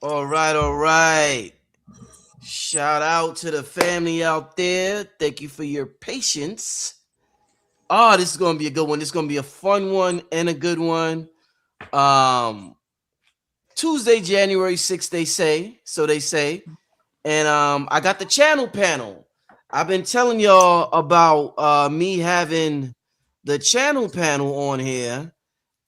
All right, all right. Shout out to the family out there. Thank you for your patience. Oh, this is gonna be a good one. This is gonna be a fun one and a good one. Um, Tuesday, January 6th, they say. So they say. And I got the channel panel. I've been telling y'all about me having the channel panel on here.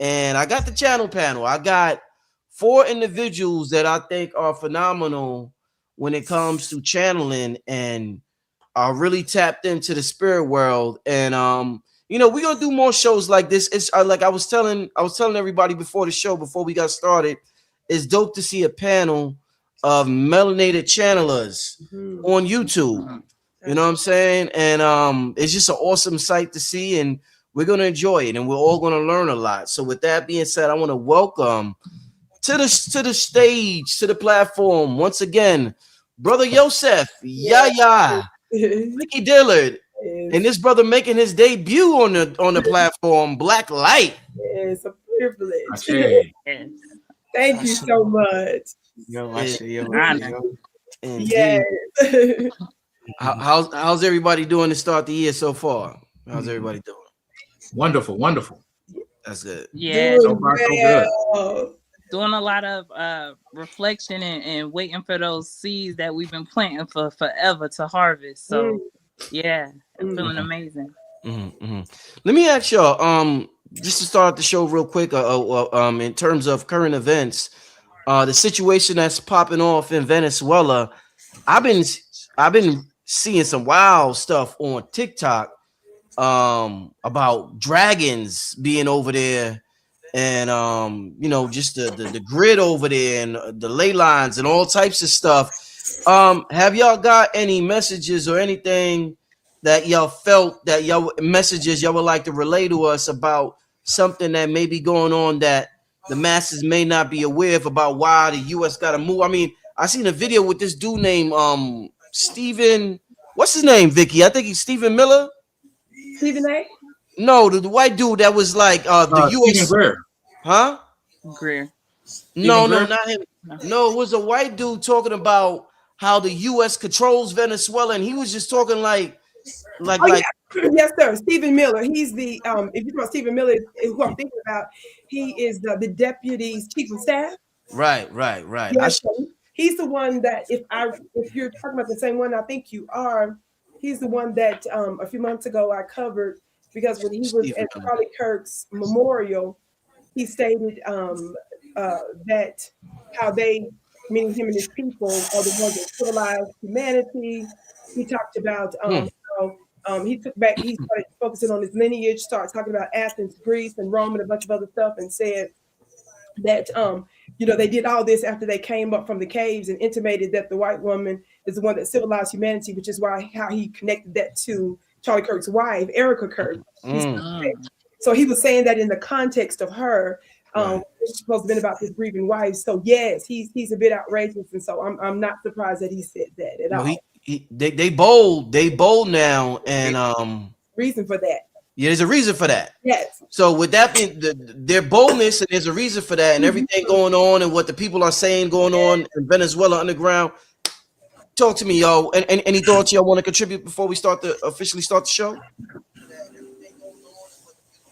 And I got the channel panel. I got four individuals that I think are phenomenal when it comes to channeling and are really tapped into the spirit world. And we're gonna do more shows like this. It's like I was telling everybody before the show, before we got started, it's dope to see a panel of melanated channelers on YouTube. You know what I'm saying? And it's just an awesome sight to see, and we're gonna enjoy it, and we're all gonna learn a lot. So, with that being said, I want to welcome to the stage, to the platform once again, brother Yosef, Yaya, Vicki Dillard, and this brother making his debut on the platform, Blaklight. It's a privilege. Okay. Yes. Thank you so much. Yo, I see you. Honor. Yes. How's everybody doing to start the year so far? How's everybody doing? Wonderful, wonderful. That's good. Yeah. So far, so good. Well. Doing a lot of reflection and waiting for those seeds that we've been planting for forever to harvest. So yeah, I'm feeling amazing. Let me ask y'all, just to start the show real quick, in terms of current events, the situation that's popping off in Venezuela, I've been seeing some wild stuff on TikTok, about dragons being over there, and just the grid over there, and the ley lines and all types of stuff. Have y'all got any messages or anything that y'all felt, that y'all messages y'all would like to relay to us about something that may be going on that the masses may not be aware of, about why the US got to move? I mean, I seen a video with this dude named Stephen, what's his name, Vicky? I think he's Stephen Miller. Stephen A. No, the white dude that was like the Stephen US, Greer. huh? Greer. No, Greer? not him. No, it was a white dude talking about how the US controls Venezuela, and he was just talking like Oh, like yeah. Yes, sir. Stephen Miller. He's the if you know Stephen Miller, who I'm thinking about, he is the deputy's chief of staff. right. Yes, sir. He's the one that if you're talking about the same one, I think you are. He's the one that a few months ago I covered, because when he was Stephen at Miller. Charlie Kirk's memorial, he stated that how they, meaning him and his people, are the ones that civilized humanity. He talked about how he started focusing on his lineage, started talking about Athens, Greece, and Rome, and a bunch of other stuff, and said that they did all this after they came up from the caves, and intimated that the white woman is the one that civilized humanity, which is why how he connected that to Charlie Kirk's wife, Erica Kirk. So he was saying that in the context of her, it's supposed to have been about his grieving wife. So yes, he's a bit outrageous, and so I'm not surprised that he said that at all. They bold now, and Reason for that. yeah, there's a reason for that. Yes. So with that being their boldness, and there's a reason for that, and everything going on, and what the people are saying going on in Venezuela underground. Talk to me, yo. And any thoughts y'all want to contribute before we officially start the show?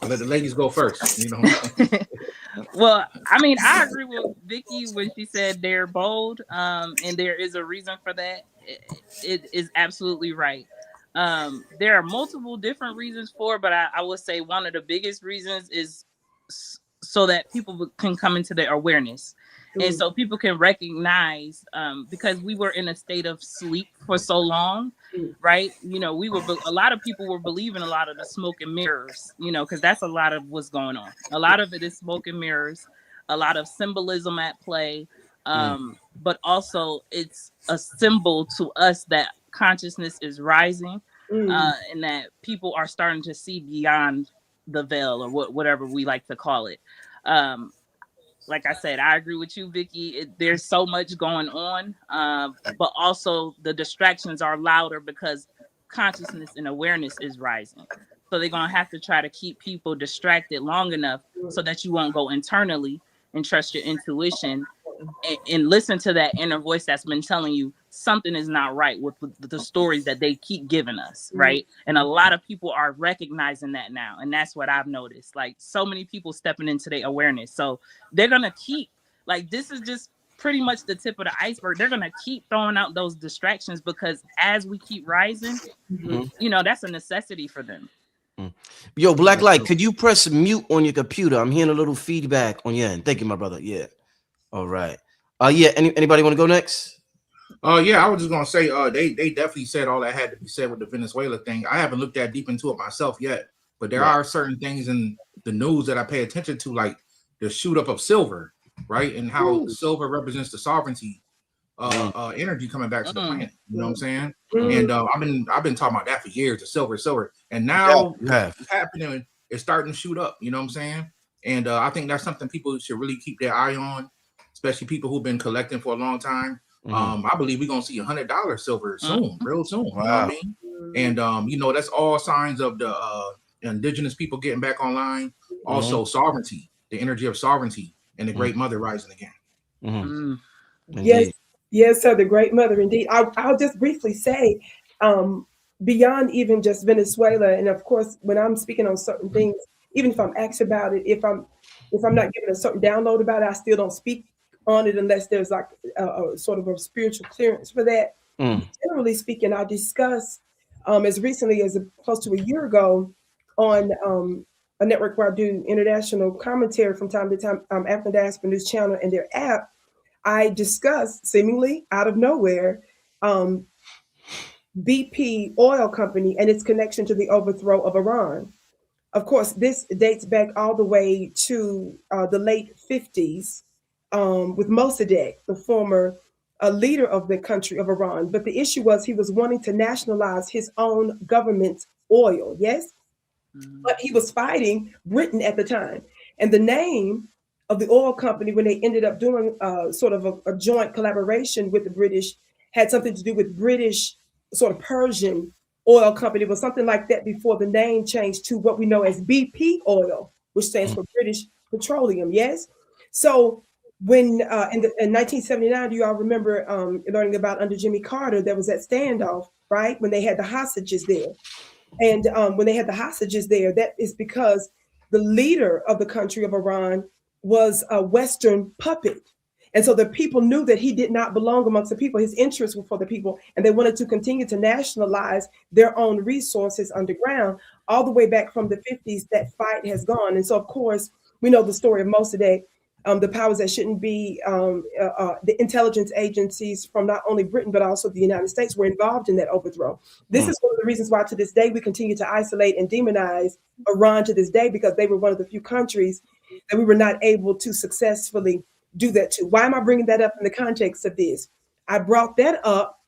I'll let the ladies go first. Well, I mean, I agree with Vicki when she said they're bold, and there is a reason for that. It is absolutely right. There are multiple different reasons for it, but I would say one of the biggest reasons is so that people can come into their awareness. And so people can recognize, because we were in a state of sleep for so long, right? A lot of people were believing a lot of the smoke and mirrors, because that's a lot of what's going on. A lot of it is smoke and mirrors, a lot of symbolism at play. But also it's a symbol to us that consciousness is rising, and that people are starting to see beyond the veil, or whatever we like to call it. Like I said, I agree with you, Vicki. There's so much going on, but also the distractions are louder because consciousness and awareness is rising. So they're going to have to try to keep people distracted long enough so that you won't go internally and trust your intuition and listen to that inner voice that's been telling you something is not right with the stories that they keep giving us, right? And a lot of people are recognizing that now, and that's what I've noticed. Like, so many people stepping into their awareness, so they're gonna keep, like, this is just pretty much the tip of the iceberg. They're gonna keep throwing out those distractions, because as we keep rising, you know, that's a necessity for them. Yo, Blaklight, could you press mute on your computer? I'm hearing a little feedback on your end. Thank you, my brother. Yeah. All right. Yeah. Anybody want to go next? Yeah, I was just gonna say, they definitely said all that had to be said with the Venezuela thing. I haven't looked that deep into it myself yet, but there are certain things in the news that I pay attention to, like the shoot up of silver, right, and how silver represents the sovereignty, energy coming back to the planet. You know what I'm saying? And I've been talking about that for years. The silver, and now it's happening. It's starting to shoot up. You know what I'm saying? And I think that's something people should really keep their eye on, especially people who've been collecting for a long time. I believe we're gonna see $100 silver soon, real soon. You know what I mean? And you know, that's all signs of the indigenous people getting back online. Also, sovereignty, the energy of sovereignty, and the Great Mother rising again. Yes, sir. The Great Mother, indeed. I'll just briefly say, beyond even just Venezuela, and of course, when I'm speaking on certain things, even if I'm asked about it, if I'm not given a certain download about it, I still don't speak on it unless there's like a sort of a spiritual clearance for that. Generally speaking, I discuss as recently as close to a year ago on a network where I do international commentary from time to time, African Diaspora News Channel and their app. I discuss, seemingly out of nowhere, BP oil company and its connection to the overthrow of Iran. Of course, this dates back all the way to the late 50s with Mossadegh, the former leader of the country of Iran. But the issue was he was wanting to nationalize his own government's oil, yes? But he was fighting Britain at the time. And the name of the oil company, when they ended up doing sort of a joint collaboration with the British, had something to do with British sort of Persian oil company. It was something like that before the name changed to what we know as BP oil, which stands for British Petroleum, yes? So when in 1979, do you all remember learning about under Jimmy Carter, there was that standoff, right? When they had the hostages there. And when they had the hostages there, that is because the leader of the country of Iran was a Western puppet. And so the people knew that he did not belong amongst the people. His interests were for the people, and they wanted to continue to nationalize their own resources underground. All the way back from the 50s, that fight has gone. And so, of course, we know the story of Mossadegh, the powers that shouldn't be, the intelligence agencies from not only Britain, but also the United States were involved in that overthrow. This is one of the reasons why to this day we continue to isolate and demonize Iran to this day, because they were one of the few countries that we were not able to successfully do that to. Why am I bringing that up in the context of this? I brought that up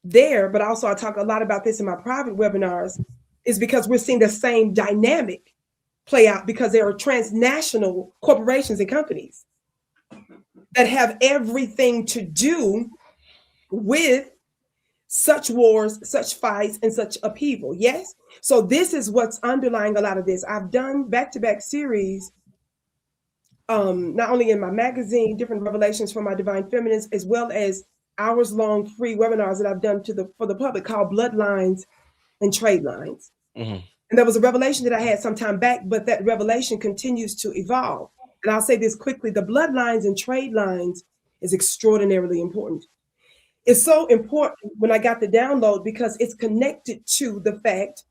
there, but also I talk a lot about this in my private webinars, is because we're seeing the same dynamic play out, because there are transnational corporations and companies that have everything to do with such wars, such fights, and such upheaval. Yes. So this is what's underlying a lot of this. I've done back-to-back series, not only in my magazine, different revelations from my divine feminines, as well as hours-long free webinars that I've done for the public called Bloodlines and Trade Lines. And there was a revelation that I had some time back, but that revelation continues to evolve. And I'll say this quickly: the bloodlines and trade lines is extraordinarily important. It's so important when I got the download, because it's connected to the fact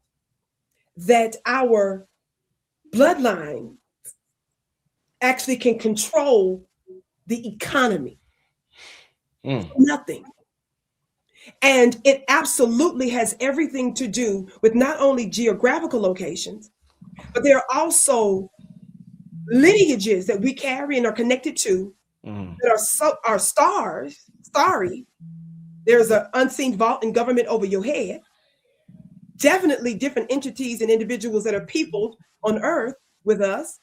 that our bloodline actually can control the economy. Nothing. And it absolutely has everything to do with not only geographical locations, but there are also lineages that we carry and are connected to that are starry. There's an unseen vault in government over your head. Definitely different entities and individuals that are people on earth with us.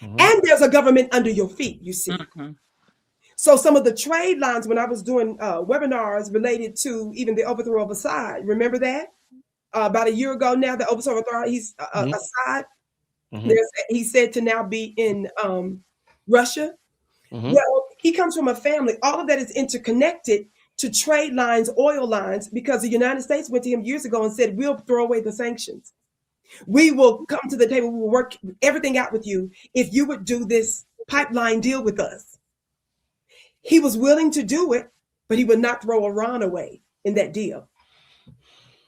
And there's a government under your feet, you see. So some of the trade lines, when I was doing webinars related to even the overthrow of Assad, remember that? About a year ago now, the overthrow of Assad, he's said to now be in Russia. Well, He comes from a family. All of that is interconnected to trade lines, oil lines, because the United States went to him years ago and said, we'll throw away the sanctions. We will come to the table. We will work everything out with you if you would do this pipeline deal with us. He was willing to do it, but he would not throw Iran away in that deal.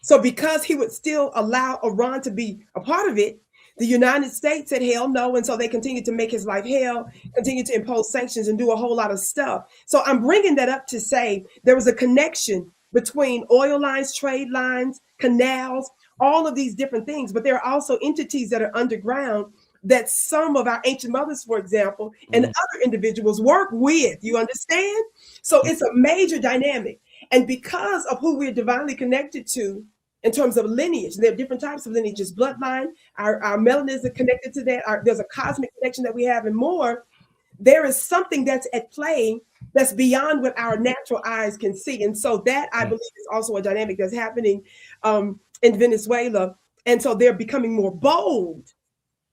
So because he would still allow Iran to be a part of it, the United States said hell no. And so they continued to make his life hell, continue to impose sanctions and do a whole lot of stuff. So I'm bringing that up to say there was a connection between oil lines, trade lines, canals, all of these different things. But there are also entities that are underground that some of our ancient mothers, for example, and other individuals work with. You understand? So it's a major dynamic. And because of who we're divinely connected to, in terms of lineage, there are different types of lineages, bloodline, our melanin is connected to that. There's a cosmic connection that we have and more. There is something that's at play that's beyond what our natural eyes can see. And so that, I believe, is also a dynamic that's happening in Venezuela. And so they're becoming more bold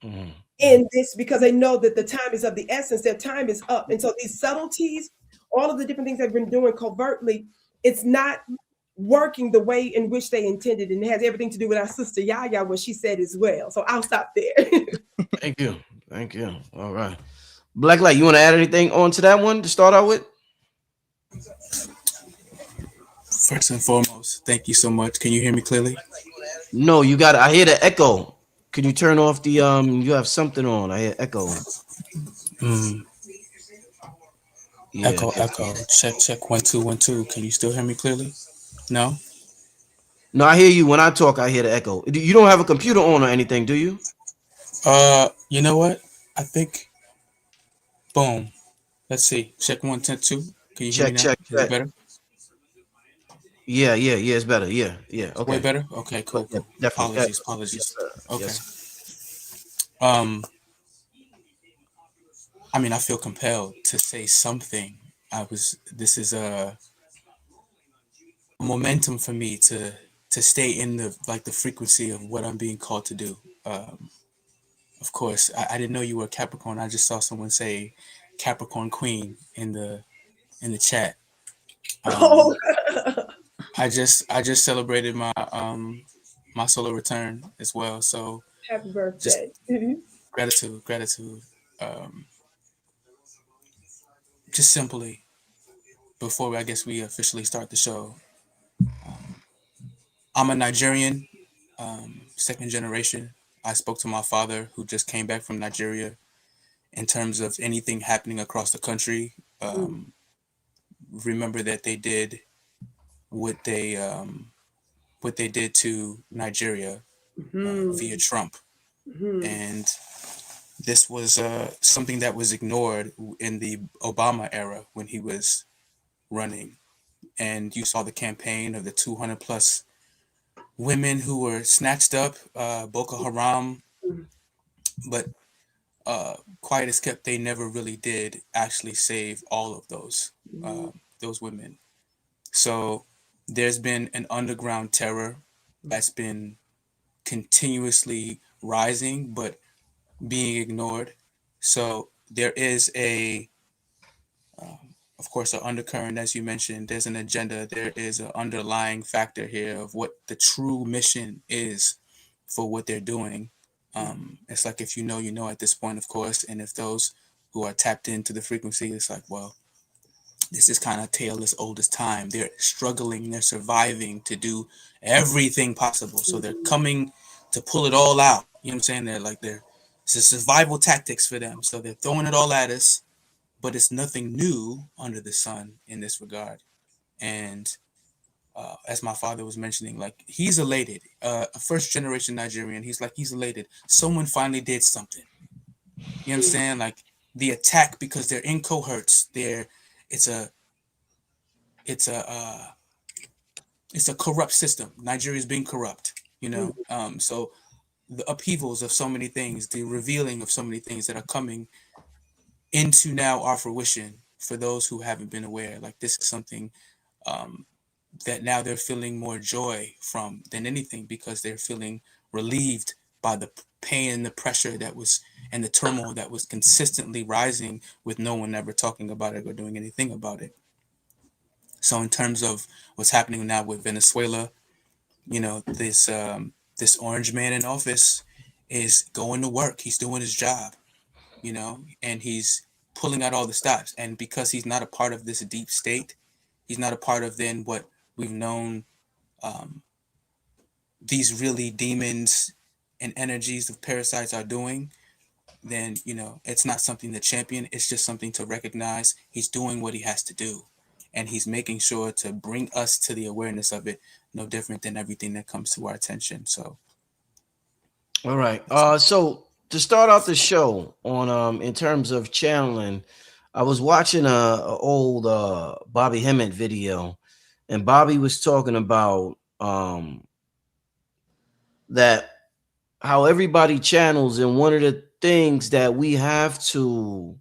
in this because they know that the time is of the essence, their time is up. And so these subtleties, all of the different things they've been doing covertly, it's not working the way in which they intended, and it has everything to do with our sister Yaya, what she said as well. So I'll stop there. Thank you. All right, Blaklight, you want to add anything on to that one to start out with? First and foremost, thank you so much. Can you hear me clearly? No, you got. I hear the echo. Can you turn off the You have something on. I hear echo. Yeah. Echo. Check 1 2 1 2. Can you still hear me clearly? No. No, I hear you when I talk. I hear the echo. You don't have a computer on or anything, do you? You know what? I think. Boom. Let's see. Check 1 10 2. Can you hear me now? Check. Is it better? Yeah. It's better. Yeah. Okay. Way better. Okay. Cool. Yeah, definitely. Apologies. Yes, Okay. Yes. I mean, I feel compelled to say something. This is a momentum for me to stay in the frequency of what I'm being called to do. Of course, I didn't know you were a Capricorn. I just saw someone say Capricorn Queen in the chat. I just celebrated my my solar return as well. So Happy birthday. Just gratitude. Just simply, before I guess we officially start the show, I'm a Nigerian, second generation. I spoke to my father who just came back from Nigeria. In terms of anything happening across the country, remember that they did what they did to Nigeria via Trump, and this was something that was ignored in the Obama era when he was running, and you saw the campaign of the 200 plus women who were snatched up, Boko Haram, but quiet as kept, they never really did actually save all of those women. So there's been an underground terror that's been continuously rising, but being ignored. So there is of course, an undercurrent, as you mentioned. There's an agenda. There is an underlying factor here of what the true mission is for what they're doing. It's like, if you know at this point, of course, and if those who are tapped into the frequency, it's like, well, this is kind of tale as old as time. They're struggling, they're surviving to do everything possible. So they're coming to pull it all out. You know what I'm saying? It's a survival tactics for them. So they're throwing it all at us, but it's nothing new under the sun in this regard. And as my father was mentioning, like, he's elated, a first generation Nigerian. He's elated. Someone finally did something. You know what I'm saying? Like, the attack, because they're in cohorts. It's a corrupt system. Nigeria is being corrupt. So the upheavals of so many things, the revealing of so many things that are coming into now our fruition for those who haven't been aware. Like, this is something that now they're feeling more joy from than anything, because they're feeling relieved by the pain and the pressure that was and the turmoil that was consistently rising with no one ever talking about it or doing anything about it. So in terms of what's happening now with Venezuela, this orange man in office is going to work. He's doing his job, and he's pulling out all the stops. And because he's not a part of this deep state, he's not a part of then what we've known these really demons and energies of parasites are doing, then, it's not something to champion. It's just something to recognize. He's doing what he has to do. And he's making sure to bring us to the awareness of it, no different than everything that comes to our attention. So, all right. So to start off the show on in terms of channeling, I was watching a old Bobby Hemmett video, and Bobby was talking about that how everybody channels, and one of the things that we have to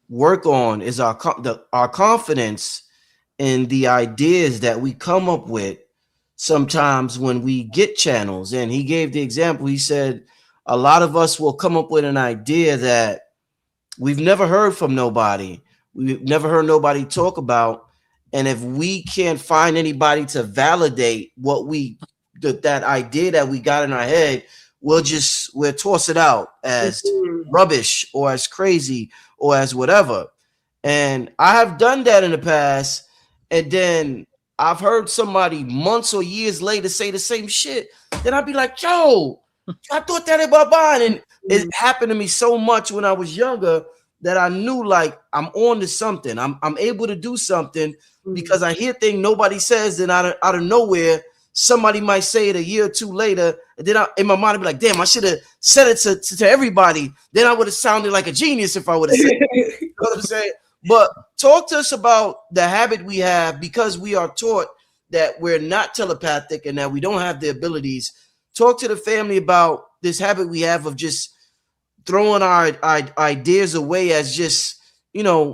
work on is our confidence in the ideas that we come up with sometimes when we get channels. And he gave the example. He said a lot of us will come up with an idea that we've never heard from nobody. We've never heard nobody talk about. And if we can't find anybody to validate what that idea that we got in our head, we'll toss it out as rubbish or as crazy or as whatever. And I have done that in the past. And then I've heard somebody months or years later say the same shit. Then I'd be like, yo, I thought that about mine. And it happened to me so much when I was younger that I knew, like, I'm on to something. I'm able to do something because I hear things nobody says, and out of nowhere, somebody might say it a year or two later, and then in my mind, I'd be like, damn, I should have said it to everybody. Then I would have sounded like a genius if I would have said it. You know what I'm saying? But talk to us about the habit we have, because we are taught that we're not telepathic and that we don't have the abilities. Talk to the family about this habit we have of just throwing our ideas away as just,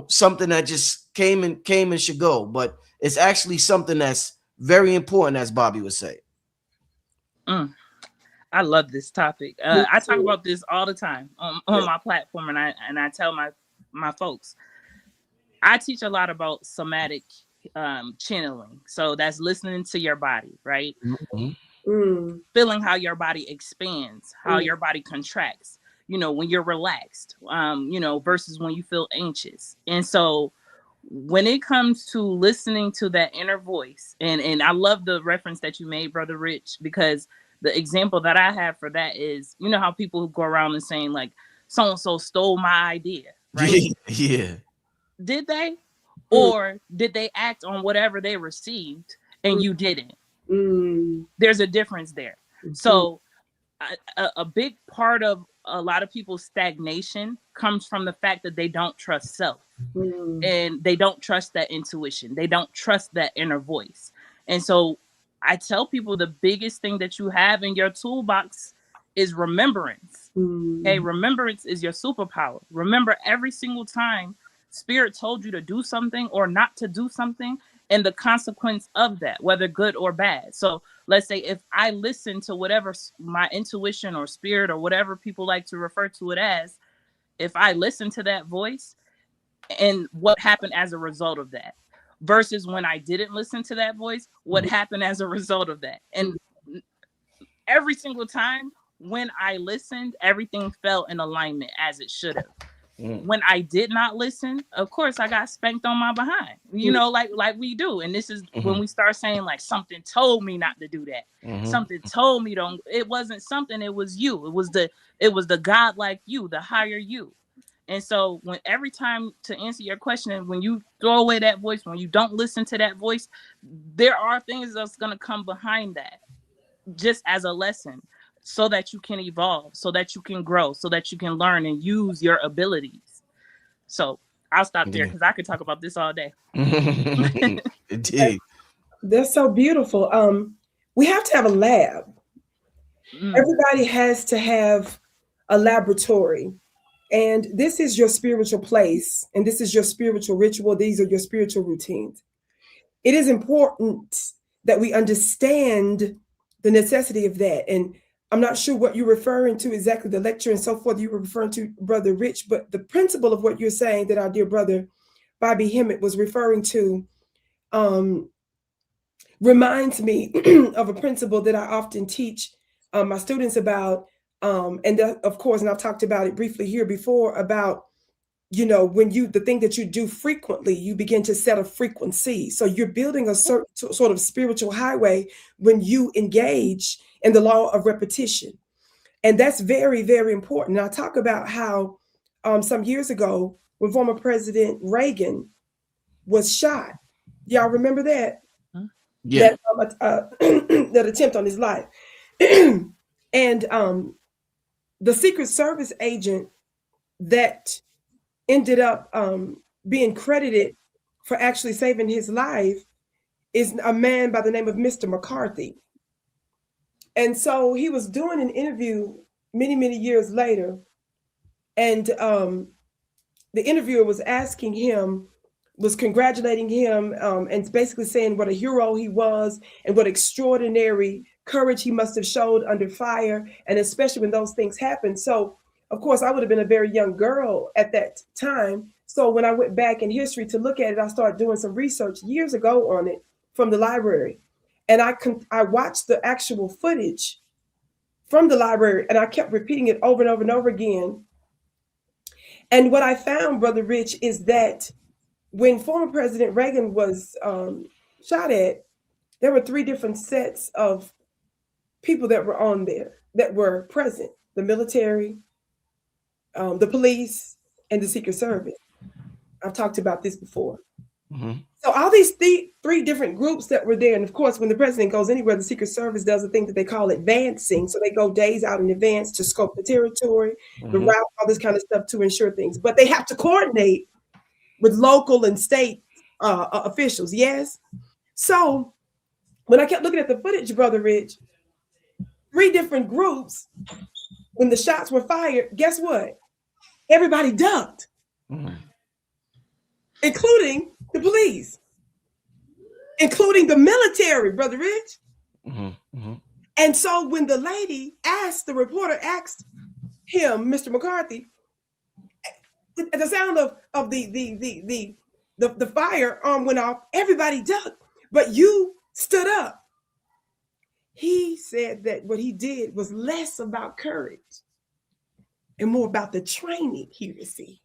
something that just came and should go. But it's actually something that's very important, as Bobby would say. I love this topic. I talk about this all the time on my platform, and I tell my folks, I teach a lot about somatic channeling. So that's listening to your body, right? Mm-hmm. Feeling how your body expands, how your body contracts, when you're relaxed, versus when you feel anxious. And so when it comes to listening to that inner voice, and I love the reference that you made, Brother Rich, because the example that I have for that is, how people who go around and saying, like, so-and-so stole my idea, right? Yeah. Did they? Or did they act on whatever they received and you didn't? There's a difference there. So a big part of a lot of people's stagnation comes from the fact that they don't trust self. And they don't trust that intuition. They don't trust that inner voice. And so I tell people the biggest thing that you have in your toolbox is remembrance. Okay, remembrance is your superpower. Remember every single time Spirit told you to do something or not to do something, and the consequence of that, whether good or bad. So let's say if I listen to whatever my intuition or spirit or whatever people like to refer to it as, if I listen to that voice and what happened as a result of that, versus when I didn't listen to that voice, what happened as a result of that. And every single time when I listened, everything fell in alignment as it should have. When I did not listen, of course, I got spanked on my behind, like we do. And this is when we start saying, like, something told me not to do that. Something told me don't. It wasn't something. It was you. It was the God like you, the higher you. And so every time, to answer your question, when you throw away that voice, when you don't listen to that voice, there are things that's going to come behind that just as a lesson, so that you can evolve, so that you can grow, so that you can learn and use your abilities. So I'll stop there because I could talk about this all day. Indeed. That's so beautiful. We have to have a lab. Everybody has to have a laboratory. And this is your spiritual place. And this is your spiritual ritual. These are your spiritual routines. It is important that we understand the necessity of that. And I'm not sure what you're referring to exactly, the lecture and so forth you were referring to, Brother Rich, but the principle of what you're saying that our dear brother Bobby Hemmett was referring to reminds me of a principle that I often teach my students about. And of course, and I've talked about it briefly here before about, when the thing that you do frequently, you begin to set a frequency. So you're building a certain sort of spiritual highway when you engage in the law of repetition. And that's very, very important. And I talk about how some years ago, when former President Reagan was shot, y'all remember that? Yeah. That attempt on his life. And the Secret Service agent that ended up being credited for actually saving his life is a man by the name of Mr. McCarthy. And so he was doing an interview many, many years later. And the interviewer was congratulating him and basically saying what a hero he was and what extraordinary courage he must have showed under fire, and especially when those things happened. So, of course, I would have been a very young girl at that time. So when I went back in history to look at it, I started doing some research years ago on it from the library. And I watched the actual footage from the library, and I kept repeating it over and over and over again. And what I found, Brother Rich, is that when former President Reagan was shot at, there were 3 different sets of people that were on there that were present: the military, the police, and the Secret Service. I've talked about this before. Mm-hmm. So all these 3 different groups that were there. And of course, when the president goes anywhere, the Secret Service does a thing that they call advancing. So they go days out in advance to scope the territory, the route, all this kind of stuff to ensure things. But they have to coordinate with local and state officials. Yes. So when I kept looking at the footage, Brother Rich, 3 different groups, when the shots were fired, guess what? Everybody ducked, including the police, including the military, Brother Rich. And so when the reporter asked him, Mr. McCarthy, at the sound of the firearm went off, everybody ducked, but you stood up. He said that what he did was less about courage and more about the training he received.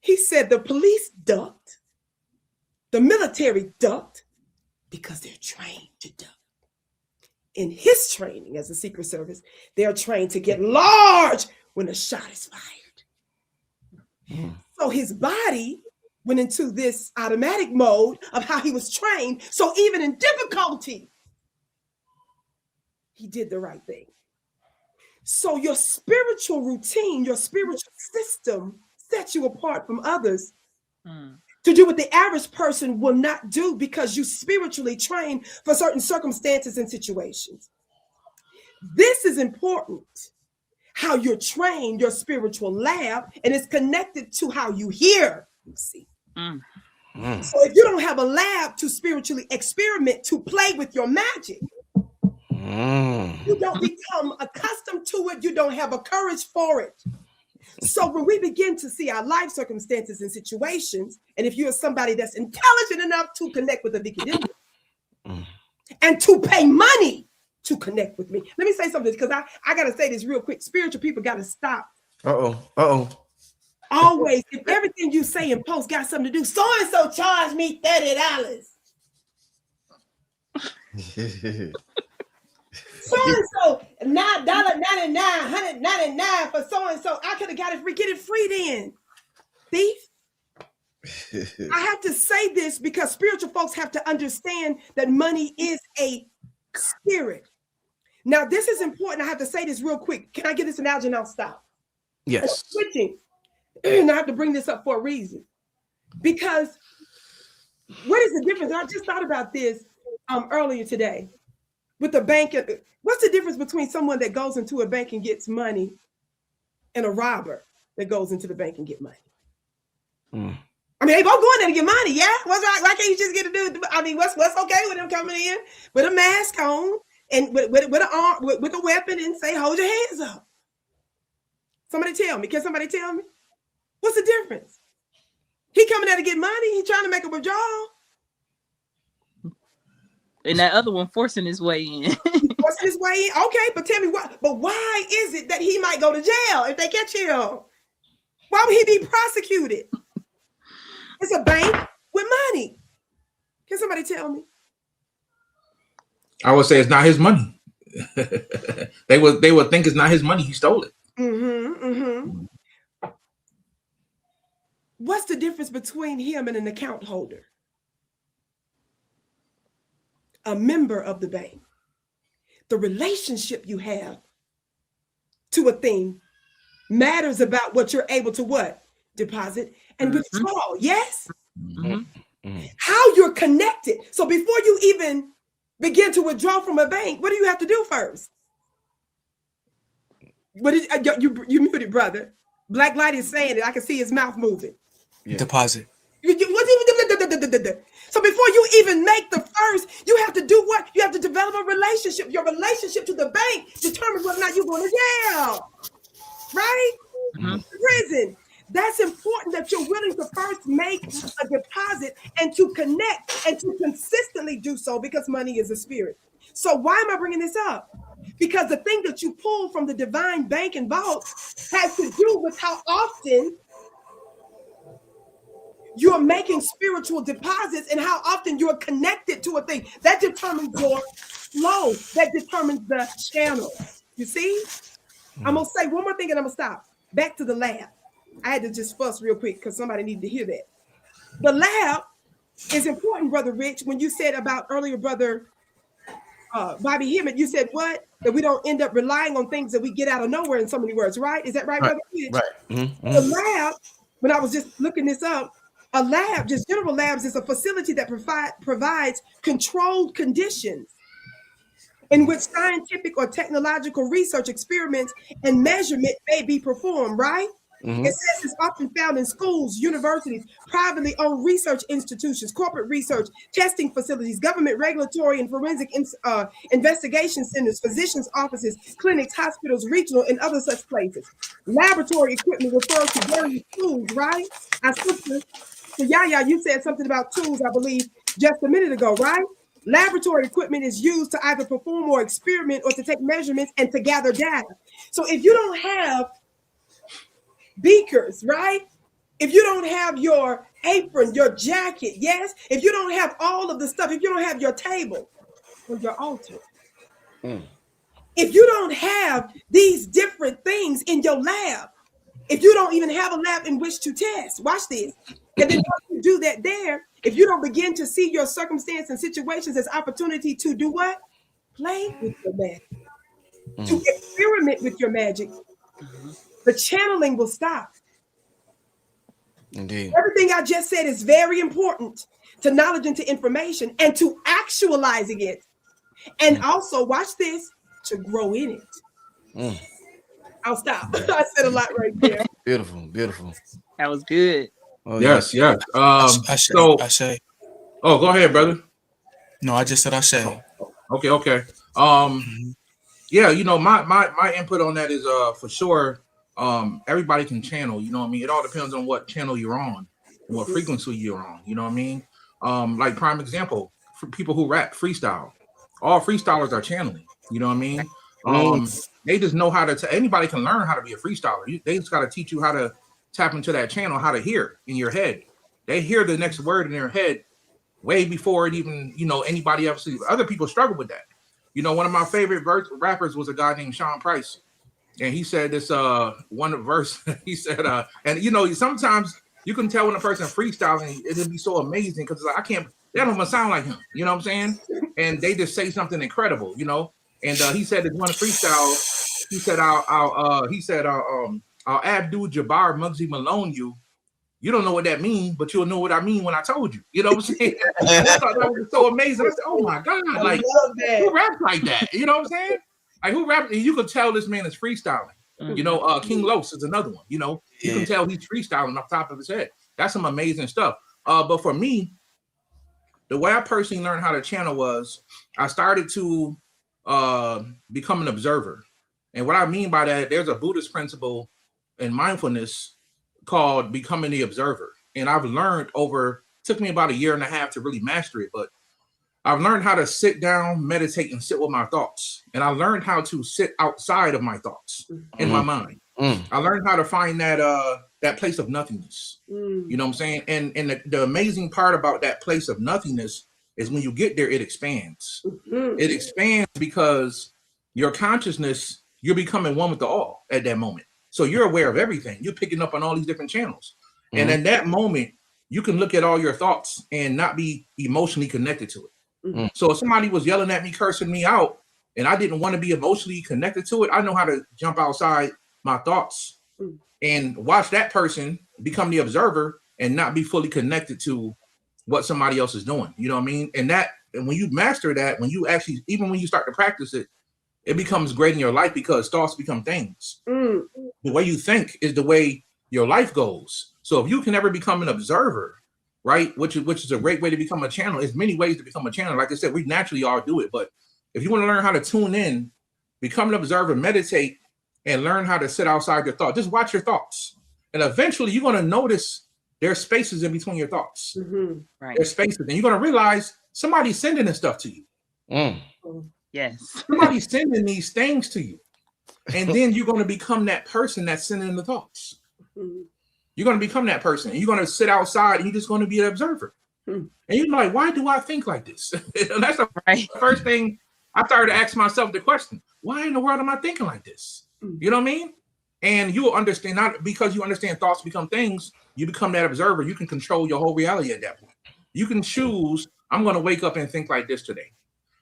He said the police ducked, the military ducked because they're trained to duck. In his training as a Secret Service, they're trained to get large when a shot is fired. So his body went into this automatic mode of how he was trained. So even in difficulty, he did the right thing. So your spiritual routine, your spiritual system sets you apart from others to do what the average person will not do, because you spiritually train for certain circumstances and situations. This is important, how you're trained, your spiritual lab, and it's connected to how you hear. You see. So if you don't have a lab to spiritually experiment, to play with your magic, you don't become accustomed to it. You don't have a courage for it. So when we begin to see our life circumstances and situations, and if you're somebody that's intelligent enough to connect with a Vicki Dillard and to pay money to connect with me, let me say something, because I got to say this real quick. Spiritual people got to stop. Always, if everything you say and post got something to do, so-and-so charged me $30. So-and-so, $9.99, $199 for so-and-so. I could have got it free. Get it free then, thief. I have to say this because spiritual folks have to understand that money is a spirit. Now, this is important. I have to say this real quick. Can I get this analogy and I'll stop? Yes. Switching. And I have to bring this up for a reason. Because what is the difference? I just thought about this earlier today with the bank. What's the difference between someone that goes into a bank and gets money and a robber that goes into the bank and get money? I mean, they both going there to get money, yeah? What's right? Why can't you just get a dude? I mean, what's okay with them coming in with a mask on and with an arm, with a weapon, and say, "Hold your hands up." Somebody tell me. Can somebody tell me? What's the difference? He coming there to get money. He trying to make a withdrawal. And that other one forcing his way in. Forcing his way in. Okay, but tell me what. But why is it that he might go to jail if they catch him? Why would he be prosecuted? It's a bank with money. Can somebody tell me? I would say it's not his money. They would think it's not his money. He stole it. What's the difference between him and an account holder? A member of the bank. The relationship you have to a thing matters about what you're able to what? Deposit and withdraw. Yes? How you're connected. So before you even begin to withdraw from a bank, what do you have to do first? What did you muted, brother? Blaklight is saying it. I can see his mouth moving. Yeah. Deposit. So before you even make the first, you have to do what? You have to develop a relationship. Your relationship to the bank determines whether or not you're going to jail. Right? Prison. That's important that you're willing to first make a deposit and to connect and to consistently do so, because money is a spirit. So why am I bringing this up? Because the thing that you pull from the divine bank and vault has to do with how often you're making spiritual deposits and how often you're connected to a thing. That determines your flow. That determines the channel. You see? I'm going to say one more thing and I'm going to stop. Back to the lab. I had to just fuss real quick because somebody needed to hear that. The lab is important, Brother Rich. When you said about earlier, Brother Bobby Hemmett, you said what? That we don't end up relying on things that we get out of nowhere in so many words, right? Is that right, Brother Rich? Right. The lab, when I was just looking this up, a lab, just general labs, is a facility that provides controlled conditions in which scientific or technological research, experiments, and measurement may be performed, right? It says it's often found in schools, universities, privately owned research institutions, corporate research, testing facilities, government regulatory and forensic investigation centers, physicians' offices, clinics, hospitals, regional, and other such places. Laboratory equipment refers to various tools, right? I switched to Yaya, you said something about tools, I believe, just a minute ago, right? Laboratory equipment is used to either perform or experiment or to take measurements and to gather data. So if you don't have beakers, right? If you don't have your apron, your jacket, yes? If you don't have all of the stuff, if you don't have your table or your altar, if you don't have these different things in your lab, if you don't even have a lab in which to test, watch this. And then once you do that there, if you don't begin to see your circumstance and situations as opportunity to do what? Play with your magic, to experiment with your magic, the channeling will stop. Indeed. Everything I just said is very important to knowledge and to information and to actualizing it. And also, watch this, to grow in it. I'll stop. I said a lot right there. Beautiful, beautiful. That was good. Oh, Yes. I say. Oh, go ahead, brother. No, I just said I say. Okay. Yeah, you know, my input on that is for sure. Everybody can channel, you know what I mean? It all depends on what channel you're on, what frequency you're on, you know what I mean? Like prime example, for people who rap freestyle, all freestylers are channeling, you know what I mean? They just know how to, anybody can learn how to be a freestyler. They just got to teach you how to tap into that channel, how to hear in your head. They hear the next word in their head way before it even, you know, anybody else. Other people struggle with that. You know, one of my favorite rappers was a guy named Sean Price. And he said this one verse, he said, and you know, sometimes you can tell when a person freestyling, it'll be so amazing because like, that don't even sound like him, you know what I'm saying? And they just say something incredible, you know. And he said this one freestyle, he said, I'll Abdul Jabbar Muggsy Malone you. You don't know what that means, but you'll know what I mean when I told you. You know what I'm saying? I thought that was so amazing. I said, oh my God, like who raps like that? You know what I'm saying? Like who rap? You can tell this man is freestyling. You know, King Los is another one. You know, you can tell he's freestyling off the top of his head. That's some amazing stuff. But for me, the way I personally learned how to channel was I started to become an observer. And what I mean by that, there's a Buddhist principle in mindfulness called becoming the observer. And I've learned took me about 1.5 years to really master it, but I've learned how to sit down, meditate, and sit with my thoughts. And I learned how to sit outside of my thoughts in my mind. I learned how to find that place of nothingness. You know what I'm saying? And the amazing part about that place of nothingness is when you get there, it expands. It expands because your consciousness, you're becoming one with the all at that moment. So you're aware of everything. You're picking up on all these different channels. And in that moment, you can look at all your thoughts and not be emotionally connected to it. So if somebody was yelling at me, cursing me out, and I didn't want to be emotionally connected to it, I know how to jump outside my thoughts and watch that person become the observer and not be fully connected to what somebody else is doing. You know what I mean? And when you master that, when you actually, even when you start to practice it, it becomes great in your life because thoughts become things. The way you think is the way your life goes. So if you can ever become an observer, right, which is a great way to become a channel. There's many ways to become a channel. Like I said, we naturally all do it. But if you want to learn how to tune in, become an observer, meditate, and learn how to sit outside your thoughts. Just watch your thoughts. And eventually you're going to notice there's spaces in between your thoughts. Right. There's spaces. And you're going to realize somebody's sending this stuff to you. Yes. Somebody's sending these things to you. And then you're going to become that person that's sending the thoughts. You're going to become that person. And you're going to sit outside and you're just going to be an observer. And you're like, why do I think like this? That's the first thing I started to ask myself the question. Why in the world am I thinking like this? You know what I mean? And you will understand, not because you understand thoughts become things, you become that observer. You can control your whole reality at that point. You can choose, I'm going to wake up and think like this today.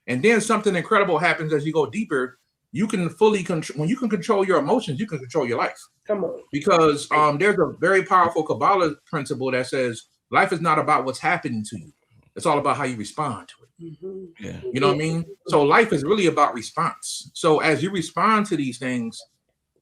And then something incredible happens as you go deeper. You can fully control, when you can control your emotions, you can control your life. Come on. Because there's a very powerful Kabbalah principle that says life is not about what's happening to you. It's all about how you respond to it. Yeah. You know what I mean? So life is really about response. So as you respond to these things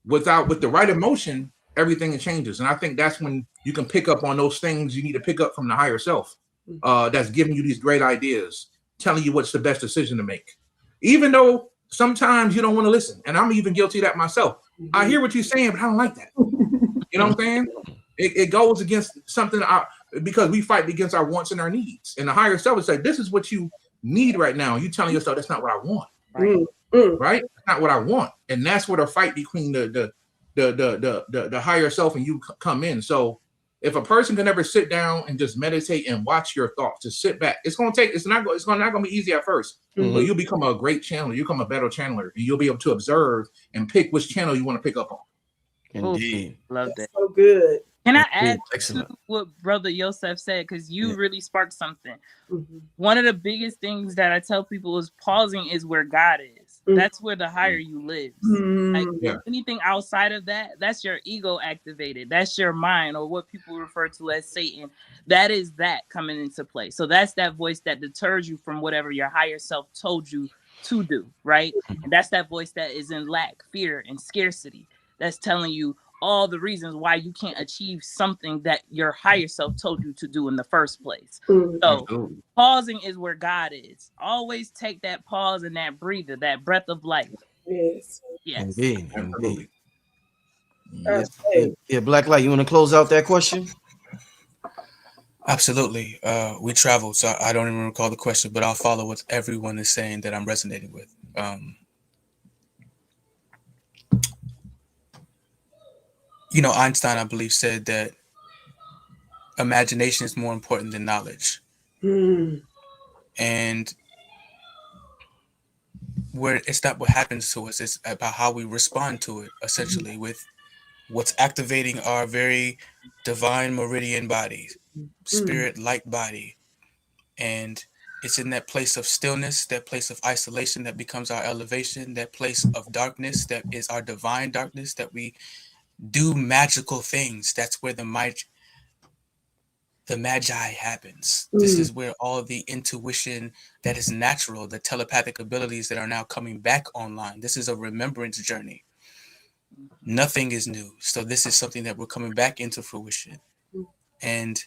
with the right emotion, everything changes. And I think that's when you can pick up on those things you need to pick up from the higher self. That's giving you these great ideas, telling you what's the best decision to make. Even though sometimes you don't want to listen. And I'm even guilty of that myself. I hear what you're saying, but I don't like that. You know what I'm saying? It goes against something because we fight against our wants and our needs. And the higher self would say, this is what you need right now. You telling yourself that's not what I want. Right? That's not what I want. And that's where the fight between the higher self and you come in. So if a person can ever sit down and just meditate and watch your thoughts, just sit back, it's not going to be easy at first, but you'll become a great channeler. You become a better channeler. You'll be able to observe and pick which channel you want to pick up on. Indeed. Love that. So good. Can I add Excellent. to what Brother Yosef said? Because you really sparked something. One of the biggest things that I tell people is pausing is where God is. That's where the higher you live. Like anything outside of that, that's your ego activated. That's your mind, or what people refer to as Satan. That is that coming into play. So that's that voice that deters you from whatever your higher self told you to do, right? And that's that voice that is in lack, fear, and scarcity. That's telling you all the reasons why you can't achieve something that your higher self told you to do in the first place. So pausing is where God is. Always take that pause and that breather, that breath of life. Yes. Indeed. Indeed. Yes. Yeah, Blaklight, you want to close out that question? Absolutely. We traveled, so I don't even recall the question, but I'll follow what everyone is saying that I'm resonating with. Einstein, I believe, said that imagination is more important than knowledge. And where it's not what happens to us, it's about how we respond to it, essentially, with what's activating our very divine meridian body, spirit light body. And it's in that place of stillness, that place of isolation that becomes our elevation, that place of darkness that is our divine darkness, that we do magical things. That's where the magi happens. This is where all the intuition that is natural, the telepathic abilities that are now coming back online. This is a remembrance journey. Nothing is new. So this is something that we're coming back into fruition. And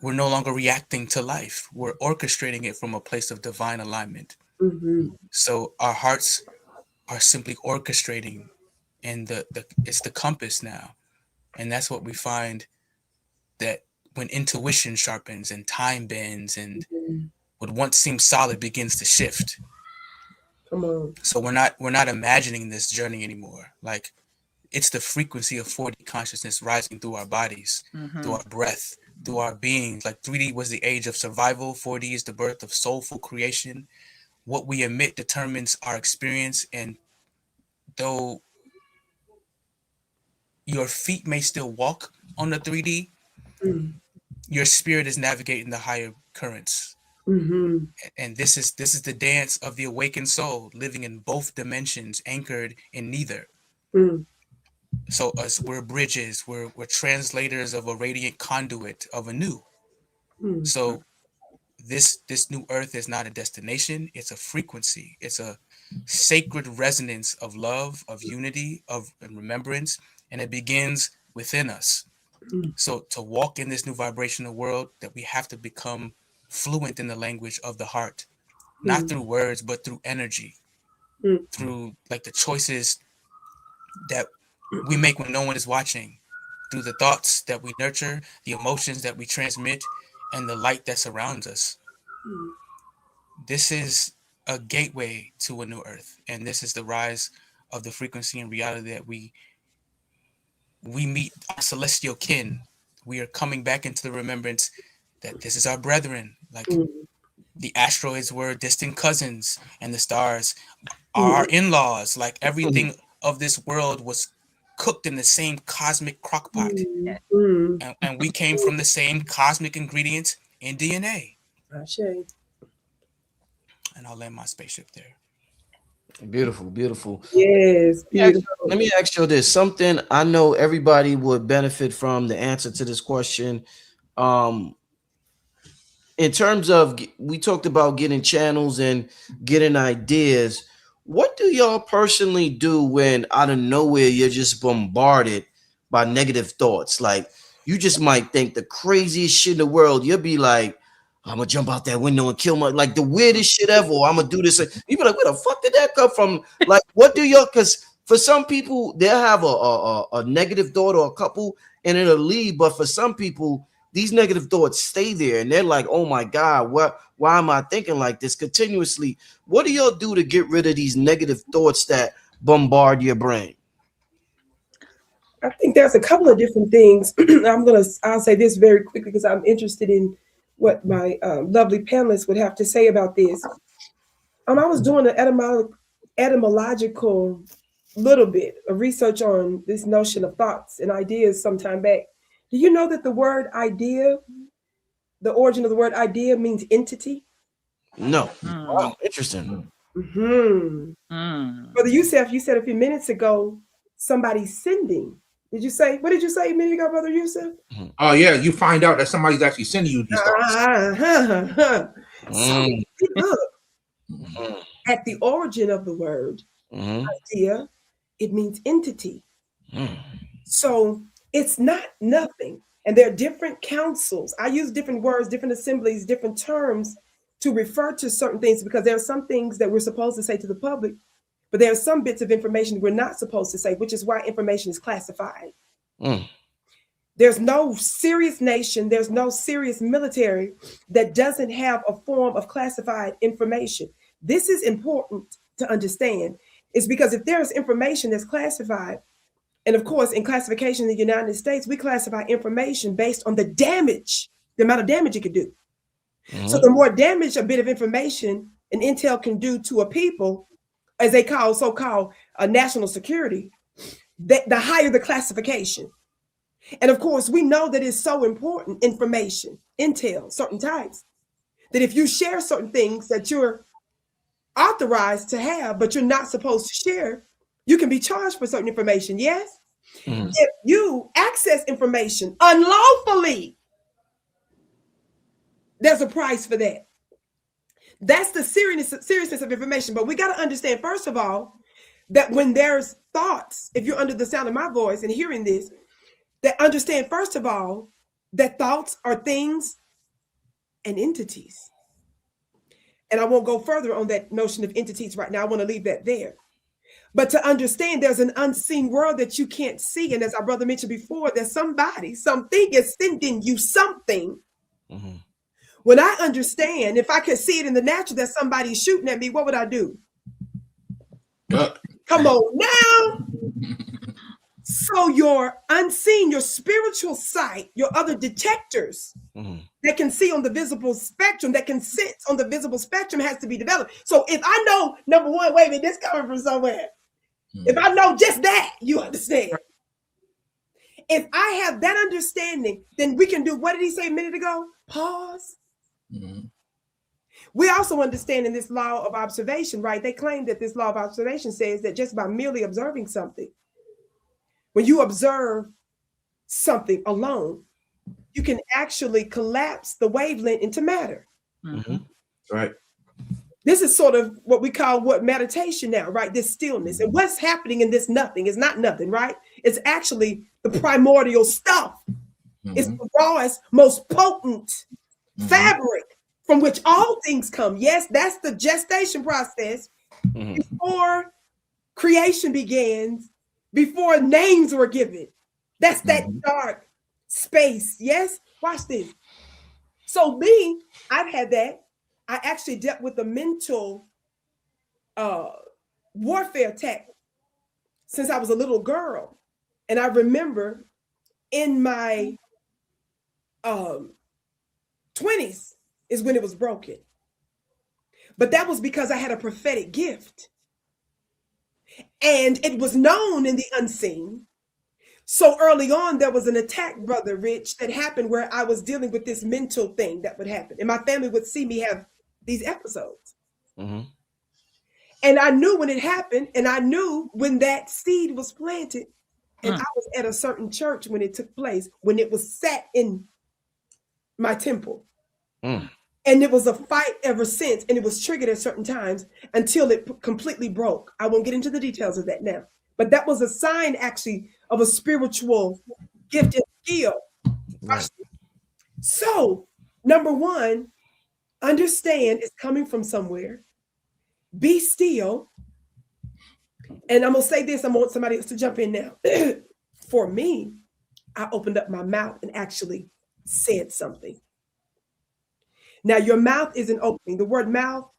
we're no longer reacting to life. We're orchestrating it from a place of divine alignment. So our hearts are simply orchestrating, and it's the compass now. And that's what we find, that when intuition sharpens and time bends and what once seemed solid begins to shift. Come on. So we're not imagining this journey anymore. Like, it's the frequency of 4D consciousness rising through our bodies, through our breath, through our beings. Like 3D was the age of survival, 4D is the birth of soulful creation. What we emit determines our experience, and though your feet may still walk on the 3D, your spirit is navigating the higher currents. And this is the dance of the awakened soul, living in both dimensions, anchored in neither. So us, we're bridges, we're translators of a radiant conduit of a new. So this new earth is not a destination, it's a frequency. It's a sacred resonance of love, of unity, of remembrance, and it begins within us. So to walk in this new vibrational world, that we have to become fluent in the language of the heart, not through words, but through energy, through like the choices that we make when no one is watching, through the thoughts that we nurture, the emotions that we transmit, and the light that surrounds us. This is a gateway to a new earth, and this is the rise of the frequency and reality that we meet our celestial kin. We are coming back into the remembrance that this is our brethren. Like the asteroids were distant cousins, and the stars are our in-laws. Like everything of this world was cooked in the same cosmic crockpot, and we came from the same cosmic ingredients in DNA. And I'll land my spaceship there. Beautiful, beautiful. Yes, beautiful. Let me ask you this. Something I know everybody would benefit from the answer to this question. In terms of, we talked about getting channels and getting ideas. What do y'all personally do when out of nowhere you're just bombarded by negative thoughts? Like, you just might think the craziest shit in the world. You'll be like, I'm gonna jump out that window and kill like the weirdest shit ever. Or I'm gonna do this. You be like, where the fuck did that come from? Like, what do y'all? Because for some people, they'll have a negative thought or a couple and it'll leave. But for some people, these negative thoughts stay there and they're like, oh my God, why am I thinking like this continuously? What do y'all do to get rid of these negative thoughts that bombard your brain? I think there's a couple of different things. I'll say this very quickly because I'm interested in what my lovely panelists would have to say about this. I was doing an etymological little bit of research on this notion of thoughts and ideas some time back. Do you know that the word idea, the origin of the word idea means entity? No. Wow, interesting. Brother Yosef, you said a few minutes ago, somebody's sending. Did you say, what did you say a minute ago, Brother Yosef? Oh, yeah, you find out that somebody's actually sending you these thoughts. So if you look at the origin of the word idea, it means entity. So it's not nothing. And there are different councils. I use different words, different assemblies, different terms to refer to certain things because there are some things that we're supposed to say to the public, but there are some bits of information we're not supposed to say, which is why information is classified. There's no serious nation, there's no serious military that doesn't have a form of classified information. This is important to understand. It's because if there's information that's classified, and of course, in classification in the United States, we classify information based on the damage, the amount of damage it could do. So the more damage a bit of information and intel can do to a people, as they call so-called national security, the higher the classification. And of course, we know that it's so important, information, intel, certain types, that if you share certain things that you're authorized to have, but you're not supposed to share, you can be charged for certain information, yes? If you access information unlawfully, there's a price for that. That's the seriousness of information. But we got to understand, first of all, that when there's thoughts, if you're under the sound of my voice and hearing this, that understand, first of all, that thoughts are things and entities. And I won't go further on that notion of entities right now. I want to leave that there. But to understand there's an unseen world that you can't see. And as our brother mentioned before, there's somebody, something is sending you something. Mm-hmm. When I understand, if I could see it in the natural that somebody's shooting at me, what would I do? Come on now. So your unseen, your spiritual sight, your other detectors that can see on the visible spectrum, that can sense on the visible spectrum has to be developed. So if I know, number one, wait a minute, this coming from somewhere. If I know just that, you understand. If I have that understanding, then we can do, what did he say a minute ago? Pause. We also understand in this law of observation, right? They claim that this law of observation says that just by merely observing something, when you observe something alone, you can actually collapse the wavelength into matter. Right. This is sort of what we call meditation now, right? This stillness. And what's happening in this nothing is not nothing, right? It's actually the primordial stuff. It's the rawest, most potent fabric from which all things come. Yes, that's the gestation process before creation begins, before names were given. That's that dark space. Yes, watch this. So me, I've had that. I actually dealt with the mental warfare attack since I was a little girl. And I remember in my 20s is when it was broken. But that was because I had a prophetic gift. And it was known in the unseen. So early on, there was an attack, Brother Rich, that happened where I was dealing with this mental thing that would happen. And my family would see me have these episodes. And I knew when it happened, and I knew when that seed was planted. And I was at a certain church when it took place, when it was sat in my temple. And it was a fight ever since, and it was triggered at certain times until it completely broke. I won't get into the details of that now. But that was a sign, actually, of a spiritual gift and skill. Right. So, number one, understand it's coming from somewhere. Be still. And I'm going to say this. I want somebody else to jump in now. For me, I opened up my mouth and actually said something. Now, your mouth is an opening. The word mouth,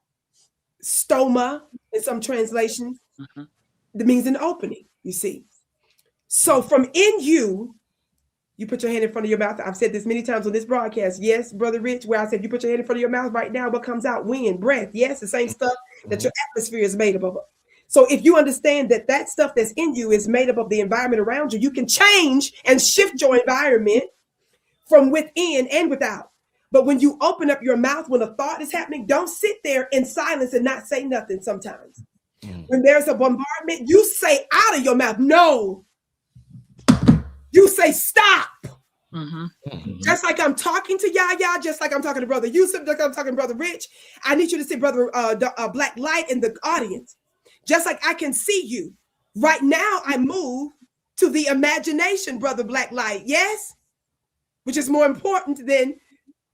stoma, in some translations, that means an opening, you see. So from in you, you put your hand in front of your mouth. I've said this many times on this broadcast. Yes, Brother Rich, where I said, you put your hand in front of your mouth right now, what comes out? Wind, breath. Yes, the same stuff that your atmosphere is made up of. So if you understand that that stuff that's in you is made up of the environment around you, you can change and shift your environment from within and without. But when you open up your mouth, when a thought is happening, don't sit there in silence and not say nothing sometimes. When there's a bombardment, you say out of your mouth, no. You say stop. Just like I'm talking to Yaya, just like I'm talking to Brother Yosef, just like I'm talking to Brother Rich. I need you to see Brother Blaklight in the audience. Just like I can see you. Right now, I move to the imagination, Brother Blaklight. Yes? Which is more important than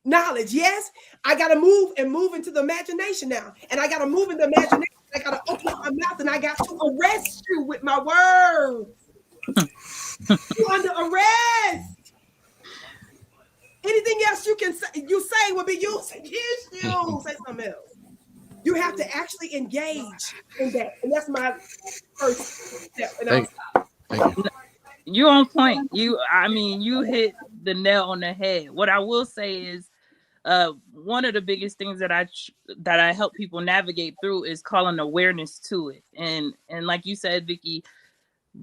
knowledge. Yes? I got to move into the imagination now. And I got to move in the imagination. I got to open up my mouth and I got to arrest you with my words. You're under arrest. Anything else you can say, you say will be used against you. Say something else. You have to actually engage in that. And that's my first step. And Thank you. You're on point. You hit the nail on the head. What I will say is, one of the biggest things that I help people navigate through is calling awareness to it. And like you said, Vicki,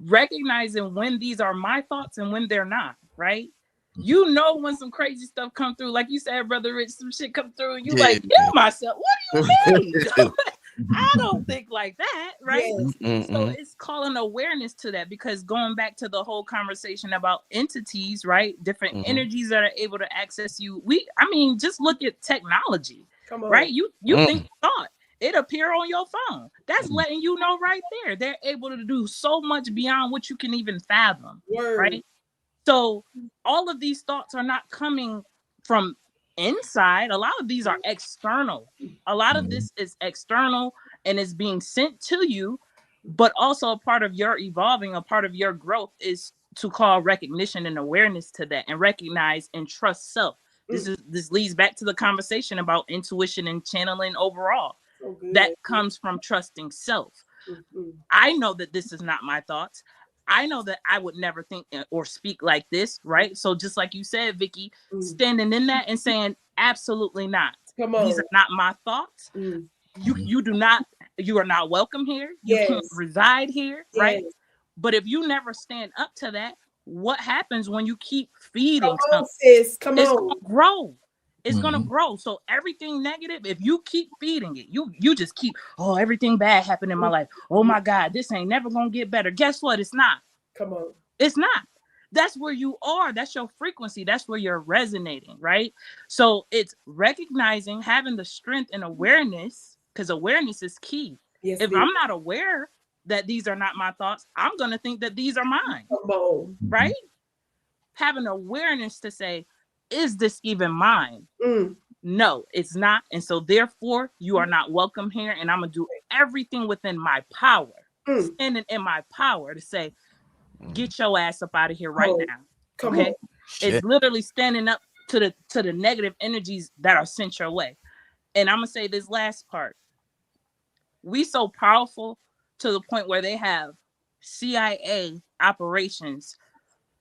recognizing when these are my thoughts and when they're not, right? You know when some crazy stuff come through, like you said, Brother Rich, some shit come through, and you like, kill myself. What do you mean? I don't think like that, right? So it's calling awareness to that, because going back to the whole conversation about entities, right? Different energies that are able to access you. Just look at technology, right? You think thought. It appear on your phone. That's letting you know right there. They're able to do so much beyond what you can even fathom, right? So all of these thoughts are not coming from inside. A lot of these are external. A lot of this is external and is being sent to you, but also a part of your evolving, a part of your growth is to call recognition and awareness to that and recognize and trust self. This leads back to the conversation about intuition and channeling overall. That comes from trusting self. I know that this is not my thoughts. I know that I would never think or speak like this, right? So just like you said, Vicki, standing in that and saying, absolutely not. These are not my thoughts. You are not welcome here. You can't reside here, right? But if you never stand up to that, what happens when you keep feeding something? It's gonna grow. It's gonna grow. So everything negative, if you keep feeding it, you just keep, oh, everything bad happened in my life. Oh my God, this ain't never gonna get better. Guess what? It's not. It's not. That's where you are. That's your frequency. That's where you're resonating, right? So it's recognizing, having the strength and awareness, because awareness is key. If I'm not aware that these are not my thoughts, I'm going to think that these are mine, right? Having awareness to say, is this even mine? No, it's not. And so therefore, you are not welcome here. And I'm going to do everything within my power, standing in my power to say, get your ass up out of here right now. Okay. It's literally standing up to the negative energies that are sent your way. And I'm going to say this last part. We so powerful to the point where they have CIA operations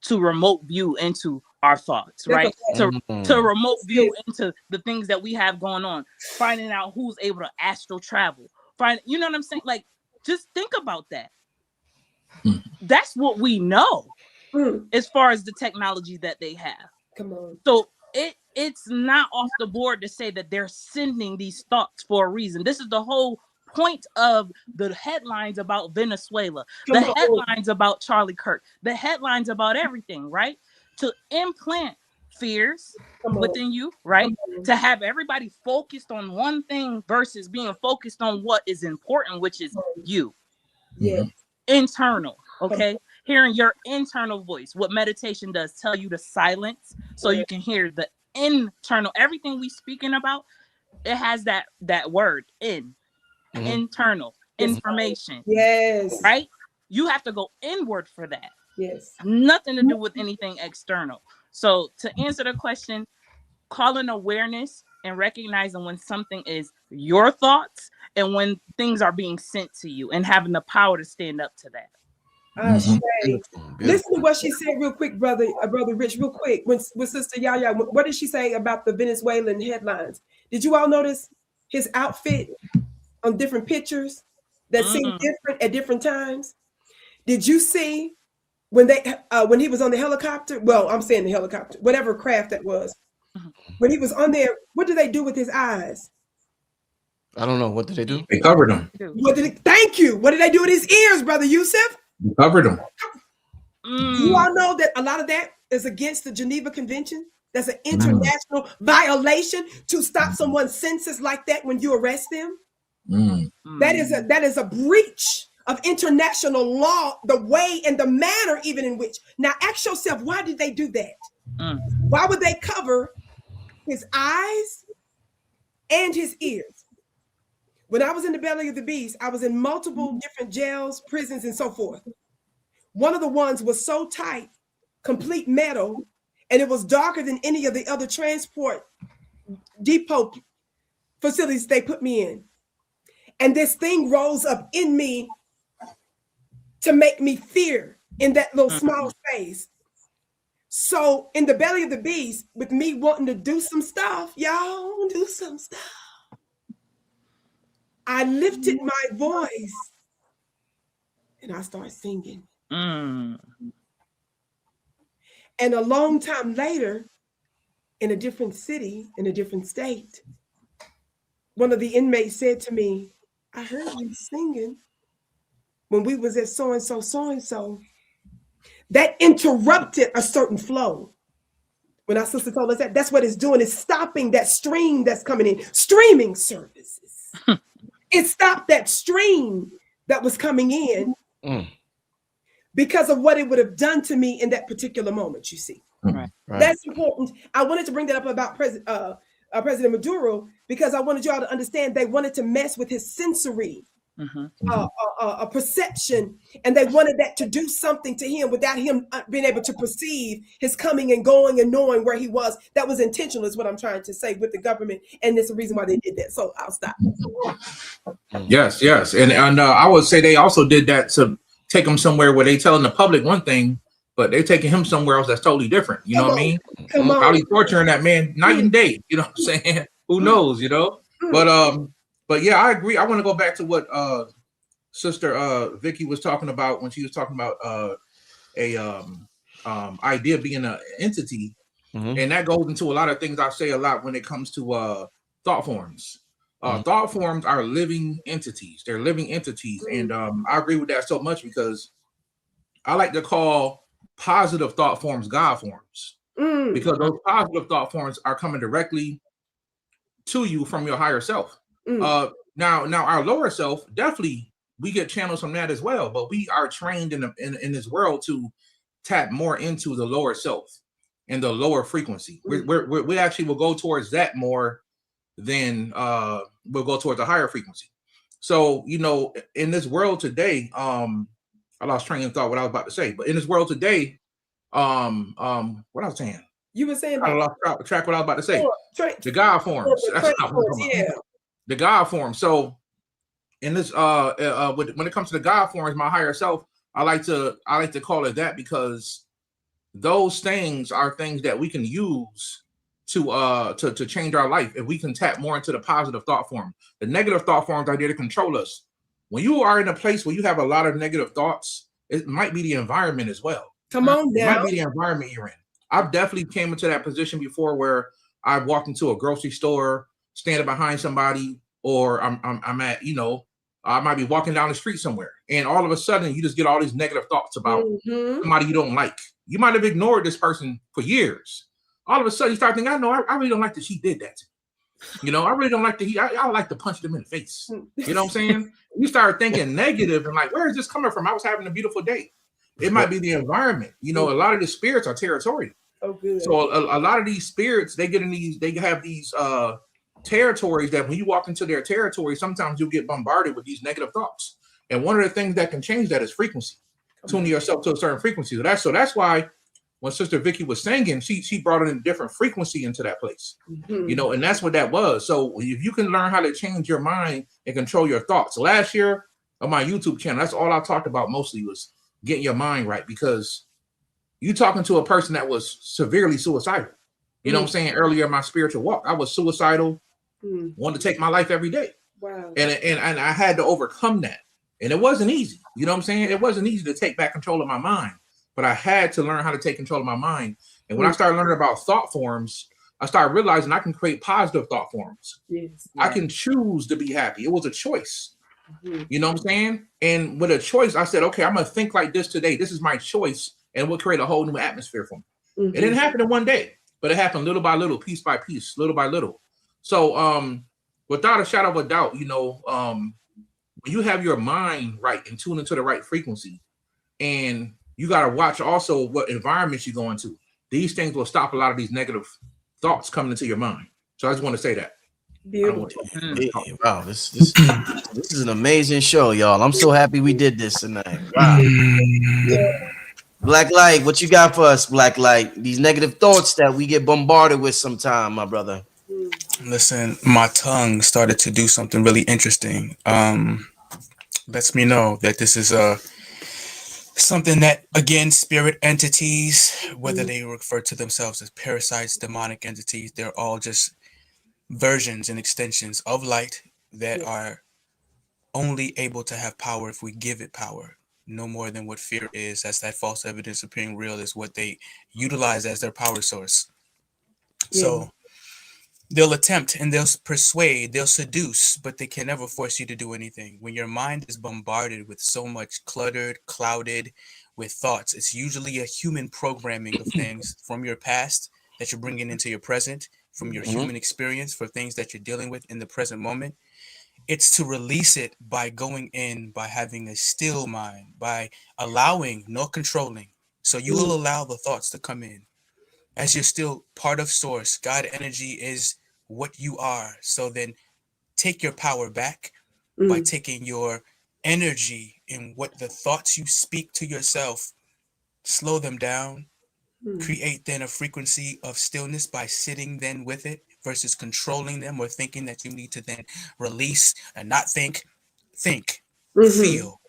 to remote view into our thoughts, right? To remote view into the things that we have going on, finding out who's able to astral travel. You know what I'm saying? Like, just think about that. That's what we know as far as the technology that they have. So it's not off the board to say that they're sending these thoughts for a reason. This is the whole point of the headlines about Venezuela, the headlines about Charlie Kirk, the headlines about everything, right? To implant fears within you, right? To have everybody focused on one thing versus being focused on what is important, which is you. Internal, okay? Hearing your internal voice. What meditation does, tell you to silence so you can hear the internal. Everything we speaking about, it has that word internal information. Right? You have to go inward for that. Nothing to do with anything external. So to answer the question, calling awareness and recognizing when something is your thoughts and when things are being sent to you and having the power to stand up to that. Listen to what she said real quick, brother Rich, real quick. With Sister Yaya, what did she say about the Venezuelan headlines? Did you all notice his outfit on different pictures that seemed different at different times? Did you see when he was on the helicopter? Well, I'm saying the helicopter, whatever craft that was. When he was on there, what did they do with his eyes? I don't know. What did they do? They covered him. Thank you. What did they do with his ears, brother Yosef? They covered him. You all know that a lot of that is against the Geneva Convention. That's an international violation to stop someone's senses like that when you arrest them. That is a breach of international law, the way and the manner even in which. Now ask yourself, why did they do that? Why would they cover his eyes and his ears? When I was in the belly of the beast, I was in multiple different jails, prisons, and so forth. One of the ones was so tight, complete metal, and it was darker than any of the other transport depot facilities they put me in. And this thing rose up in me to make me fear in that little small space. So in the belly of the beast, with me wanting to do some stuff, y'all do some stuff, I lifted my voice and I started singing. And a long time later, in a different city, in a different state, one of the inmates said to me, I heard you singing when we was at so-and-so, so-and-so. That interrupted a certain flow. When our sister told us that, that's what it's doing. It's stopping that stream that's coming in. Streaming services. It stopped that stream that was coming in because of what it would have done to me in that particular moment, you see. Right. That's important. I wanted to bring that up about President Maduro because I wanted y'all to understand they wanted to mess with his sensory perception, and they wanted that to do something to him without him being able to perceive his coming and going and knowing where he was. That was intentional, is what I'm trying to say with the government, and there's a reason why they did that. So I'll stop. Yes, and I would say they also did that to take him somewhere where they telling the public one thing, but they're taking him somewhere else that's totally different. You know what I mean? Come on. Probably torturing that man night and day. You know what I'm saying? Who knows? You know. But yeah, I agree. I want to go back to what Sister Vicki was talking about when she was talking about idea being an entity, and that goes into a lot of things I say a lot when it comes to thought forms. Thought forms are living entities. They're living entities, and I agree with that so much because I like to call positive thought forms God forms, because those positive thought forms are coming directly to you from your higher self. Now our lower self, definitely we get channels from that as well, but we are trained in this world to tap more into the lower self and the lower frequency. We actually will go towards that more than we'll go towards a higher frequency. So, you know, in this world today, I lost train of thought what I was about to say, but in this world today, what I was saying. You were saying I lost track what I was about to say. The God forms. The God forms. So in this when it comes to the God forms, my higher self, I like to call it that because those things are things that we can use to change our life if we can tap more into the positive thought form. The negative thought forms are there to control us. When you are in a place where you have a lot of negative thoughts, it might be the environment as well. Come on now. It might be the environment you're in. I've definitely came into that position before where I walked into a grocery store, standing behind somebody, or I'm at, you know, I might be walking down the street somewhere, and all of a sudden you just get all these negative thoughts about somebody you don't like. You might have ignored this person for years. All of a sudden you start thinking, I really don't like that she did that to me. You know, I really don't like that I would like to punch them in the face. You know what I'm saying? You start thinking negative and like, where is this coming from? I was having a beautiful day. It might be the environment. You know, a lot of the spirits are territorial. Oh, good. So a lot of these spirits, they have these territories that when you walk into their territory, sometimes you'll get bombarded with these negative thoughts. And one of the things that can change that is frequency. Tuning yourself to a certain frequency. So that's why when Sister Vicki was singing, she brought in a different frequency into that place. You know, and that's what that was. So if you can learn how to change your mind and control your thoughts. Last year on my YouTube channel, that's all I talked about mostly was getting your mind right, because you talking to a person that was severely suicidal. You know what I'm saying? Earlier in my spiritual walk, I was suicidal, wanted to take my life every day. Wow. And I had to overcome that. And it wasn't easy. You know what I'm saying? It wasn't easy to take back control of my mind, but I had to learn how to take control of my mind. And when I started learning about thought forms, I started realizing I can create positive thought forms. Yes. I can choose to be happy. It was a choice. You know what I'm saying? And with a choice, I said, okay, I'm going to think like this today. This is my choice. And we'll create a whole new atmosphere for me. It didn't happen in one day, but it happened little by little, piece by piece, little by little. So without a shadow of a doubt, you know, when you have your mind right and tune into the right frequency, and you got to watch also what environments you go into, these things will stop a lot of these negative thoughts coming into your mind. So I just want to say that. Beautiful. Wow, this is an amazing show, y'all. I'm so happy we did this tonight. Wow. Blaklight, what you got for us, Blaklight? These negative thoughts that we get bombarded with sometime, my brother. Listen, my tongue started to do something really interesting. Lets me know that this is something that, again, spirit entities, whether they refer to themselves as parasites, demonic entities, they're all just versions and extensions of light that are only able to have power if we give it power. No more than what fear is. That's that false evidence appearing real is what they utilize as their power source. So they'll attempt and they'll persuade, they'll seduce, but they can never force you to do anything. When your mind is bombarded with so much cluttered, clouded with thoughts, it's usually a human programming of things from your past that you're bringing into your present, from your human experience for things that you're dealing with in the present moment. It's to release it by going in, by having a still mind, by allowing, not controlling. So you will allow the thoughts to come in. as you're still part of source. God energy is what you are. So then take your power back by taking your energy in what the thoughts you speak to yourself, slow them down, create then a frequency of stillness by sitting then with it versus controlling them or thinking that you need to then release and not think. Feel,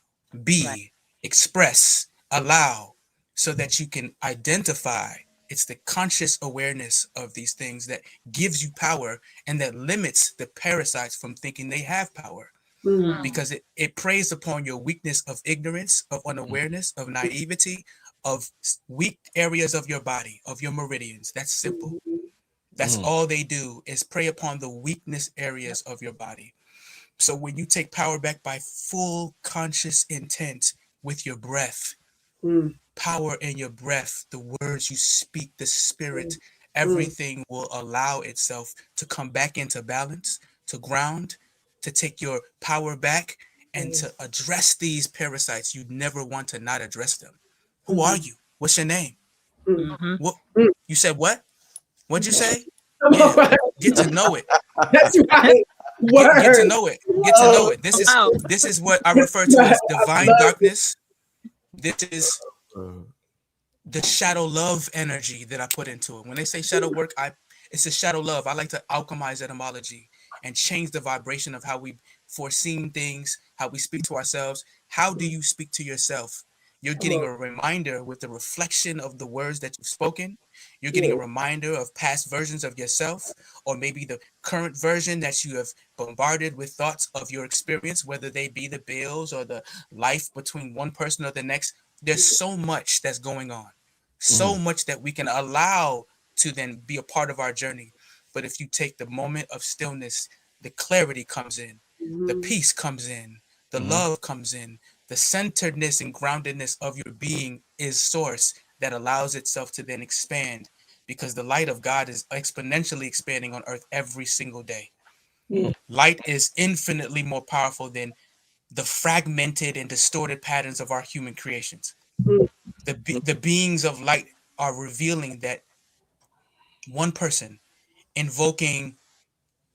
be, express, allow, so that you can identify. It's the conscious awareness of these things that gives you power and that limits the parasites from thinking they have power. Because it preys upon your weakness of ignorance, of unawareness, of naivety, of weak areas of your body, of your meridians. That's simple. That's all they do, is prey upon the weakness areas of your body. So when you take power back by full conscious intent with your breath, power in your breath, the words you speak, the spirit, everything will allow itself to come back into balance, to ground, to take your power back, and to address these parasites. You never want to not address them. Who are you? What's your name? What you said? What? What'd you say? Yeah, get to know it. That's right. Get to know it. Get to know it. This is what I refer to as divine darkness. This is the shadow love energy that I put into it. When they say shadow work, it's a shadow love. I like to alchemize etymology and change the vibration of how we foreseen things, how we speak to ourselves. How do you speak to yourself? You're getting a reminder with the reflection of the words that you've spoken. You're getting a reminder of past versions of yourself, or maybe the current version that you have bombarded with thoughts of your experience, whether they be the bills or the life between one person or the next. There's so much that's going on, so much that we can allow to then be a part of our journey. But if you take the moment of stillness, the clarity comes in, the peace comes in, the love comes in, the centeredness and groundedness of your being is source that allows itself to then expand, because the light of God is exponentially expanding on earth every single day. Light is infinitely more powerful than the fragmented and distorted patterns of our human creations. The beings of light are revealing that one person invoking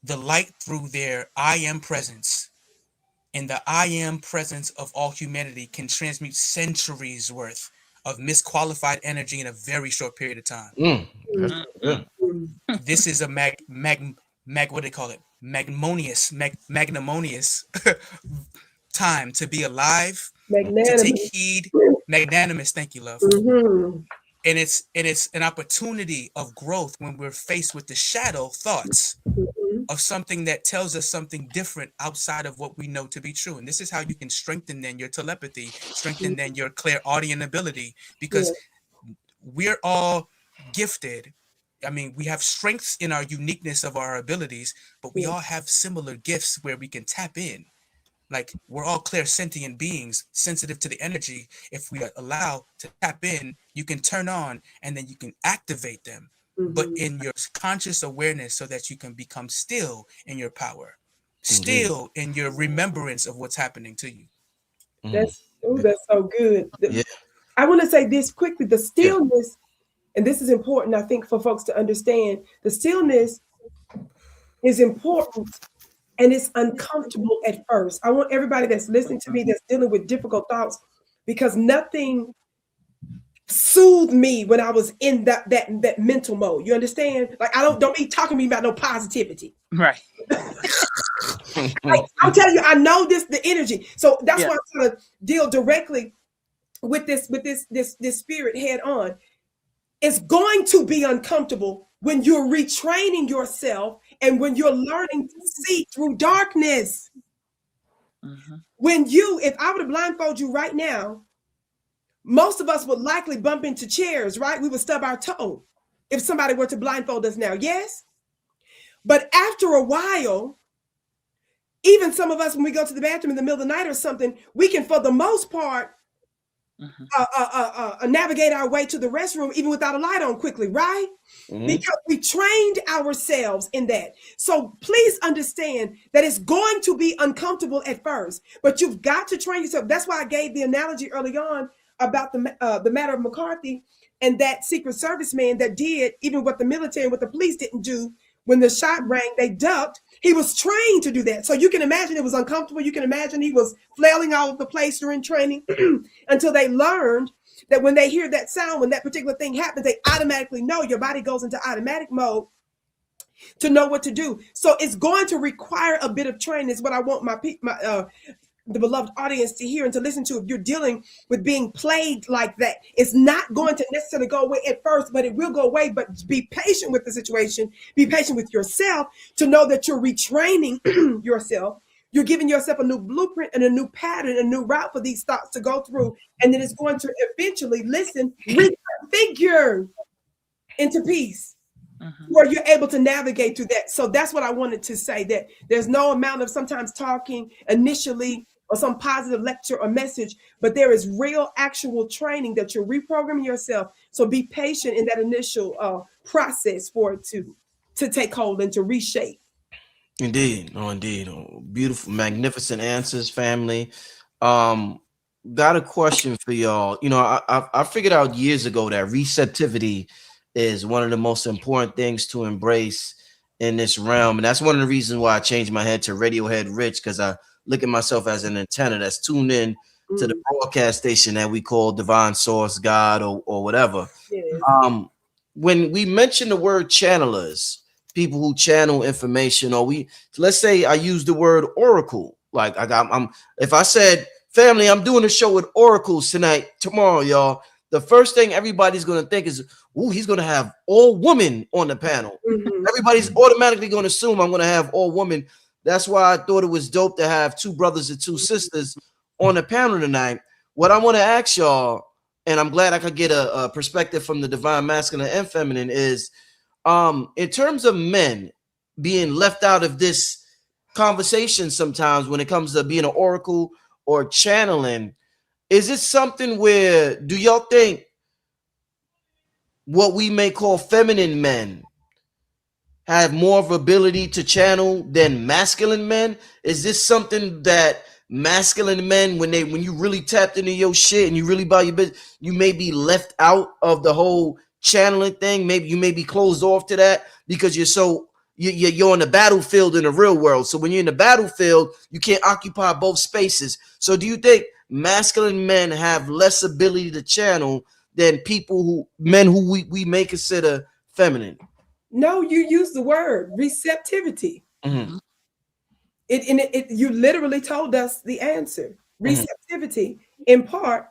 the light through their I am presence, and the I am presence of all humanity can transmute centuries worth of misqualified energy in a very short period of time. This is a what do they call it? Magnanimous time to be alive, to take heed. Magnanimous, thank you, love. And it's an opportunity of growth when we're faced with the shadow thoughts of something that tells us something different outside of what we know to be true. And this is how you can strengthen then your telepathy, strengthen then your clairaudient ability, because we're all gifted. I mean, we have strengths in our uniqueness of our abilities, but we all have similar gifts where we can tap in. Like, we're all clairsentient beings, sensitive to the energy. If we allow to tap in, you can turn on and then you can activate them, but in your conscious awareness, so that you can become still in your power, still in your remembrance of what's happening to you. That's so good. I want to say this quickly. The stillness, and this is important, I think, for folks to understand. The stillness is important, and it's uncomfortable at first. I want everybody that's listening to me, that's dealing with difficult thoughts, because nothing soothed me when I was in that mental mode. You understand? Like, don't be talking to me about no positivity. Right. I'm telling you, I know the energy. So that's why I'm trying to deal directly with this spirit head on. It's going to be uncomfortable when you're retraining yourself and when you're learning to see through darkness. If I were to blindfold you right now, most of us would likely bump into chairs, right? We would stub our toe if somebody were to blindfold us now, yes? But after a while, even some of us, when we go to the bathroom in the middle of the night or something, we can, for the most part, navigate our way to the restroom even without a light on quickly, right? Because we trained ourselves in that. So please understand that it's going to be uncomfortable at first, but you've got to train yourself. That's why I gave the analogy early on about the matter of McCarthy. And that Secret Service man that did even what the military and what the police didn't do, when the shot rang, they ducked. He was trained to do that. So you can imagine it was uncomfortable. You can imagine he was flailing all over the place during training until they learned that when they hear that sound, when that particular thing happens, they automatically know. Your body goes into automatic mode to know what to do. So it's going to require a bit of training. Is what I want the beloved audience to hear and to listen to. If you're dealing with being played like that, it's not going to necessarily go away at first, but it will go away. But be patient with the situation. Be patient with yourself to know that you're retraining yourself. You're giving yourself a new blueprint and a new pattern, a new route for these thoughts to go through. And then it's going to eventually, reconfigure into peace. Where you're able to navigate through that. So that's what I wanted to say, that there's no amount of sometimes talking initially or some positive lecture or message, but there is real actual training that you're reprogramming yourself. So be patient in that initial process for it to take hold and to reshape. Indeed. Oh, indeed. Oh, beautiful, magnificent answers, family. Got a question for y'all. You know, I figured out years ago that receptivity is one of the most important things to embrace in this realm. And that's one of the reasons why I changed my head to Radiohead Rich, because I look at myself as an antenna that's tuned in to the broadcast station that we call Divine Source, God, or whatever. Yes. When we mention the word channelers, people who channel information, or let's say I use the word oracle. Like if I said, family, I'm doing a show with oracles tomorrow, y'all, the first thing everybody's going to think is, ooh, he's going to have all women on the panel. Everybody's automatically going to assume I'm going to have all women. That's why I thought it was dope to have two brothers and two sisters on the panel tonight. What I want to ask y'all, and I'm glad I could get a perspective from the divine masculine and feminine, is in terms of men being left out of this conversation sometimes when it comes to being an oracle or channeling, is it something where, do y'all think what we may call feminine men have more of ability to channel than masculine men? Is this something that masculine men, when you really tapped into your shit and you really buy your business, you may be left out of the whole channeling thing? Maybe you may be closed off to that because you're on the battlefield in the real world. So when you're in the battlefield, you can't occupy both spaces. So do you think masculine men have less ability to channel than men who we may consider feminine? No, you use the word receptivity. You literally told us the answer. Receptivity in part,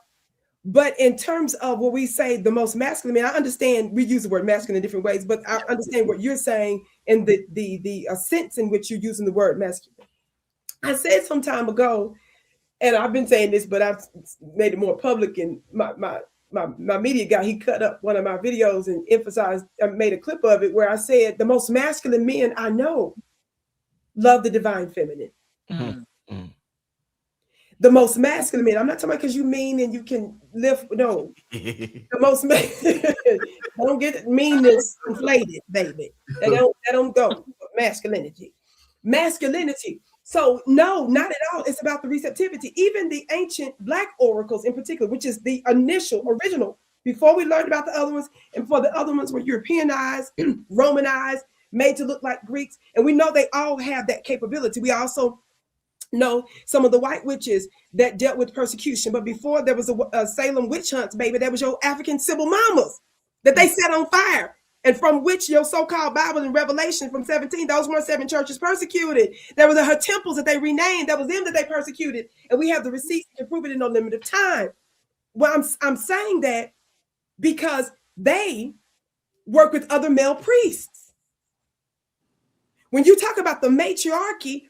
but in terms of what we say the most masculine, I mean, I understand we use the word masculine in different ways, but I understand what you're saying in the sense in which you're using the word masculine. I said some time ago, and I've been saying this, but I've made it more public, and my media guy, he cut up one of my videos and emphasized, I made a clip of it where I said the most masculine men I know love the divine feminine. The most masculine men, I'm not talking about because you mean and you can lift, no. The most don't get meanness inflated, baby. That don't go. Masculinity. So no, not at all. It's about the receptivity. Even the ancient Black oracles in particular, which is the original, before we learned about the other ones, and before the other ones were Europeanized, Romanized, made to look like Greeks. And we know they all have that capability. We also know some of the white witches that dealt with persecution. But before there was a Salem witch hunts, baby, there was your African civil mamas that they set on fire. And from which your so-called Bible and Revelation from 17, those were 7 churches persecuted. There were her temples that they renamed. That was them that they persecuted. And we have the receipts to prove it in no limited time. Well, I'm saying that because they work with other male priests. When you talk about the matriarchy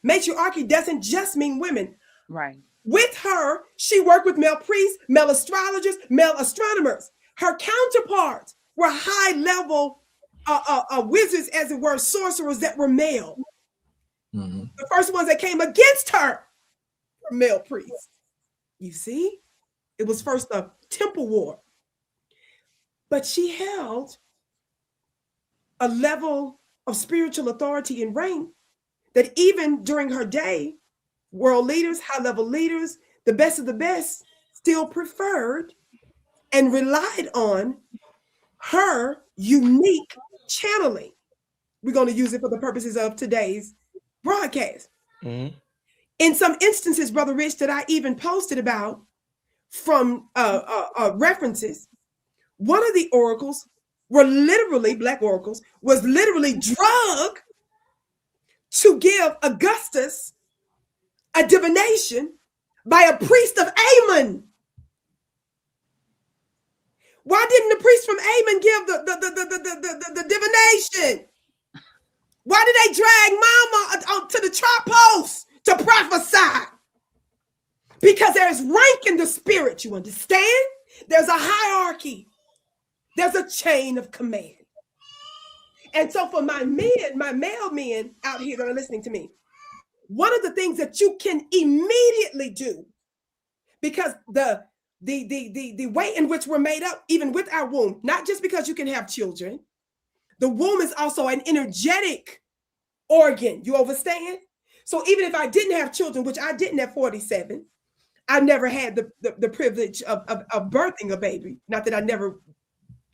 doesn't just mean women. Right. With her, she worked with male priests, male astrologers, male astronomers. Her counterparts were high-level wizards, as it were, sorcerers that were male. The first ones that came against her were male priests. You see? It was first a temple war. But she held a level of spiritual authority and rank that even during her day, world leaders, high-level leaders, the best of the best still preferred and relied on her unique channeling. We're going to use it for the purposes of today's broadcast. Mhm. In some instances, Brother Rich, that I even posted about from references, one of the oracles were literally, black oracles, was literally drugged to give Augustus a divination by a priest of Ammon. Why didn't the priest from Ammon give the divination? Why did they drag Mama to the trap post to prophesy? Because there's rank in the spirit, you understand? There's a hierarchy. There's a chain of command. And so for my men, my male men out here that are listening to me, one of the things that you can immediately do, because the way in which we're made up, even with our womb, not just because you can have children, the womb is also an energetic organ. You understand? So even if I didn't have children, which I didn't at 47, I never had the privilege of birthing a baby. Not that I never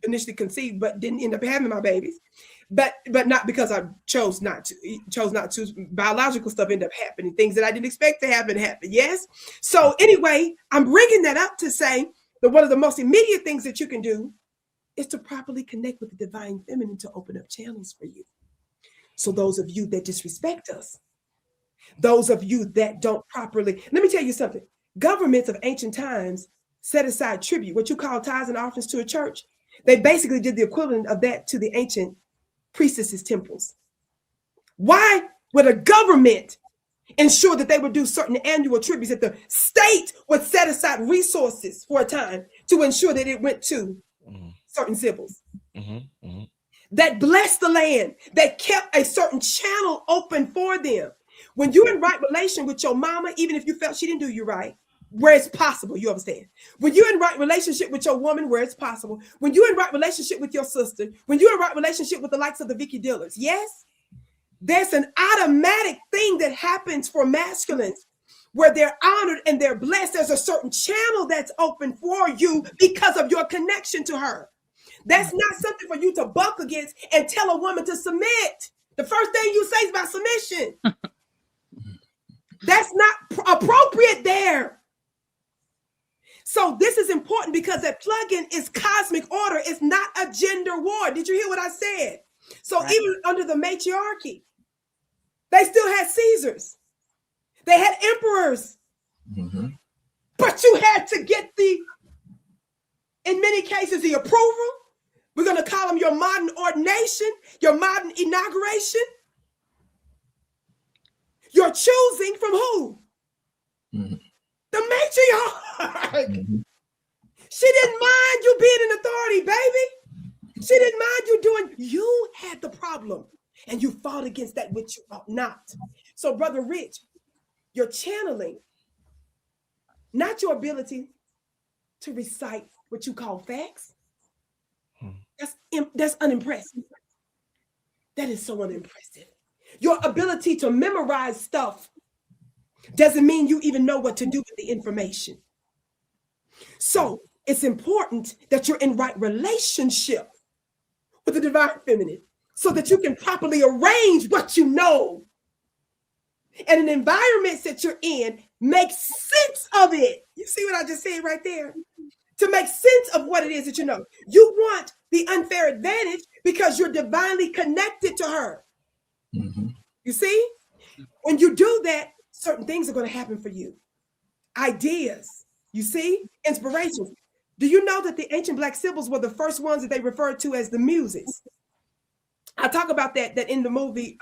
initially conceived, but didn't end up having my babies. But not because I chose not to. Biological stuff ended up happening. Things that I didn't expect to happen happened. Yes. So anyway, I'm bringing that up to say that one of the most immediate things that you can do is to properly connect with the divine feminine to open up channels for you. So those of you that disrespect us, those of you that don't properly, let me tell you something. Governments of ancient times set aside tribute, what you call tithes and offerings to a church. They basically did the equivalent of that to the ancient priestesses' temples. Why would a government ensure that they would do certain annual tributes, that the state would set aside resources for a time to ensure that it went to certain symbols that blessed the land, that kept a certain channel open for them? When you're in right relation with your mama, even if you felt she didn't do you right, where it's possible, you understand? When you're in right relationship with your woman, where it's possible, when you're in right relationship with your sister, when you're in right relationship with the likes of the Vicki Dillards, yes, there's an automatic thing that happens for masculines where they're honored and they're blessed. There's a certain channel that's open for you because of your connection to her. That's not something for you to buck against and tell a woman to submit. The first thing you say is about submission. That's not appropriate there. So this is important because that plug-in is cosmic order. It's not a gender war. Did you hear what I said? So right. Even under the matriarchy, they still had Caesars. They had emperors. But you had to get in many cases, the approval. We're going to call them your modern ordination, your modern inauguration. You're choosing from who? The matriarch. She didn't mind you being in authority, baby. She didn't mind you doing. You had the problem, and you fought against that which you ought not. So, Brother Rich, you're channeling, not your ability to recite what you call facts. That's unimpressive. That is so unimpressive. Your ability to memorize stuff doesn't mean you even know what to do with the information. So it's important that you're in right relationship with the divine feminine so that you can properly arrange what you know. And an environment that you're in makes sense of it. You see what I just said right there? To make sense of what it is that you know. You want the unfair advantage because you're divinely connected to her. You see? When you do that, certain things are going to happen for you. Ideas, you see? Inspirations. Do you know that the ancient Black symbols were the first ones that they referred to as the muses? I talk about that in the movie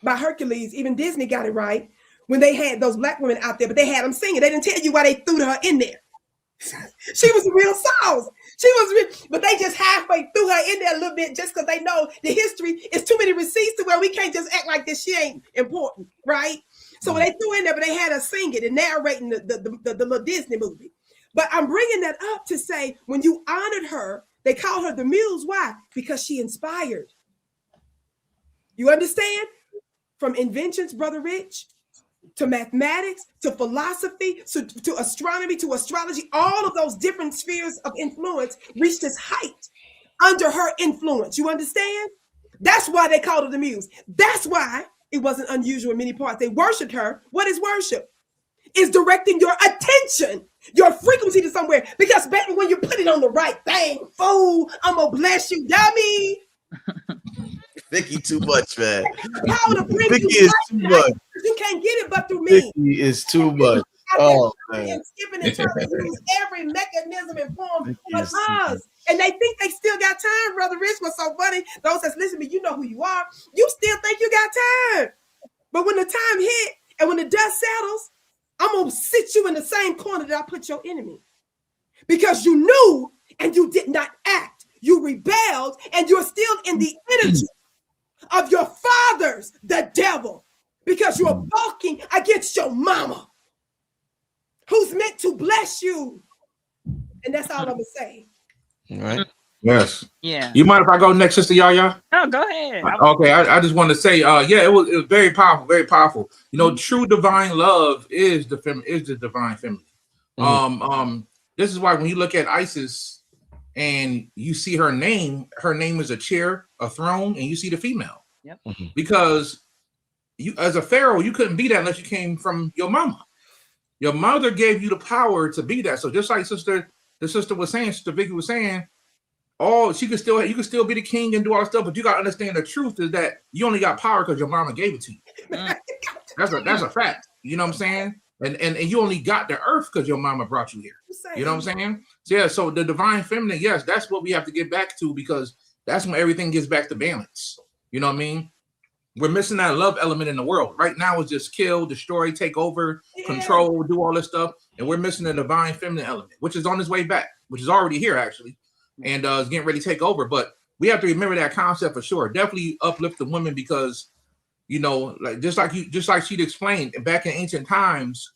by Hercules. Even Disney got it right when they had those Black women out there, but they had them singing. They didn't tell you why they threw her in there. She was real sauce. She was real, but they just halfway threw her in there a little bit just because they know the history is too many receipts to where we can't just act like this. She ain't important, right? So when they threw in there, but they had her sing it and narrating the little Disney movie. But I'm bringing that up to say when you honored her, they called her the muse. Why? Because she inspired. You understand? From inventions, Brother Rich, to mathematics, to philosophy, to astronomy, to astrology, all of those different spheres of influence reached this height under her influence. You understand? That's why they called her the muse. That's why it wasn't unusual in many parts. They worshiped her. What is worship? Is directing your attention, your frequency to somewhere. Because baby, when you put it on the right thing, fool, I'm gonna bless you, dummy. Vicki too much, man. Power to bring Vicki you is too much. You can't get it but through me. Vicki is too much. Oh, man. And skipping and trying to use every mechanism and form of us. And they think they still got time. Brother Rich was so funny. Those that's listening to me, you know who you are. You still think you got time. But when the time hit and when the dust settles, I'm going to sit you in the same corner that I put your enemy. Because you knew and you did not act. You rebelled and you're still in the energy of your fathers, the devil. Because you're balking against your mama, who's meant to bless you. And that's all I'm going to say. All right. Yes. Yeah. You mind if I go next, Sister Yaya? No, go ahead. Okay, I just want to say, yeah, it was very powerful, very powerful. You know, true divine love is the divine feminine. This is why when you look at Isis and you see her name is a chair, a throne, and you see the female. Yep. Because you, as a pharaoh, you couldn't be that unless you came from your mama. Your mother gave you the power to be that. So just like the sister was saying, Sister Vicki was saying, you could still be the king and do all that stuff, but you gotta understand the truth is that you only got power because your mama gave it to you. That's a fact. You know what I'm saying? And you only got the earth because your mama brought you here. You know what I'm saying? So yeah, so the divine feminine, yes, that's what we have to get back to, because that's when everything gets back to balance. You know what I mean? We're missing that love element in the world. Right now it's just kill, destroy, take over, control, do all this stuff. And we're missing the divine feminine element, which is on its way back, which is already here actually. And is getting ready to take over. But we have to remember that concept for sure. Definitely uplift the women, because, you know, like just like she'd explained, back in ancient times,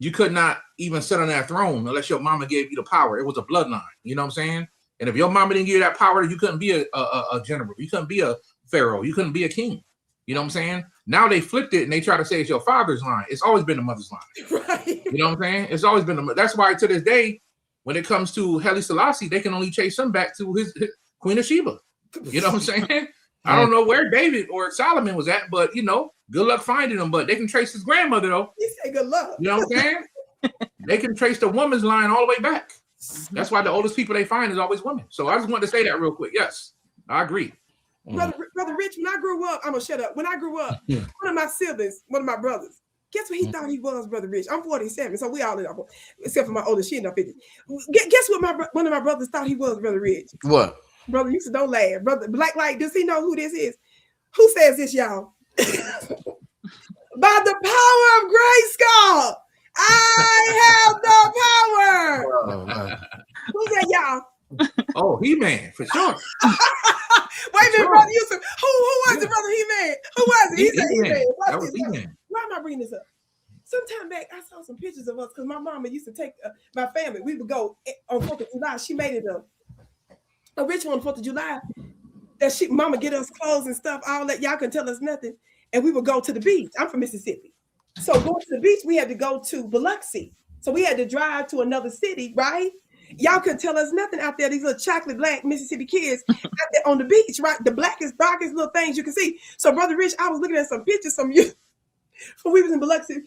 you could not even sit on that throne unless your mama gave you the power. It was a bloodline. You know what I'm saying? And if your mama didn't give you that power, you couldn't be a general. You couldn't be a pharaoh. You couldn't be a king. You know what I'm saying? Now they flipped it and they try to say it's your father's line. It's always been the mother's line. Right. You know what I'm saying? It's always been that's why to this day, when it comes to Haile Selassie, they can only chase him back to his Queen of Sheba. You know what I'm saying? I don't know where David or Solomon was at, but, you know, good luck finding him. But they can trace his grandmother, though. You say good luck. You know what I'm saying? They can trace the woman's line all the way back. That's why the oldest people they find is always women. So I just wanted to say that real quick. Yes, I agree. Brother Rich, when I grew up, I'm going to shut up. When I grew up, one of my siblings, one of my brothers, guess what he thought he was, Brother Rich? I'm 47, so we all in our, except for my oldest, she in her 50s. Guess what one of my brothers thought he was, Brother Rich? What? Brother, you said don't laugh. Brother Blaklight, does he know who this is? Who says this, y'all? By the power of Grayskull, I have the power. Oh, Who's that, y'all? Oh, He-Man, for sure. Wait a minute, Brother Yosef. Who was it, Brother He-Man? Who was it? He said He-Man. That was He-Man. Why am I bringing this up? Sometime back, I saw some pictures of us because my mama used to take my family. We would go on 4th of July. She made it a ritual on 4th of July that mama get us clothes and stuff, all that. Y'all can tell us nothing. And we would go to the beach. I'm from Mississippi. So going to the beach, we had to go to Biloxi. So we had to drive to another city, right? Y'all couldn't tell us nothing out there. These little chocolate black Mississippi kids out there on the beach, right? The blackest, darkest little things you can see. So, Brother Rich, I was looking at some pictures from you when we was in Biloxi,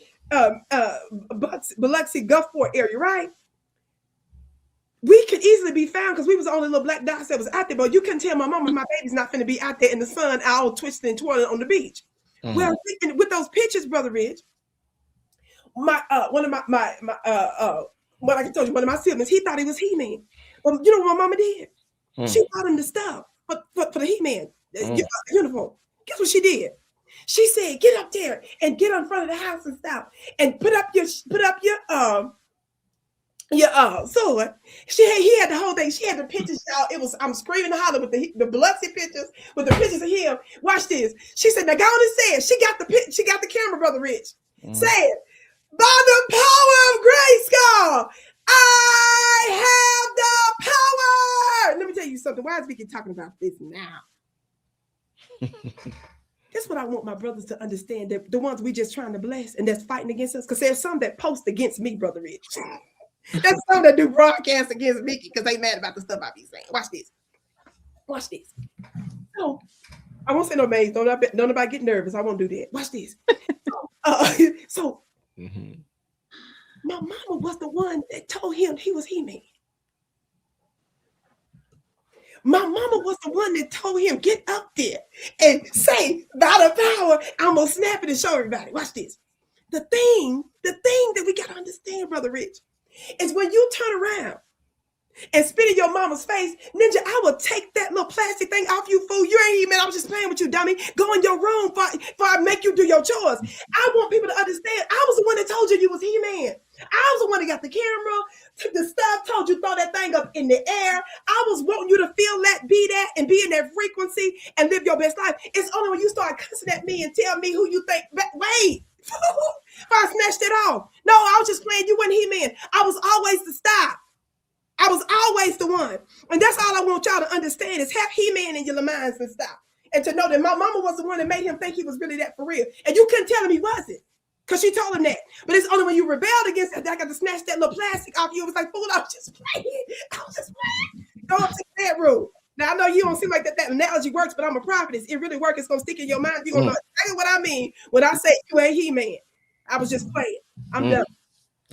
Biloxi Gulfport area, right? We could easily be found because we was the only little black dots that was out there. But you couldn't tell my mama my baby's not finna be out there in the sun, all twisted and twirling on the beach. Well, with those pictures, Brother Rich, what I told you, one of my siblings, he thought he was He-Man. Well, you know what my mama did? She bought him the stuff for the He-Man uniform. Guess what she did? She said, "Get up there and get in front of the house and stuff, and put up your sword." He had the whole thing. She had the pictures, y'all. I'm screaming and hollering with the Biloxi pictures, with the pictures of him. Watch this. She said, "Now go on and say it." She got the camera, Brother Rich. Say it. By the power of Grayskull, I have the power. Let me tell you something. Why is Vicki talking about this now? That's what I want my brothers to understand, that the ones we just trying to bless and that's fighting against us, because there's some that post against me, Brother Rich. There's some that do broadcasts against Vicki because they mad about the stuff I be saying. Watch this. Watch this. So I won't say no names. Don't nobody get nervous. I won't do that. Watch this. So Mm-hmm. my mama was the one that told him he was He-Man. My mama was the one that told him, get up there and say, by the power, I'm going to snap it and show everybody. Watch this. The thing that we got to understand, Brother Rich, is when you turn around and spit in your mama's face, Ninja, I will take that little plastic thing off you, fool. You ain't He-Man. I was just playing with you, dummy. Go in your room before I make you do your chores. I want people to understand, I was the one that told you was He-Man. I was the one that got the camera, took the stuff, told you throw that thing up in the air. I was wanting you to feel that, be that, and be in that frequency and live your best life. It's only when you start cussing at me and tell me who you think, wait, if I snatched it off. No, I was just playing, you wasn't He-Man. I was always the stop. I was always the one. And that's all I want y'all to understand is have He-Man in your minds and stop. And to know that my mama was the one that made him think he was really that for real. And you couldn't tell him he wasn't. Because she told him that. But it's only when you rebelled against that I got to snatch that little plastic off you. It was like, fool, I was just playing. Go up to the bedroom. Now, I know you don't seem like that analogy works, but I'm a prophetess. It really works. It's going to stick in your mind. You're going to know exactly what I mean when I say you ain't He-Man. I was just playing. I'm done.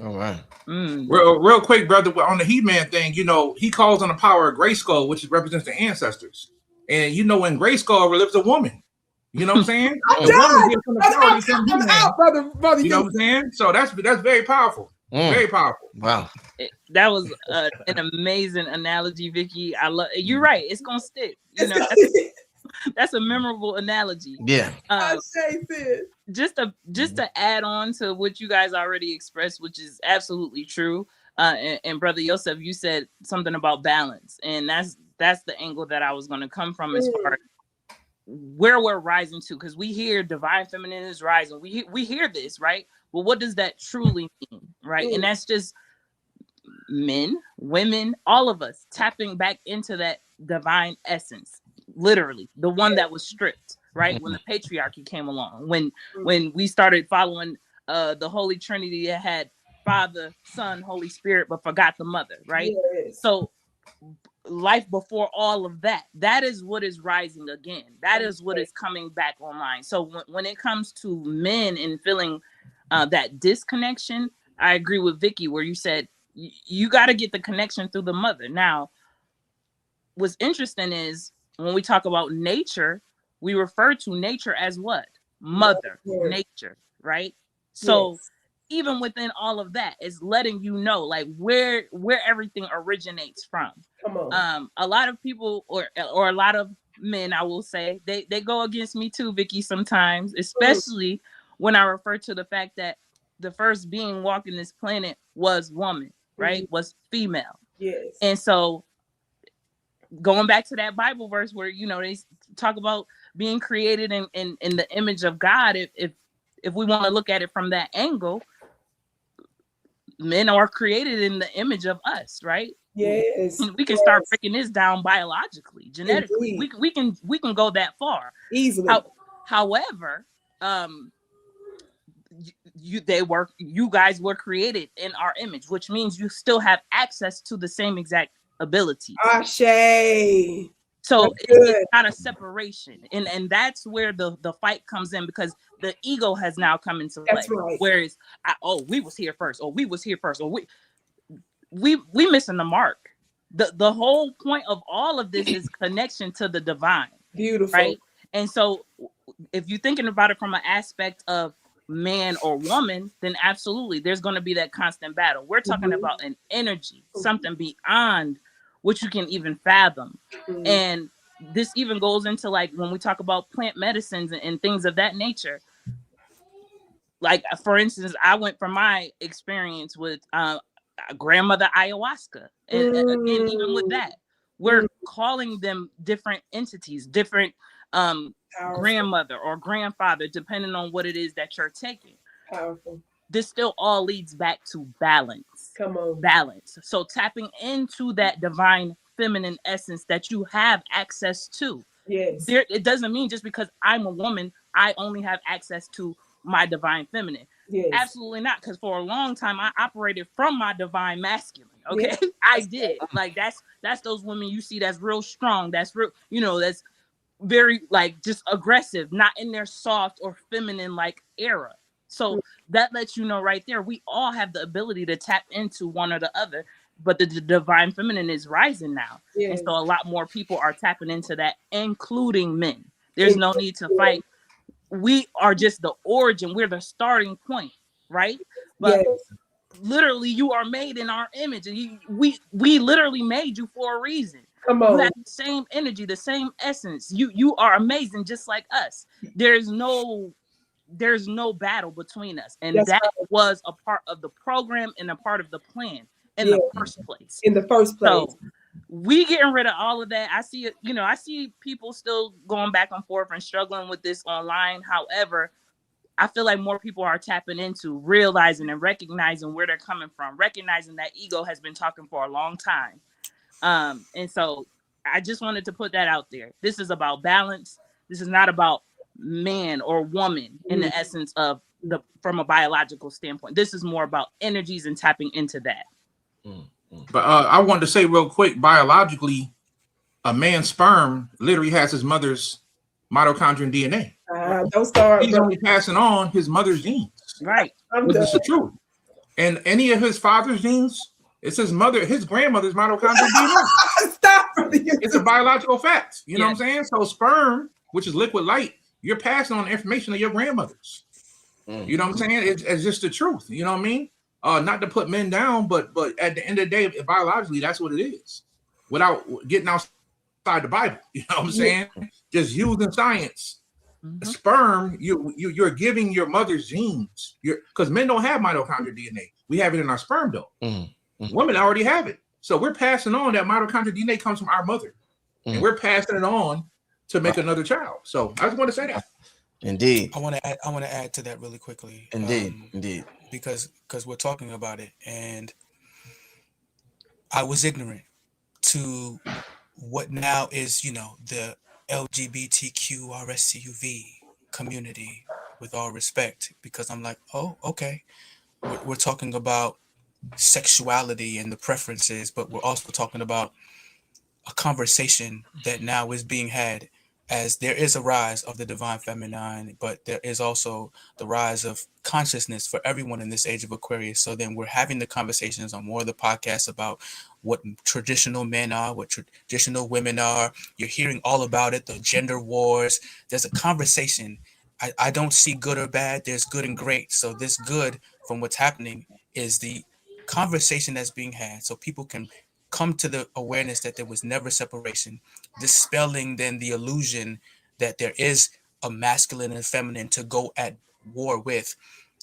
All right. Real quick, brother, on the He-Man thing, he calls on the power of Grayskull, which represents the ancestors. And in Grayskull lives a woman. You know what I'm saying? I'm out, brother. You know what I'm saying? So that's very powerful. Very powerful. Wow. That was an amazing analogy, Vicki. I love. You're right. It's gonna stick. That's a memorable analogy. Yeah. Just to add on to what you guys already expressed, which is absolutely true. And Brother Yosef, you said something about balance, and that's the angle that I was going to come from as far as where we're rising to, because we hear divine feminine is rising. We hear this, right? Well, what does that truly mean, right? And that's just men, women, all of us tapping back into that divine essence, literally the one that was stripped, right? When the patriarchy came along, when we started following the Holy Trinity that had Father, Son, Holy Spirit, but forgot the mother, right? So life before all of that is what is rising again. That is what is coming back online. So when it comes to men and feeling that disconnection, I agree with Vicki where you said you got to get the connection through the mother. Now, what's interesting is when we talk about nature, we refer to nature as what? Mother, nature, right? So even within all of that, is letting you know like where everything originates from. Come on. A lot of people or a lot of men, I will say, they go against me too, Vicki, sometimes, especially when I refer to the fact that the first being walking this planet was woman, right? Was female. Yes. And so going back to that Bible verse where, they talk about being created in the image of God, if we want to look at it from that angle, men are created in the image of us, right? Yes. We can start breaking this down biologically, genetically. We can go that far easily. However, you guys were created in our image, which means you still have access to the same exact abilities. Ashe. So it's not a separation, and that's where the fight comes in, because the ego has now come into play. That's right. Whereas, we was here first, or we was here first, or we missing the mark. The whole point of all of this is connection to the divine. Beautiful, right? And so, if you're thinking about it from an aspect of man or woman, then absolutely, there's going to be that constant battle. We're talking about an energy, something beyond what you can even fathom. And this even goes into like when we talk about plant medicines and things of that nature. Like, for instance, I went from my experience with grandmother ayahuasca. And again, even with that, we're calling them different entities, different grandmother or grandfather, depending on what it is that you're taking. Powerful. This still all leads back to balance. Come on. Balance. So tapping into that divine feminine essence that you have access to. Yes. It doesn't mean just because I'm a woman, I only have access to my divine feminine. Yes. Absolutely not. Because for a long time, I operated from my divine masculine. Okay. Yeah. I did. Like that's those women you see that's real strong, that's real, that's very like just aggressive, not in their soft or feminine like era. So that lets you know right there, we all have the ability to tap into one or the other, but the divine feminine is rising now. And Yes. so a lot more people are tapping into that, including men. There's no need to fight. We are just the origin, we're the starting point, right? But Yes. literally you are made in our image, and we literally made you for a reason. Come You on. have the same energy, the same essence. You are amazing just like us. There's no battle between us, and That's that right. was a part of the program and a part of the plan in Yeah. the first place. In the first place. So we getting rid of all of that. I see it, I see people still going back and forth and struggling with this online. However, I feel like more people are tapping into realizing and recognizing where they're coming from, recognizing that ego has been talking for a long time. And so I just wanted to put that out there. This is about balance. This is not about man or woman in the essence of from a biological standpoint. This is more about energies and tapping into that. But I wanted to say real quick, biologically, a man's sperm literally has his mother's mitochondrial DNA. Don't start. He's only passing on his mother's genes. Right. This is the truth. And any of his father's genes, it's his grandmother's mitochondrial DNA. Stop. It's a biological fact. You know what I'm saying? So sperm, which is liquid light, you're passing on the information of your grandmothers. You know what I'm saying? It's just the truth. You know what I mean? Not to put men down, but at the end of the day, biologically, that's what it is. Without getting outside the Bible, you know what I'm saying? Just using science. Sperm, you're giving your mother's genes. Because men don't have mitochondrial DNA. We have it in our sperm though. Women already have it. So we're passing on that mitochondrial DNA comes from our mother. And we're passing it on to make another child. So I just want to say that. Indeed. I want to add to that really quickly. Indeed. Because we're talking about it, and I was ignorant to what now is, the LGBTQRSCUV community, with all respect, because I'm like, oh, okay, we're talking about sexuality and the preferences, but we're also talking about a conversation that now is being had, as there is a rise of the divine feminine, but there is also the rise of consciousness for everyone in this age of Aquarius. So then we're having the conversations on more of the podcasts about what traditional men are, what traditional women are. You're hearing all about it, the gender wars. There's a conversation. I don't see good or bad. There's good and great. So this good from what's happening is the conversation that's being had, so people can come to the awareness that there was never separation, dispelling then the illusion that there is a masculine and feminine to go at war with.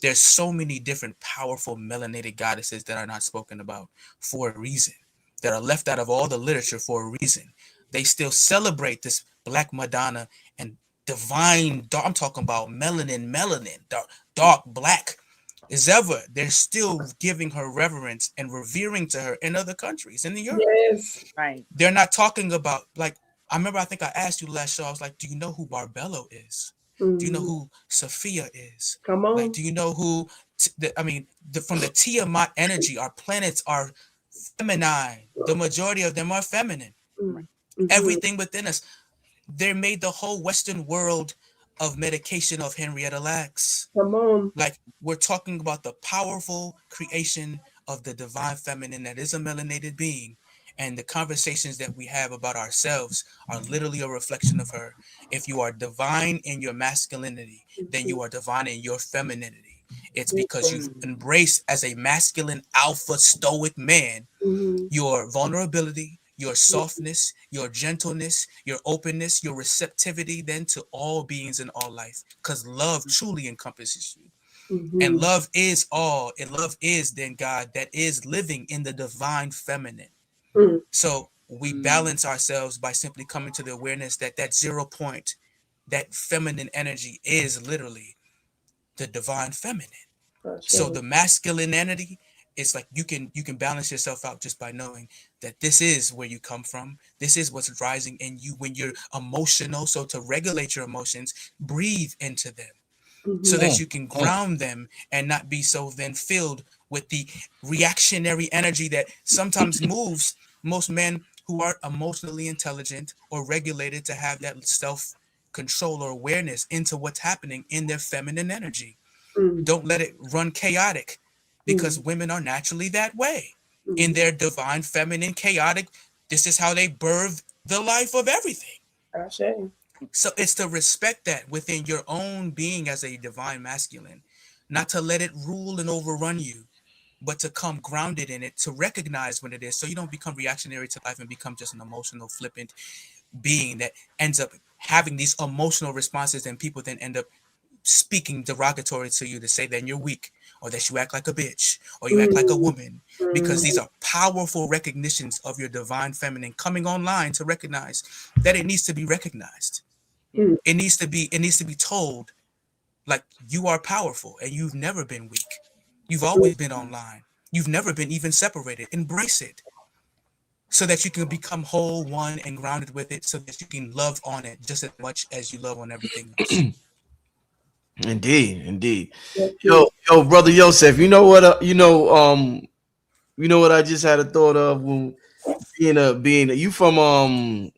There's so many different powerful melanated goddesses that are not spoken about for a reason, that are left out of all the literature for a reason. They still celebrate this Black Madonna and divine, I'm talking about melanin, dark black as ever. They're still giving her reverence and revering to her in other countries in Europe. Yes. Right. They're not talking about, like, I think I asked you last show, I was like, do you know who Barbello is? Do you know who Sophia is? Come on. Like, do you know who, from the Tiamat energy, our planets are feminine. The majority of them are feminine. Everything within us. They made the whole Western world of medication of Henrietta Lacks. Come on. Like, we're talking about the powerful creation of the divine feminine that is a melanated being, and the conversations that we have about ourselves are literally a reflection of her. If you are divine in your masculinity, then you are divine in your femininity. It's because you've embraced, as a masculine alpha stoic man, your vulnerability, your softness, your gentleness, your openness, your receptivity then to all beings in all life, because love truly encompasses you. And love is all, and love is then God that is living in the divine feminine. So we balance ourselves by simply coming to the awareness that that 0 point, that feminine energy is literally the divine feminine. So the masculine entity, it's like you can balance yourself out just by knowing that this is where you come from. This is what's rising in you when you're emotional. So to regulate your emotions, breathe into them. so that you can ground them and not be so then filled with the reactionary energy that sometimes moves most men who are emotionally intelligent or regulated to have that self-control or awareness into what's happening in their feminine energy. Don't let it run chaotic, because women are naturally that way. In their divine feminine chaotic, this is how they birth the life of everything. So it's to respect that within your own being as a divine masculine, not to let it rule and overrun you, but to come grounded in it, to recognize when it is, so you don't become reactionary to life and become just an emotional, flippant being that ends up having these emotional responses, and people then end up speaking derogatory to you to say that you're weak, or that you act like a bitch, or you act like a woman, because these are powerful recognitions of your divine feminine coming online to recognize that it needs to be recognized. It needs to be told, like, you are powerful and you've never been weak. You've always been online. You've never been even separated. Embrace it, so that you can become whole, one, and grounded with it, so that you can love on it just as much as you love on everything else. Indeed. Yo, brother Yosef, you know what? You know what I just had a thought of when being you from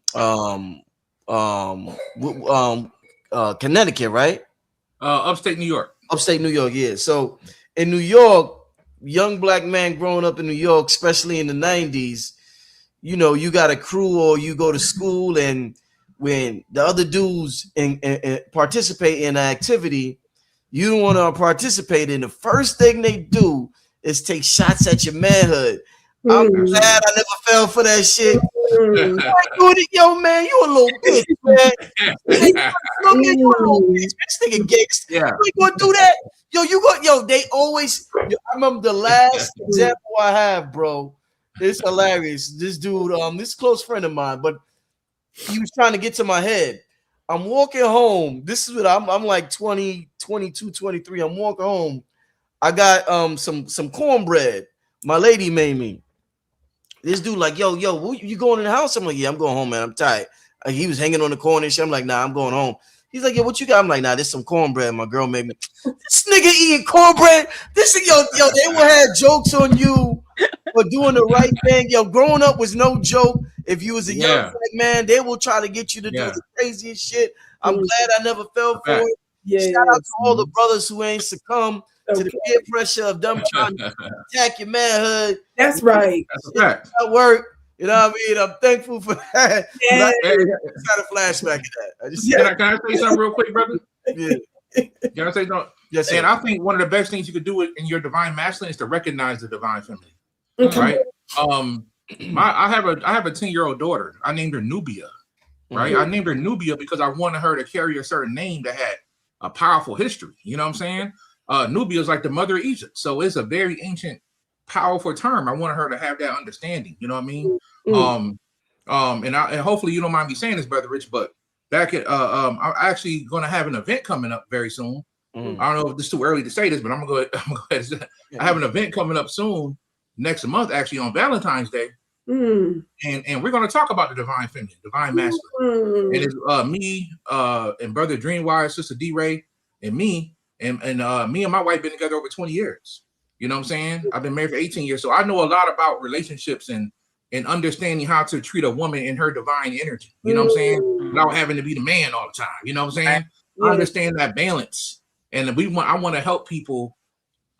Connecticut, right? Upstate New York. Upstate New York, yeah. So in New York, young black man growing up in New York, especially in the 90s, you know, you got a crew or you go to school, and when the other dudes participate in an activity, you don't want to participate in. The first thing they do is take shots at your manhood. I'm glad I never fell for that shit. Yo, man, you a little bitch, man. You a little bitch. This nigga gangster. Yeah. You ain't gonna do that. They always. I remember the last example I have, bro. It's hilarious. This dude, this close friend of mine, but he was trying to get to my head. I'm walking home. This is what I'm like 20, 22, 23. I'm walking home. I got some cornbread. My lady made me. This dude like, yo, you going in the house? I'm like, yeah, I'm going home, man. I'm tired. He was hanging on the corner and shit. I'm like, nah, I'm going home. He's like, yo, what you got? I'm like, nah, this some cornbread. My girl made me. This nigga eating cornbread. Yo, they will have jokes on you for doing the right thing. Yo, growing up was no joke. If you was a young black man, they will try to get you to do the craziest shit. I'm glad I never fell for it. Shout out to all the brothers who ain't succumbed to the peer pressure of them trying to attack your manhood. That's right. That's that work. You know what I mean? I'm thankful for that. Yeah. I got a flashback of that. Can I say something real quick, brother? Yeah. Can I say something? Yes, and I think one of the best things you could do in your divine masculine is to recognize the divine feminine. Right? I have a 10-year-old daughter. I named her Nubia. Right? I named her Nubia because I wanted her to carry a certain name that had a powerful history. You know what I'm saying? Nubia is like the mother of Egypt. So it's a very ancient, powerful term. I wanted her to have that understanding. You know what I mean? And hopefully you don't mind me saying this, Brother Rich, but back at I'm actually going to have an event coming up very soon. I don't know if it's too early to say this, but I'm gonna go ahead. I have an event coming up soon, next month, actually on Valentine's Day. And we're going to talk about the divine feminine, divine masculine. And it's me and Brother Dreamwire, Sister D-Ray, and me. And me and my wife been together over 20 years. You know what I'm saying? I've been married for 18 years. So I know a lot about relationships and understanding how to treat a woman in her divine energy. You know what I'm saying? Without having to be the man all the time. You know what I'm saying? I understand that balance. And I want to help people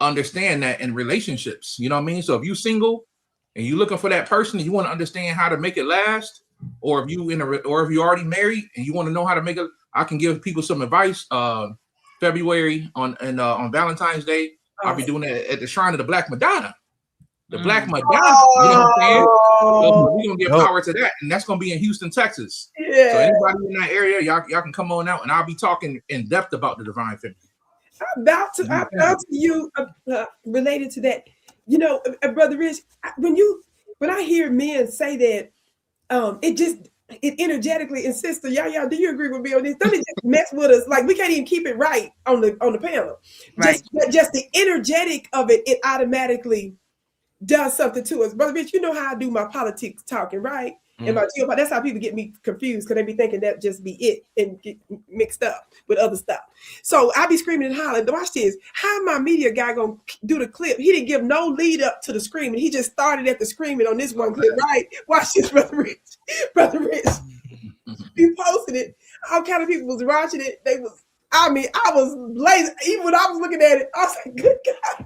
understand that in relationships. You know what I mean? So if you're single and you're looking for that person and you want to understand how to make it last, or if you're already married and you want to know how to make it, I can give people some advice. February on Valentine's Day, I'll be doing it at the Shrine of the Black Madonna. The Black Madonna, you know what I'm saying? So we're gonna give power to that, and that's gonna be in Houston, Texas. Yeah. So anybody in that area, y'all can come on out, and I'll be talking in depth about the divine feminine. I'm about to you related to that. You know, Brother Rich, when I hear men say that, it energetically, and Sister Yaya, do you agree with me on this? Don't it just mess with us? Like we can't even keep it right on the panel. Right. Just the energetic of it, it automatically does something to us. Brother Rich, you know how I do my politics talking, right? And my geopod, that's how people get me confused because they be thinking that just be it and get mixed up with other stuff. So I be screaming and hollering. Watch this. How my media guy gonna do the clip? He didn't give no lead up to the screaming. He just started at the screaming on this one clip, right? Watch this, Brother Rich. Brother Rich. He posted it. All kind of people was watching it. I was lazy. Even when I was looking at it, I was like, good God.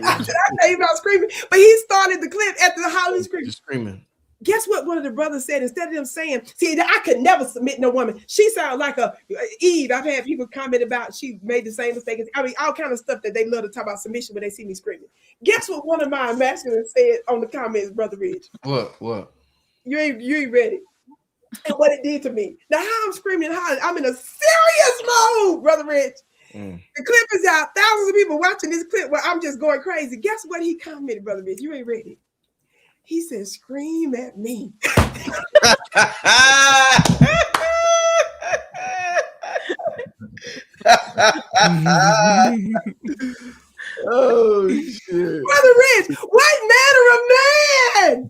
I said, I can't even screaming. But he started the clip after the hollering screaming. Guess what one of the brothers said? Instead of them saying, see, I could never submit no woman. She sounded like a Eve. I've had people comment about she made the same mistake. All kind of stuff that they love to talk about submission when they see me screaming. Guess what one of my masculines said on the comments, Brother Ridge? What? You ain't ready. And what it did to me. Now, how I'm screaming, I'm in a serious mode, Brother Rich. The clip is out. Thousands of people watching this clip where I'm just going crazy. Guess what he commented, Brother Rich? You ain't ready. He said, scream at me. Oh, shit. Brother Rich, what manner of man?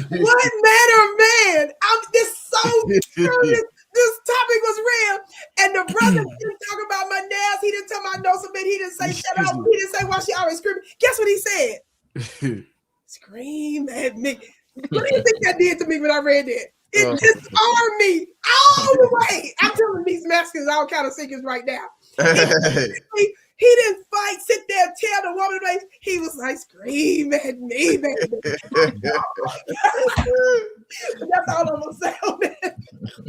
What manner of man? This topic was real. And the brother didn't talk about my nails. He didn't tell my nose a bit. He didn't say shut up. He didn't say why she always screaming. Guess what he said? Scream at me. What do you think that did to me when I read that? It disarmed me all the way. I'm telling these masculine all kind of sinkers right now. He didn't fight, sit there, and tell the woman face. He was like, scream at me, baby. That's all I'm gonna say on that.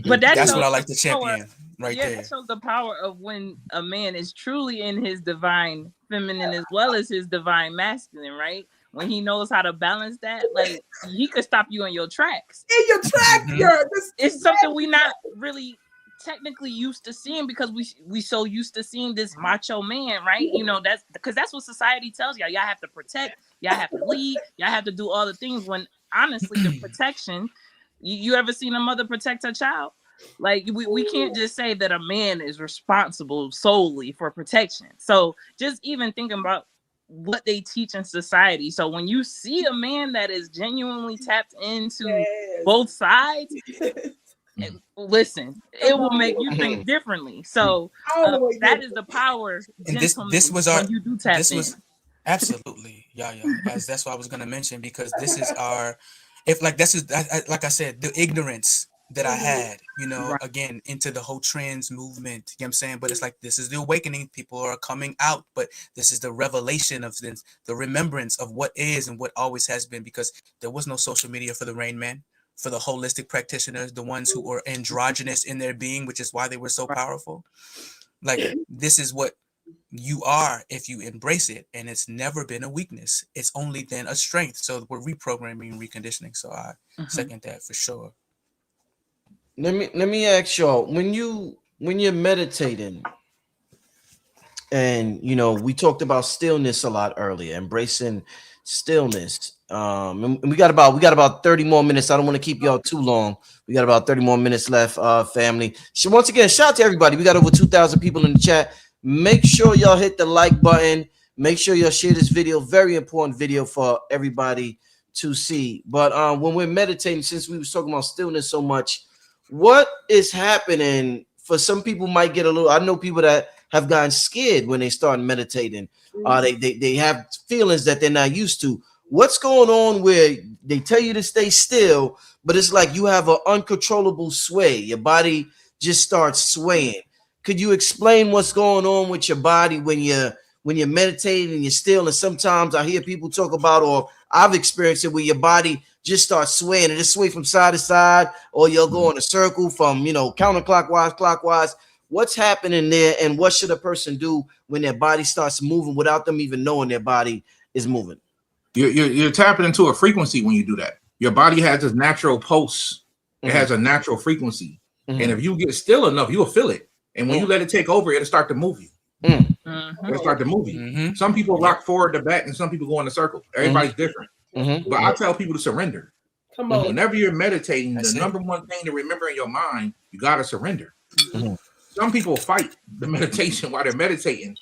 But that's what I like to champion right there. That shows the power of when a man is truly in his divine feminine as well as his divine masculine, right? When he knows how to balance that, like he could stop you in your tracks. In your tracks, girl. It's something we not really technically used to seeing because we so used to seeing this macho man, right? You know, that's because that's what society tells y'all. Y'all have to protect, y'all have to lead, y'all have to do all the things when honestly the protection, you ever seen a mother protect her child? Like we can't just say that a man is responsible solely for protection. So just even thinking about what they teach in society. So when you see a man that is genuinely tapped into both sides, listen, it will make you think differently. So that is the power. And this was our. You do tap this in. Was absolutely, yeah. That's what I was gonna mention because this is our. If like this is like I said, the ignorance that I had, you know, again into the whole trans movement. You know what I'm saying? But it's like this is the awakening. People are coming out, but this is the revelation of this, the remembrance of what is and what always has been. Because there was no social media for the Rain Man. For the holistic practitioners, the ones who were androgynous in their being, which is why they were so powerful. Like this is what you are if you embrace it, and it's never been a weakness. It's only then a strength. So we're reprogramming and reconditioning. So I second that for sure. Let me ask y'all, when you're meditating, and you know, we talked about stillness a lot earlier, embracing stillness. And we got about 30 more minutes. I don't want to keep y'all too long. We got about 30 more minutes left, family. So once again, shout out to everybody. We got over 2,000 people in the chat. Make sure y'all hit the like button. Make sure y'all share this video. Very important video for everybody to see. But when we're meditating, since we was talking about stillness so much, what is happening for some people might get a little, I know people that have gotten scared when they start meditating. They have feelings that they're not used to. What's going on where they tell you to stay still, but it's like you have an uncontrollable sway. Your body just starts swaying. Could you explain what's going on with your body when you're meditating and you're still? And sometimes I hear people talk about, or I've experienced it, where your body just starts swaying and just sway from side to side, or you'll go in a circle from, you know, counterclockwise, clockwise. What's happening there, and what should a person do when their body starts moving without them even knowing their body is moving? You're tapping into a frequency when you do that. Your body has this natural pulse. It has a natural frequency. And if you get still enough, you'll feel it. And when you let it take over, it'll start to move you. It'll start to move you. Some people rock forward to back, and some people go in a circle. Everybody's different. But I tell people to surrender. Come on. Whenever you're meditating, the number one thing to remember in your mind, you got to surrender. Some people fight the meditation while they're meditating.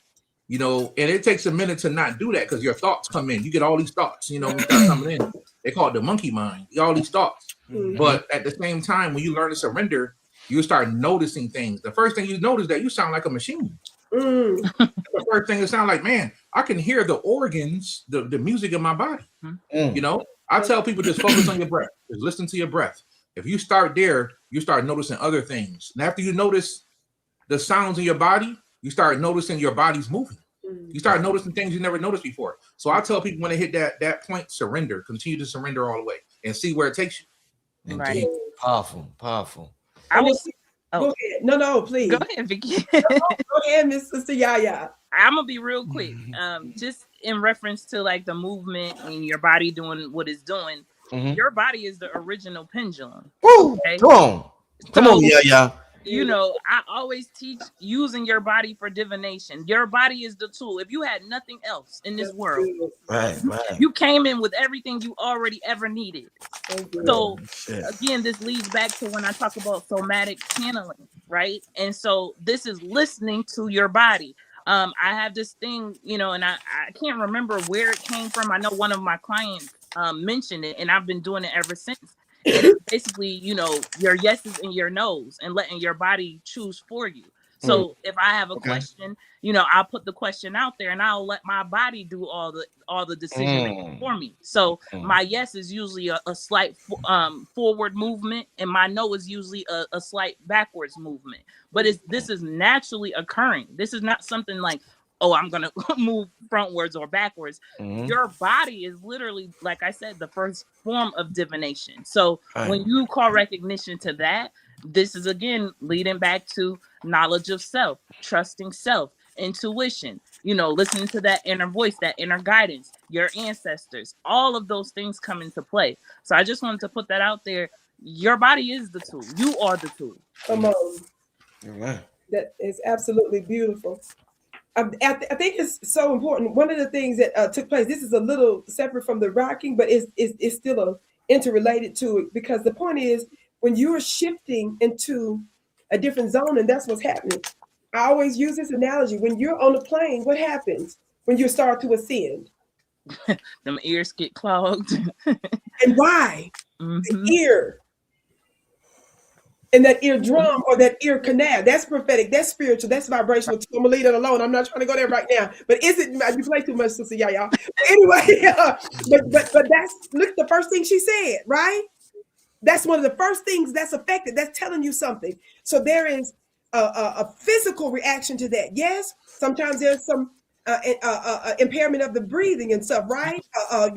You know, and it takes a minute to not do that because your thoughts come in. You get all these thoughts, you know, start coming in. They call it the monkey mind. All these thoughts. Mhm. But at the same time, when you learn to surrender, you start noticing things. The first thing you notice that you sound like a machine. Mm. The first thing it sounds like, man, I can hear the organs, the music in my body. Mm. You know, I tell people just focus on your breath. Just listen to your breath. If you start there, you start noticing other things. And after you notice the sounds in your body, you start noticing your body's moving. You start noticing things you never noticed before. So I tell people when they hit that point, surrender. Continue to surrender all the way and see where it takes you. Indeed. Powerful. I was. Go ahead. No, please. Go ahead, Vicki. Go ahead, Miss Sister Yaya. I'm gonna be real quick. Just in reference to like the movement and your body doing what it's doing. Your body is the original pendulum. Woo! Okay? Come on, yeah. You know, I always teach using your body for divination. Your body is the tool. If you had nothing else in this world, Right. you came in with everything you already ever needed. So again, this leads back to when I talk about somatic channeling, right? And so this is listening to your body. I have this thing, you know, and I can't remember where it came from. I know one of my clients mentioned it, and I've been doing it ever since. And it's basically, you know, your yeses and your nos and letting your body choose for you. So if I have a question, you know, I'll put the question out there and I'll let my body do all the decision making for me. So my yes is usually a slight forward movement, and my no is usually a slight backwards movement. But this is naturally occurring. This is not something like, oh, I'm going to move frontwards or backwards. Your body is literally, like I said, the first form of divination. So when you call recognition to that, this is, again, leading back to knowledge of self, trusting self, intuition, you know, listening to that inner voice, that inner guidance, your ancestors, all of those things come into play. So I just wanted to put that out there. Your body is the tool. You are the tool. Come on. Right. That is absolutely beautiful. I think it's so important. One of the things that took place, this is a little separate from the rocking, but it's still interrelated to it, because the point is when you're shifting into a different zone, and that's what's happening. I always use this analogy. When you're on a plane, what happens when you start to ascend? Them ears get clogged. And why? The ear. And that eardrum or that ear canal, that's prophetic, that's spiritual, that's vibrational. I'm gonna leave it alone. I'm not trying to go there right now. But is it? You play too much, Sister Yaya. Anyway, but that's look the first thing she said, right? That's one of the first things that's affected. That's telling you something. So there is a physical reaction to that. Yes, sometimes there's some impairment of the breathing and stuff, right?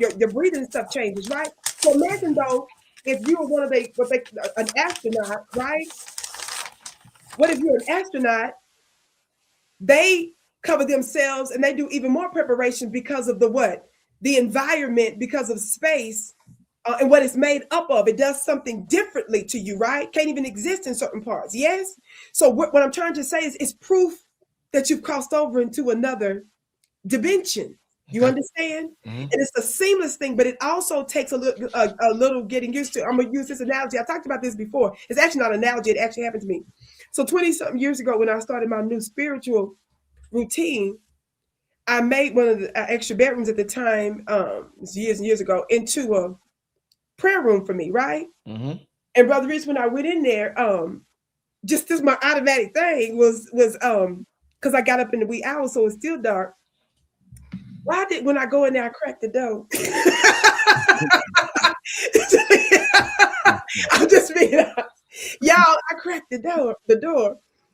Your breathing and stuff changes, right? So imagine though, if you were an astronaut, right? What if you're an astronaut? They cover themselves and they do even more preparation because of the environment, because of space, and what it's made up of. It does something differently to you, right? Can't even exist in certain parts. Yes. So what I'm trying to say is it's proof that you've crossed over into another dimension. You understand? And it's a seamless thing, but it also takes a little getting used to. I'm gonna use this analogy. I talked about this before. It's actually not an analogy. It actually happened to me. So 20-something years ago, when I started my new spiritual routine, I made one of the extra bedrooms at the time, years and years ago, into a prayer room for me, right? And Brother Rich, when I went in there, just this my automatic thing was because I got up in the wee hours, so it's still dark. Why did when I go in there, I crack the door? I'm just being honest. Y'all, I cracked the door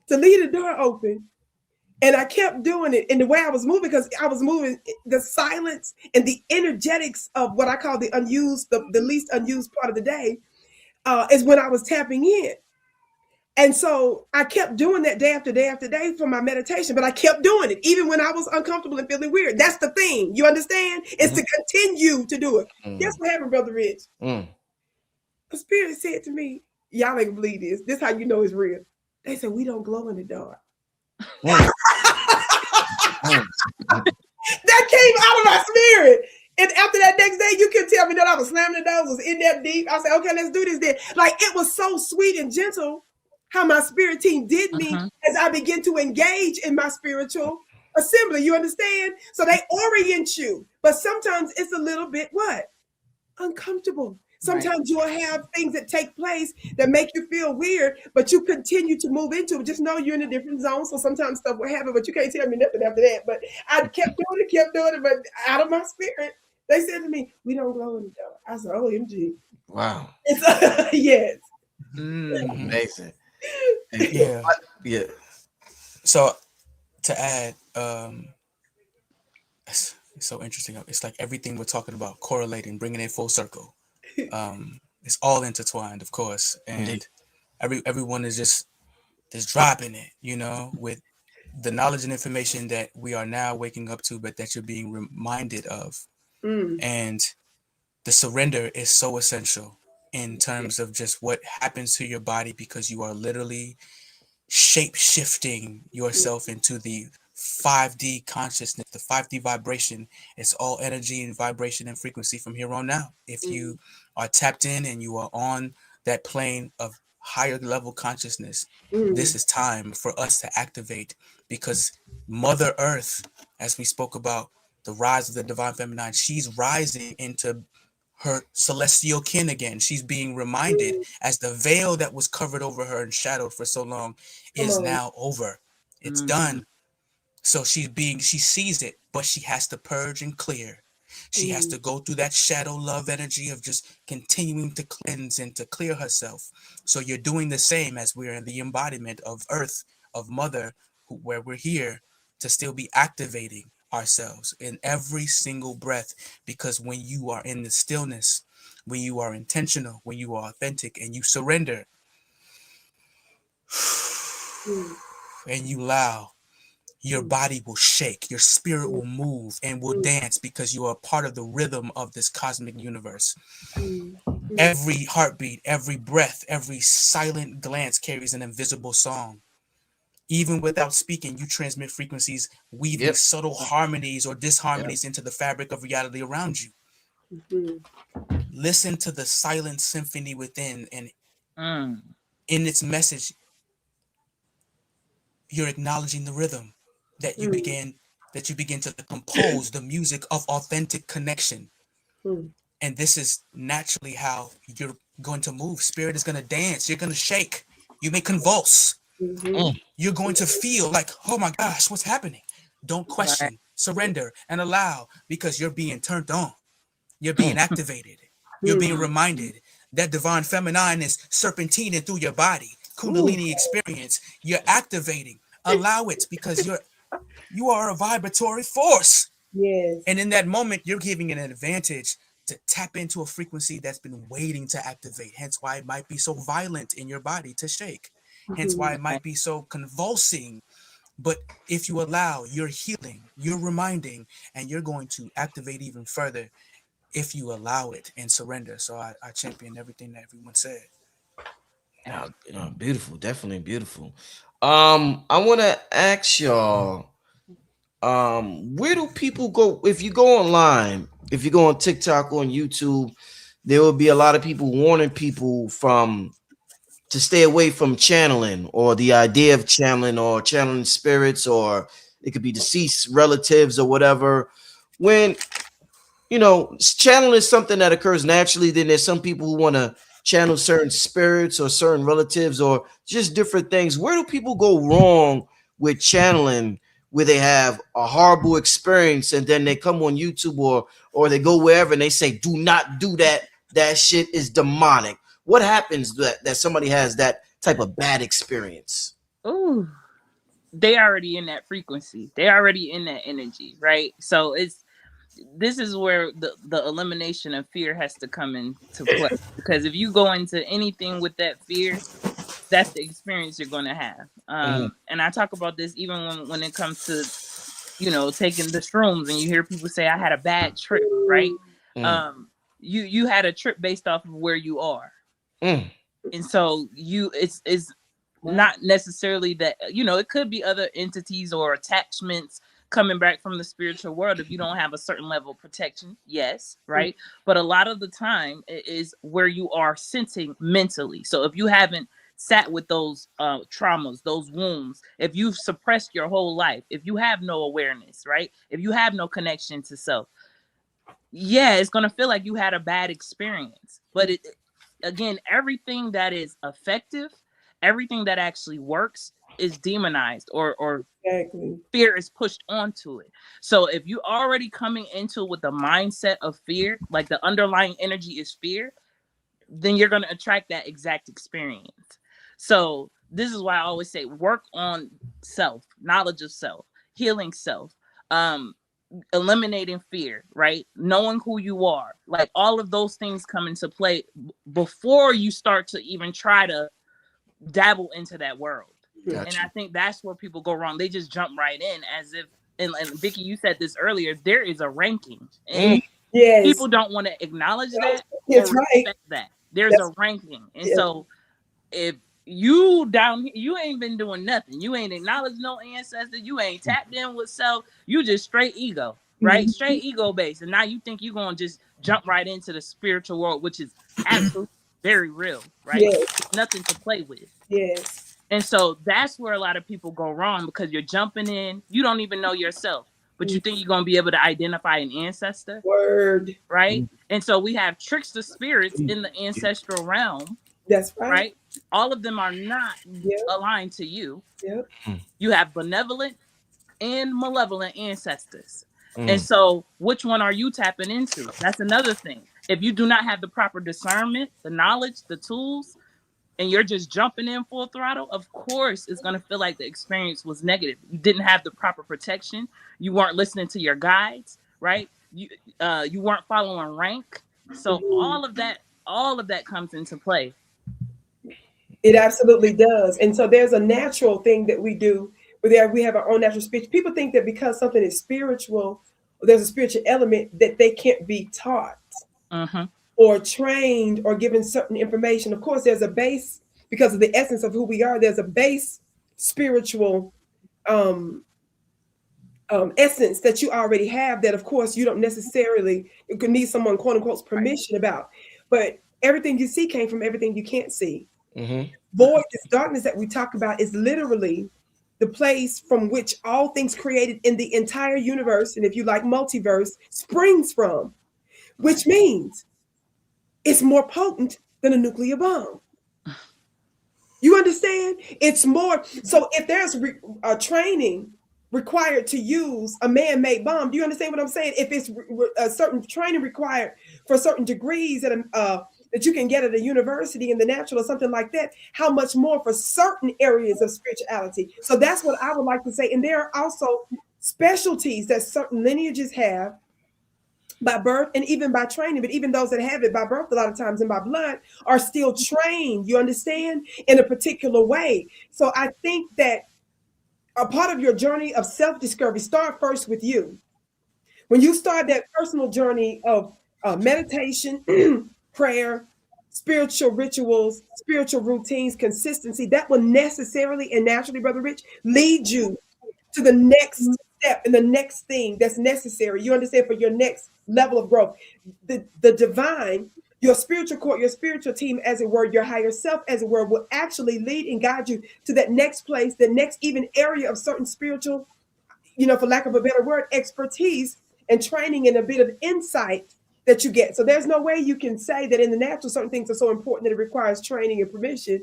to leave the door open. And I kept doing it in the way I was moving, because I was moving the silence and the energetics of what I call the unused, the least unused part of the day, is when I was tapping in. And so I kept doing that day after day after day for my meditation, but I kept doing it even when I was uncomfortable and feeling weird. That's the thing. You understand? It's to continue to do it. Guess what happened, Brother Rich? The Spirit said to me, y'all ain't gonna believe this. This is how you know it's real. They said, we don't glow in the dark. That came out of my spirit. And after that next day, you couldn't tell me that I was slamming the doors, was in that deep. I said, okay, let's do this then. Like, it was so sweet and gentle how my spirit team did me as I begin to engage in my spiritual assembly. You understand? So they orient you, but sometimes it's a little bit what? uncomfortable. Sometimes you'll have things that take place that make you feel weird, but you continue to move into it. Just know you're in a different zone. So sometimes stuff will happen, but you can't tell me nothing after that. But I kept doing it, but out of my spirit, they said to me, "We don't glow in the dark." I said, "OMG." Wow. Yes. Amazing. Yeah. Yeah. So to add, it's so interesting. It's like everything we're talking about correlating, bringing it full circle. It's all intertwined, of course, and Indeed. everyone is just dropping it, with the knowledge and information that we are now waking up to, but that you're being reminded of. Mm. And the surrender is so essential in terms of just what happens to your body, because you are literally shape shifting yourself into the 5D consciousness, the 5D vibration. It's all energy and vibration and frequency from here on out. If you are tapped in and you are on that plane of higher level consciousness, this is time for us to activate, because Mother Earth, as we spoke about the rise of the divine feminine, she's rising into her celestial kin again. She's being reminded, as the veil that was covered over her and shadowed for so long is now over. It's done. So she sees it, but she has to purge and clear. She has to go through that shadow love energy of just continuing to cleanse and to clear herself. So you're doing the same, as we're in the embodiment of Earth, of Mother, where we're here to still be activating ourselves in every single breath. Because when you are in the stillness, when you are intentional, when you are authentic and you surrender and you allow, your body will shake, your spirit will move and will dance, because you are part of the rhythm of this cosmic universe. Every heartbeat, every breath, every silent glance carries an invisible song. Even without speaking, you transmit frequencies, weaving subtle harmonies or disharmonies into the fabric of reality around you. Listen to the silent symphony within, and in its message, you're acknowledging the rhythm that you begin to compose the music of authentic connection. And this is naturally how you're going to move. Spirit is going to dance. You're going to shake. You may convulse. You're going to feel like, oh my gosh, what's happening? Don't question, surrender, and allow, because you're being turned on. You're being activated. You're being reminded that divine feminine is serpentining through your body. Kundalini experience. You're activating. Allow it, because you are a vibratory force. Yes. And in that moment, you're giving it an advantage to tap into a frequency that's been waiting to activate. Hence why it might be so violent in your body to shake. Hence why it might be so convulsing. But if you allow, you're healing, you're reminding, and you're going to activate even further if you allow it and surrender. So I champion everything that everyone said. Beautiful, definitely beautiful. I want to ask y'all, where do people go if you go online? If you go on TikTok, on YouTube, there will be a lot of people warning people to stay away from channeling, or the idea of channeling, or channeling spirits, or it could be deceased relatives or whatever. When channeling is something that occurs naturally, then there's some people who want to channel certain spirits or certain relatives or just different things. Where do people go wrong with channeling, where they have a horrible experience and then they come on YouTube or they go wherever and they say, do not do that. That shit is demonic. What happens that somebody has that type of bad experience? Ooh, they already in that frequency. They already in that energy, right? So this is where the elimination of fear has to come into play. Because if you go into anything with that fear, that's the experience you're going to have. And I talk about this even when it comes to, taking the shrooms, and you hear people say, I had a bad trip, right? You had a trip based off of where you are. And so it's not necessarily that, it could be other entities or attachments coming back from the spiritual world if you don't have a certain level of protection. Yes, right? But a lot of the time it is where you are sensing mentally. So if you haven't sat with those traumas, those wounds, if you've suppressed your whole life, if you have no awareness, right? If you have no connection to self, yeah, it's going to feel like you had a bad experience. But again, everything that is effective, everything that actually works is demonized or Exactly. fear is pushed onto it. So if you already coming into with the mindset of fear, like the underlying energy is fear, then you're going to attract that exact experience. So this is why I always say work on self, knowledge of self, healing self, eliminating fear, right? Knowing who you are. Like all of those things come into play before you start to even try to dabble into that world. Gotcha. And I think that's where people go wrong. They just jump right in as if, and Vicki, you said this earlier, there is a ranking. And Yes. people don't want to acknowledge that That's or right. respect that. There's a ranking. And so if you down here, you ain't been doing nothing. You ain't acknowledged no ancestor. You ain't tapped in with self. You just straight ego, right? Straight ego based. And now you think you're going to just jump right into the spiritual world, which is absolutely very real, right? Yes. Nothing to play with. Yes. And so that's where a lot of people go wrong because you're jumping in. You don't even know yourself, but you think you're going to be able to identify an ancestor. Word. Right? And so we have trickster spirits in the ancestral realm. That's right. Right? All of them are not aligned to you. Yep. You have benevolent and malevolent ancestors. And so which one are you tapping into? That's another thing. If you do not have the proper discernment, the knowledge, the tools, and you're just jumping in full throttle, of course it's going to feel like the experience was negative. You didn't have the proper protection. You weren't listening to your guides, right? You weren't following rank. So all of that comes into play. It absolutely does. And so there's a natural thing that we do where we have our own natural speech. People think that because something is spiritual, there's a spiritual element that they can't be taught or trained or given certain information. Of course, there's a base because of the essence of who we are. There's a base spiritual essence that you already have that, of course, you don't necessarily need someone, quote unquote, permission about. But everything you see came from everything you can't see. Void, this darkness that we talk about, is literally the place from which all things created in the entire universe, and if you like multiverse, springs from, which means it's more potent than a nuclear bomb. You understand? It's more. So if there's a training required to use a man-made bomb, do you understand what I'm saying? If it's a certain training required for certain degrees that you can get at a university in the natural or something like that, how much more for certain areas of spirituality? So that's what I would like to say. And there are also specialties that certain lineages have by birth and even by training, but even those that have it by birth a lot of times and by blood are still trained, you understand, in a particular way. So I think that a part of your journey of self-discovery start first with you. When you start that personal journey of meditation, prayer, spiritual rituals, spiritual routines, consistency, that will necessarily and naturally, Brother Rich, lead you to the next step and the next thing that's necessary. You understand, for your next level of growth. The divine, your spiritual core, your spiritual team, as it were, your higher self, as it were, will actually lead and guide you to that next place, the next even area of certain spiritual, for lack of a better word, expertise and training and a bit of insight that you get. So there's no way you can say that in the natural certain things are so important that it requires training and permission.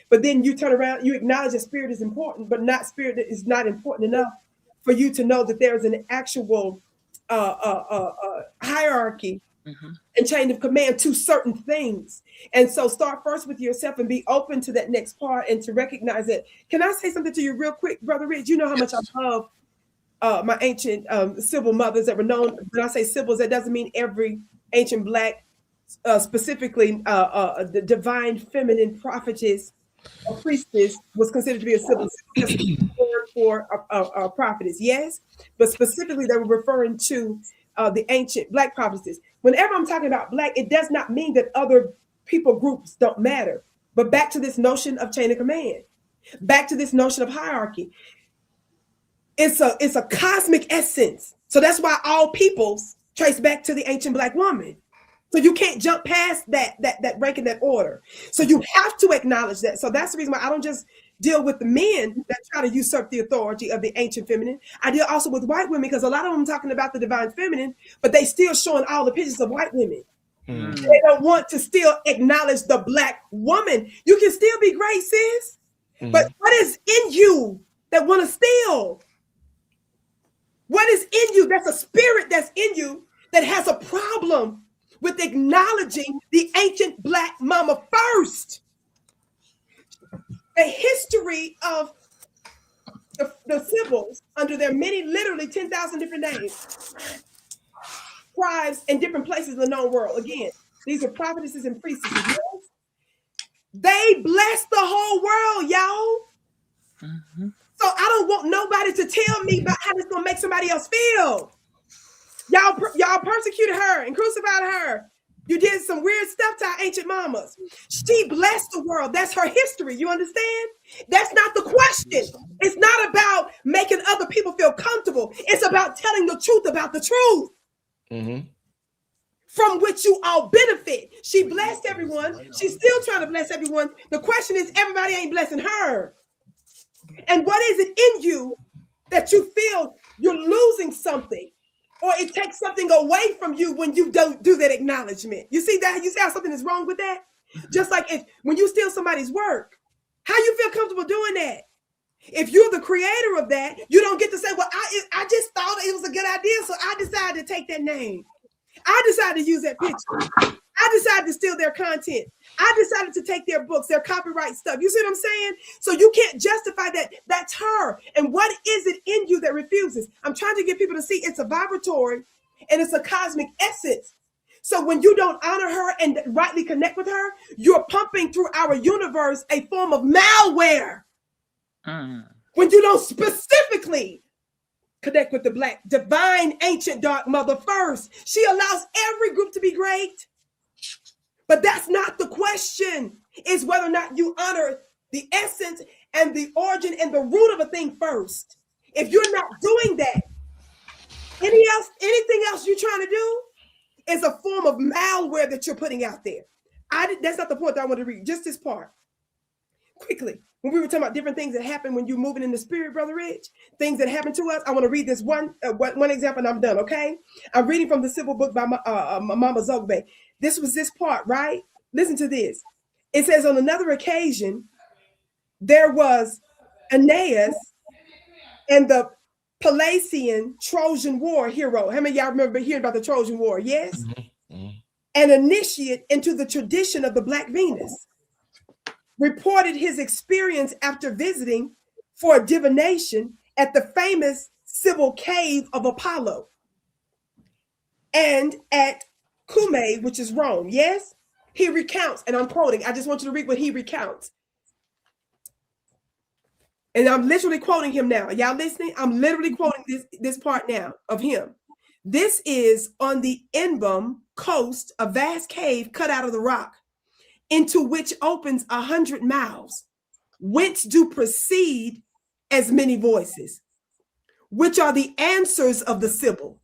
But then you turn around, you acknowledge that spirit is important, but not spirit is not important enough for you to know that there's an actual hierarchy and chain of command to certain things. And so start first with yourself and be open to that next part and to recognize it. Can I say something to you real quick, Brother Rich? You know how much I love my ancient Sybil mothers that were known. When I say Sybils, that doesn't mean every ancient Black, specifically the divine feminine prophetess or priestess was considered to be a Sybil. Just a word for a prophetess, yes, but specifically they were referring to the ancient Black prophetesses. Whenever I'm talking about Black, it does not mean that other people groups don't matter. But back to this notion of chain of command, back to this notion of hierarchy. It's a cosmic essence. So that's why all peoples trace back to the ancient Black woman. So you can't jump past that rank and that order. So you have to acknowledge that. So that's the reason why I don't just deal with the men that try to usurp the authority of the ancient feminine. I deal also with white women because a lot of them talking about the divine feminine, but they still showing all the pictures of white women. They don't want to still acknowledge the Black woman. You can still be great, sis. But what is in you that want to steal? What is in you? That's a spirit that's in you that has a problem with acknowledging the ancient Black mama first. The history of the Sibyls under their many, literally 10,000 different names, tribes in different places in the known world. Again, these are prophetesses and priestesses. Yes? They bless the whole world, y'all. So I don't want nobody to tell me about how this gonna make somebody else feel. Y'all persecuted her and crucified her. You did some weird stuff to our ancient mamas. She blessed the world. That's her history. You understand? That's not the question. It's not about making other people feel comfortable. It's about telling the truth about the truth. From which you all benefit. She blessed everyone. She's still trying to bless everyone. The question is, everybody ain't blessing her. And what is it in you that you feel you're losing something, or it takes something away from you when you don't do that acknowledgement? You see that? You see how something is wrong with that? Just like when you steal somebody's work, how you feel comfortable doing that? If you're the creator of that, you don't get to say, well, I just thought it was a good idea, so I decided to take that name. I decided to use that picture. I decided to steal their content. I decided to take their books, their copyright stuff. You see what I'm saying? So you can't justify that. That's her. And what is it in you that refuses? I'm trying to get people to see it's a vibratory and it's a cosmic essence. So when you don't honor her and rightly connect with her, you're pumping through our universe a form of malware. When you don't specifically connect with the Black divine ancient dark mother first, she allows every group to be great. But that's not the question. It's whether or not you honor the essence and the origin and the root of a thing first. If you're not doing that, anything else you're trying to do is a form of malware that you're putting out there. That's not the point that I want to read. Just this part. Quickly. When we were talking about different things that happen when you're moving in the spirit, Brother Rich, things that happen to us, I want to read this one example and I'm done, okay? I'm reading from the Civil Book by Mama Zogbe. This was this part, right? Listen to this. It says, on another occasion, there was Aeneas and the Pelasgian Trojan War hero. How many of y'all remember hearing about the Trojan War? Yes? An initiate into the tradition of the Black Venus reported his experience after visiting for a divination at the famous Sibyl Cave of Apollo and at Cumae, which is Rome. Yes, he recounts, and I'm quoting. I just want you to read what he recounts. And I'm literally quoting him now. Y'all listening? I'm literally quoting this part now of him. This is on the Enbom coast, a vast cave cut out of the rock, into which opens 100 mouths, whence do proceed as many voices, which are the answers of the Sibyl.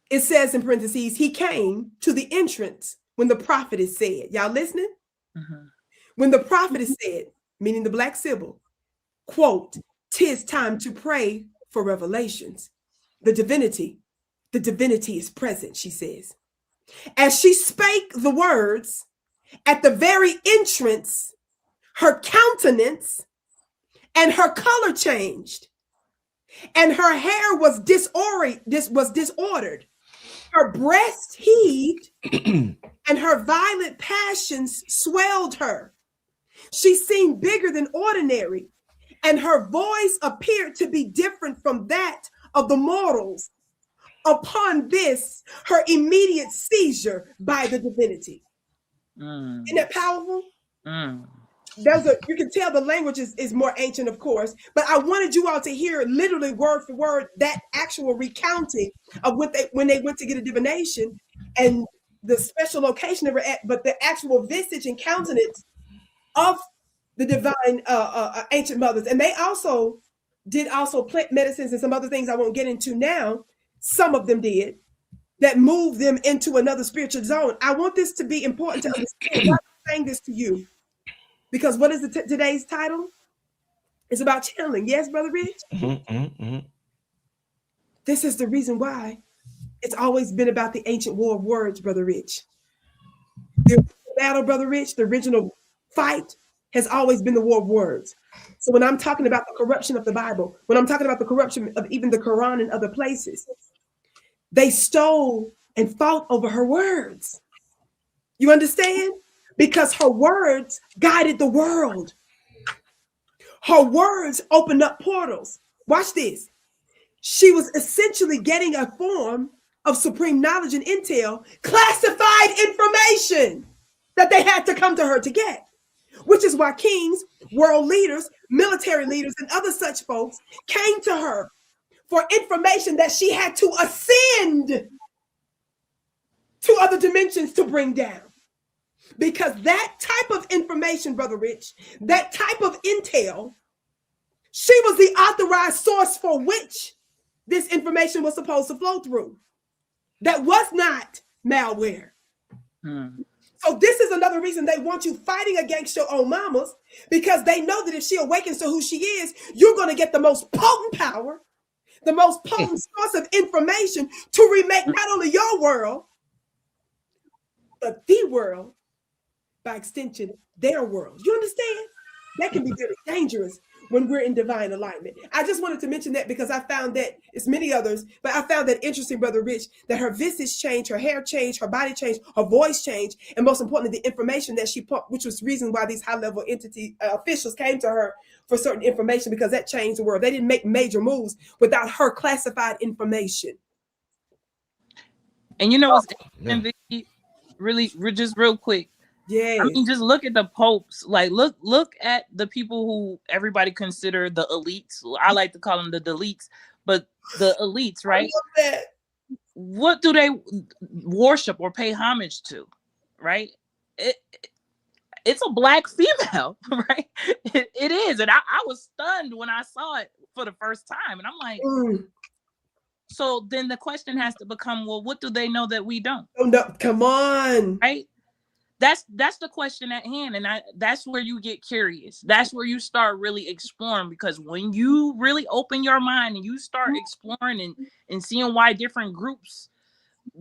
It says in parentheses, he came to the entrance when the prophet is said. Y'all listening? When the prophet is said, meaning the Black Sibyl, quote, "'Tis time to pray for revelations. The divinity is present," she says. As she spake the words, at the very entrance, her countenance and her color changed, and her hair was disordered. Her breast heaved, and her violent passions swelled her. She seemed bigger than ordinary, and her voice appeared to be different from that of the mortals. Upon this, her immediate seizure by the divinity. Isn't that powerful? You can tell the language is more ancient, of course, but I wanted you all to hear literally word for word that actual recounting of when they went to get a divination and the special location they were at, but the actual visage and countenance of the divine ancient mothers. And they also did plant medicines and some other things I won't get into now. Some of them did, that moved them into another spiritual zone. I want this to be important to understand. Why am I saying this to you? Because what is today's title? It's about channeling. Yes, Brother Rich? This is the reason why it's always been about the ancient war of words, Brother Rich. The battle, Brother Rich, the original fight has always been the war of words. So when I'm talking about the corruption of the Bible, when I'm talking about the corruption of even the Quran and other places, they stole and fought over her words. You understand? Because her words guided the world. Her words opened up portals. Watch this. She was essentially getting a form of supreme knowledge and intel, classified information that they had to come to her to get, which is why kings, world leaders, military leaders, and other such folks came to her for information that she had to ascend to other dimensions to bring down. Because that type of information, Brother Rich, that type of intel, she was the authorized source for which this information was supposed to flow through. That was not malware. So this is another reason they want you fighting against your own mamas, because they know that if she awakens to who she is, you're going to get the most potent power, the most potent source of information to remake not only your world, but the world, by extension, their world. You understand? That can be very dangerous when we're in divine alignment. I just wanted to mention that because I found that, it's many others, but I found that interesting, Brother Rich, that her visage changed, her hair changed, her body changed, her voice changed, and most importantly, the information that she put, which was the reason why these high-level entity officials came to her for certain information, because that changed the world. They didn't make major moves without her classified information. And you know what's interesting, Vicki? Really, just real quick. Yeah, I mean, just look at the popes. Like, look at the people who everybody consider the elites. I like to call them the deletes, but the elites, right? I love that. What do they worship or pay homage to, right? It's a black female, right? It is, and I was stunned when I saw it for the first time, and I'm like, so then the question has to become, well, what do they know that we don't? Oh no, come on, right? That's the question at hand, and that's where you get curious. That's where you start really exploring, because when you really open your mind and you start exploring and seeing why different groups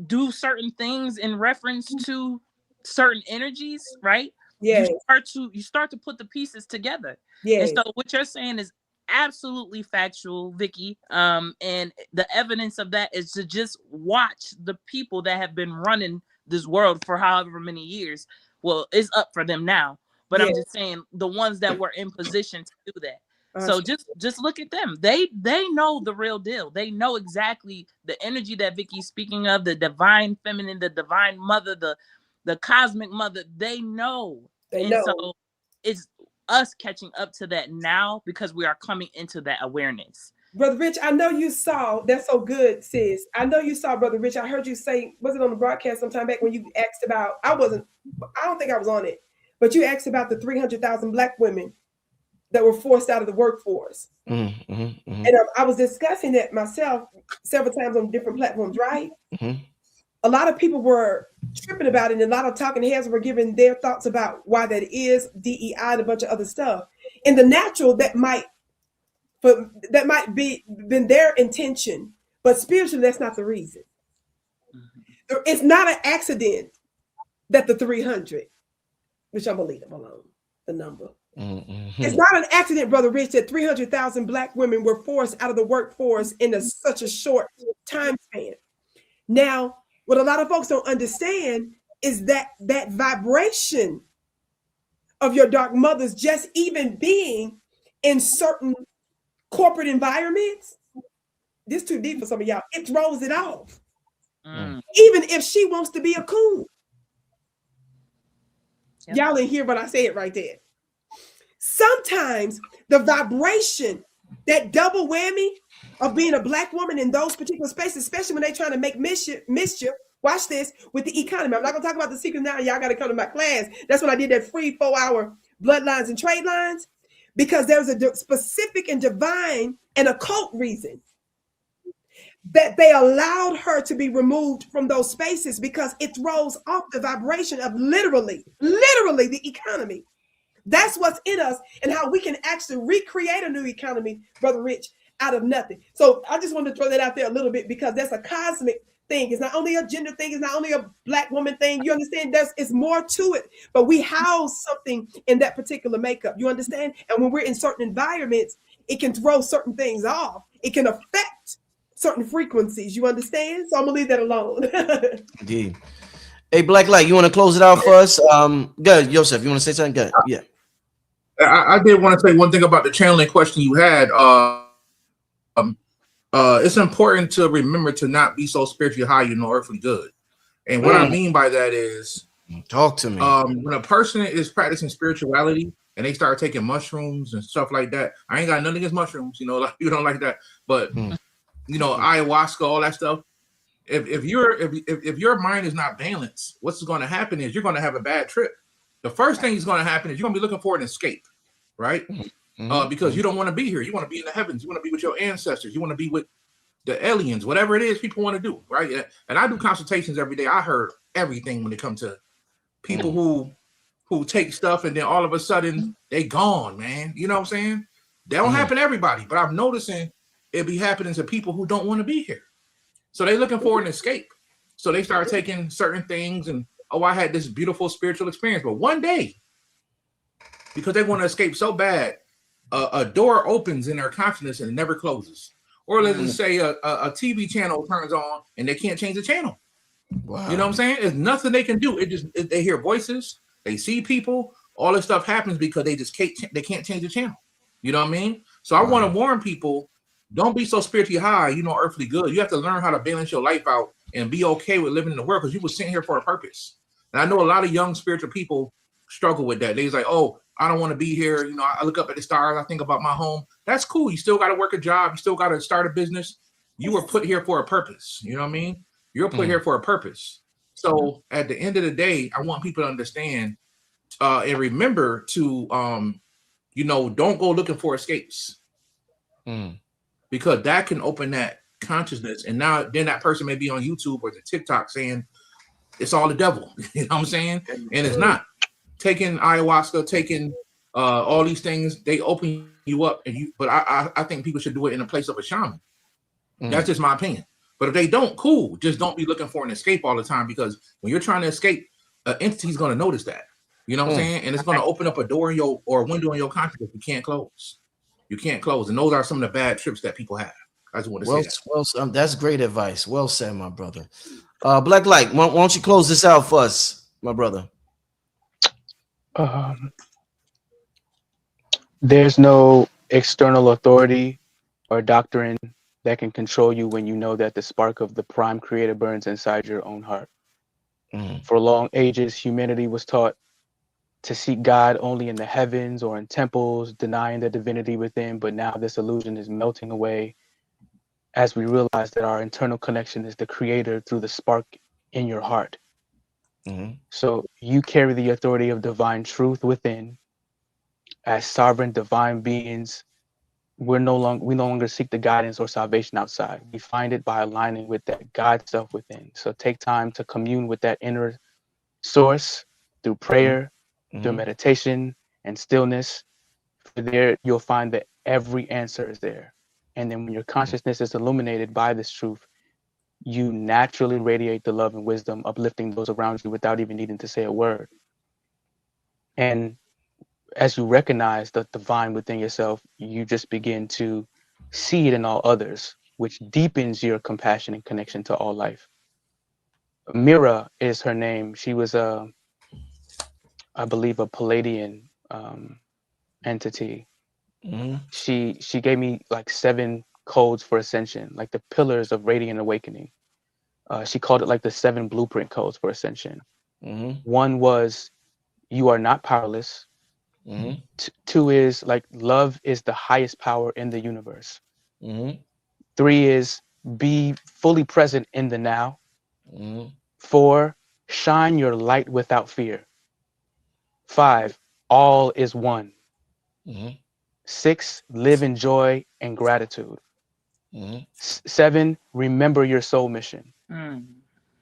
do certain things in reference to certain energies, right? Yeah, you start to put the pieces together. Yeah. And so what you're saying is absolutely factual, Vicki. And the evidence of that is to just watch the people that have been running this world for however many years. Well, it's up for them now, but I'm just saying the ones that were in position to do that. So just look at them. They know the real deal. They know exactly the energy that Vicki's speaking of, the divine feminine, the divine mother, the cosmic mother. They know. So it's us catching up to that now, because we are coming into that awareness. Brother Rich, I know you saw, that's so good, sis. I know you saw, Brother Rich. I heard you say, was it on the broadcast sometime back when you asked about, I don't think I was on it, but you asked about the 300,000 Black women that were forced out of the workforce. And I was discussing that myself several times on different platforms, right? A lot of people were tripping about it, and a lot of talking heads were giving their thoughts about why that is, DEI, and a bunch of other stuff. In the natural, that might be been their intention, but spiritually, that's not the reason. It's not an accident that the 300, which I'm gonna leave them alone, the number. It's not an accident, Brother Rich, that 300,000 Black women were forced out of the workforce in such a short time span. Now, what a lot of folks don't understand is that vibration of your dark mothers just even being in certain corporate environments, this too deep for some of y'all, it throws it off. Even if she wants to be a coon. Y'all didn't hear what I said right there. Sometimes the vibration, that double whammy of being a Black woman in those particular spaces, especially when they're trying to make mischief, watch this, with the economy. I'm not gonna talk about the secret now. Y'all gotta come to my class. That's when I did that free 4-hour bloodlines and trade lines, because there's a specific and divine and occult reason that they allowed her to be removed from those spaces, because it throws off the vibration of literally the economy. That's what's in us, and how we can actually recreate a new economy, Brother Rich, out of nothing. So I just wanted to throw that out there a little bit, because that's a cosmic thing. It's not only a gender thing, it's not only a Black woman thing. You understand? It's more to it. But we house something in that particular makeup. You understand? And when we're in certain environments, it can throw certain things off. It can affect certain frequencies. You understand? So I'm gonna leave that alone. Indeed. Hey, Blaklight, you want to close it out for us? Good, Yosef. You want to say something? Good. Yeah. I did want to say one thing about the channeling question you had. It's important to remember to not be so spiritually high, earthly good. And what I mean by that is, talk to me. When a person is practicing spirituality and they start taking mushrooms and stuff like that, I ain't got nothing against mushrooms, like you don't like that, but ayahuasca, all that stuff. If your mind is not balanced, what's going to happen is you're going to have a bad trip. The first thing is going to happen is you're going to be looking for an escape, right? Because you don't want to be here. You want to be in the heavens. You want to be with your ancestors. You want to be with the aliens, whatever it is people want to do, right? And I do consultations every day. I heard everything when it comes to people who take stuff and then all of a sudden they gone, man. You know what I'm saying? That don't happen to everybody, but I'm noticing it be happening to people who don't want to be here. So they're looking for an escape. So they start taking certain things and, I had this beautiful spiritual experience. But one day, because they want to escape so bad, a door opens in their consciousness and it never closes. Or let's just say a TV channel turns on and they can't change the channel. Wow. You know what I'm saying? There's nothing they can do. They hear voices, they see people, all this stuff happens because they can't change the channel. You know what I mean? So I want to warn people, don't be so spiritually high, earthly good. You have to learn how to balance your life out and be okay with living in the world, because you were sent here for a purpose. And I know a lot of young spiritual people struggle with that. They're like, I don't want to be here. I look up at the stars. I think about my home. That's cool. You still got to work a job. You still got to start a business. You were put here for a purpose. You know what I mean? You're put here for a purpose. So at the end of the day, I want people to understand and remember to, don't go looking for escapes. Because that can open that consciousness. And then that person may be on YouTube or the TikTok saying it's all the devil. You know what I'm saying? And it's not. Taking ayahuasca, taking all these things, they open you up. But I think people should do it in a place of a shaman. That's just my opinion. But if they don't, cool. Just don't be looking for an escape all the time, because when you're trying to escape, an entity's going to notice that. You know what I'm saying? And it's going to open up a door or a window in your consciousness you can't close. You can't close. And those are some of the bad trips that people have. I just want to say that. Well, that's great advice. Well said, my brother. Blaklight, why don't you close this out for us, my brother? There's no external authority or doctrine that can control you when you know that the spark of the prime creator burns inside your own heart. For long ages, humanity was taught to seek God only in the heavens or in temples, denying the divinity within. But now this illusion is melting away as we realize that our internal connection is the creator through the spark in your heart. So you carry the authority of divine truth within. As sovereign divine beings, we no longer seek the guidance or salvation outside. We find it by aligning with that God self within. So take time to commune with that inner source through prayer, through meditation and stillness. For there, you'll find that every answer is there. And then when your consciousness is illuminated by this truth, you naturally radiate the love and wisdom, uplifting those around you without even needing to say a word. And as you recognize the divine within yourself, you just begin to see it in all others, which deepens your compassion and connection to all life. Mira is her name. She was I believe, a Palladian entity. She gave me like 7 codes for ascension, like the pillars of radiant awakening. She called it like the 7 blueprint codes for ascension. One was, you are not powerless. 2 is like, love is the highest power in the universe. 3 is, be fully present in the now. 4, shine your light without fear. 5, all is one. 6, live in joy and gratitude. 7, remember your soul mission.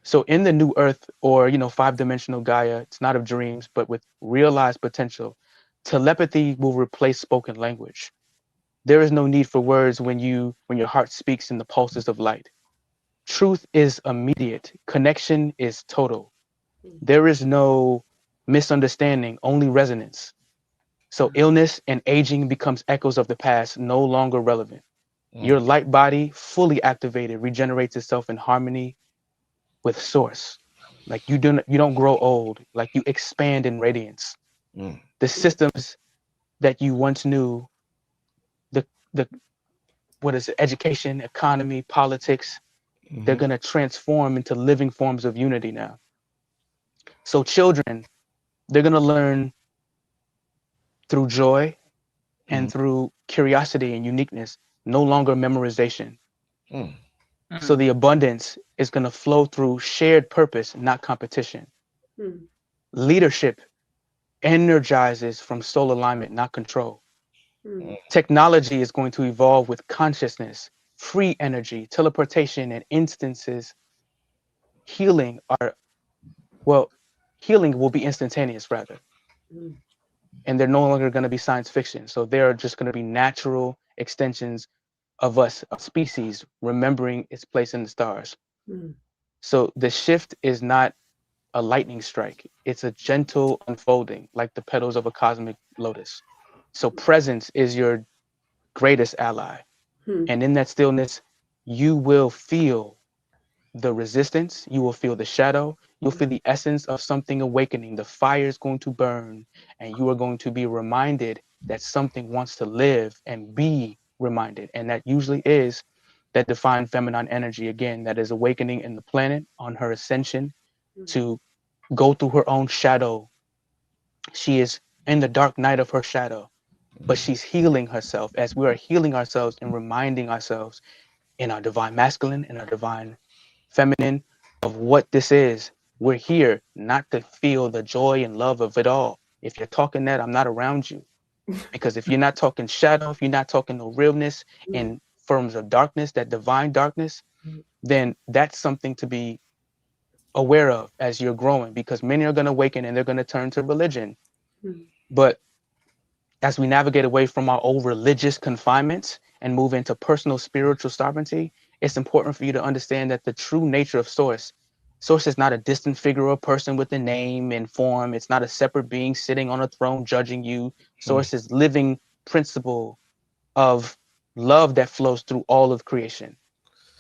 So in the new earth, or 5-dimensional Gaia, it's not of dreams, but with realized potential, Telepathy will replace spoken language. There is no need for words when your heart speaks in the pulses of light. Truth is immediate. Connection is total. There is no misunderstanding, only resonance. So illness and aging becomes echoes of the past, no longer relevant. Your light body, fully activated, regenerates itself in harmony with source. Like you don't grow old, like you expand in radiance. Mm. The systems that you once knew, the the what is it, education, economy, politics, they're Mm-hmm. gonna transform into living forms of unity now. So children, they're gonna learn through joy and Mm. through curiosity and uniqueness, no longer memorization. Mm. So the abundance is going to flow through shared purpose, not competition. Mm. Leadership energizes from soul alignment, not control. Mm. Technology is going to evolve with consciousness, free energy, teleportation, and instances. Healing are, well, healing will be instantaneous rather. Mm. And they're no longer going to be science fiction. So they're just going to be natural extensions of us, a species, remembering its place in the stars. Mm. So the shift is not a lightning strike. It's a gentle unfolding, like the petals of a cosmic lotus. So presence is your greatest ally. Mm. And in that stillness, you will feel the resistance, you will feel the shadow, you'll feel the essence of something awakening. The fire is going to burn, and you are going to be reminded that something wants to live and be reminded. And that usually is that divine feminine energy again that is awakening in the planet on her ascension to go through her own shadow. She is in the dark night of her shadow, but she's healing herself as we are healing ourselves and reminding ourselves in our divine masculine and our divine feminine of what this is. We're here not to feel the joy and love of it all. If you're talking that, I'm not around you. Because if you're not talking shadow, if you're not talking the realness in forms of darkness, that divine darkness, then that's something to be aware of as you're growing, because many are going to awaken and they're going to turn to religion. Mm. But as we navigate away from our old religious confinements and move into personal spiritual sovereignty, it's important for you to understand that the true nature of source is not a distant figure or person with a name and form. It's not a separate being sitting on a throne judging you. Mm. Source is living principle of love that flows through all of creation.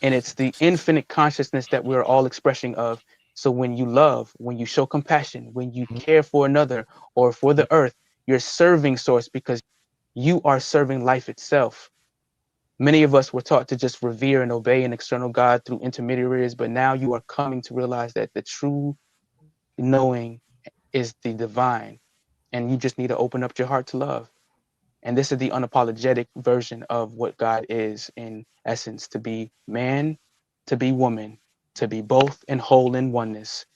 And it's the infinite consciousness that we're all expressing of. So when you love, when you show compassion, when you care for another or for the earth, you're serving source because you are serving life itself. Many of us were taught to just revere and obey an external God through intermediaries, but now you are coming to realize that the true knowing is the divine, and you just need to open up your heart to love. And this is the unapologetic version of what God is in essence, to be man, to be woman, to be both and whole in oneness,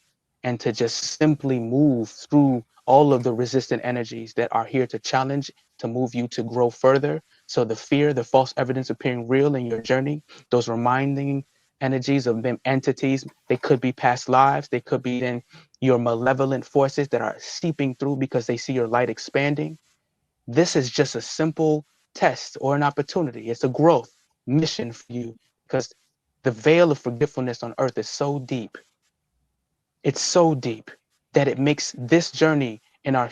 and to just simply move through all of the resistant energies that are here to challenge, to move you to grow further. So the fear, the false evidence appearing real in your journey, those reminding energies of them entities, they could be past lives, they could be then your malevolent forces that are seeping through because they see your light expanding. This is just a simple test or an opportunity. It's a growth mission for you because the veil of forgetfulness on earth is so deep. It's so deep that it makes this journey in our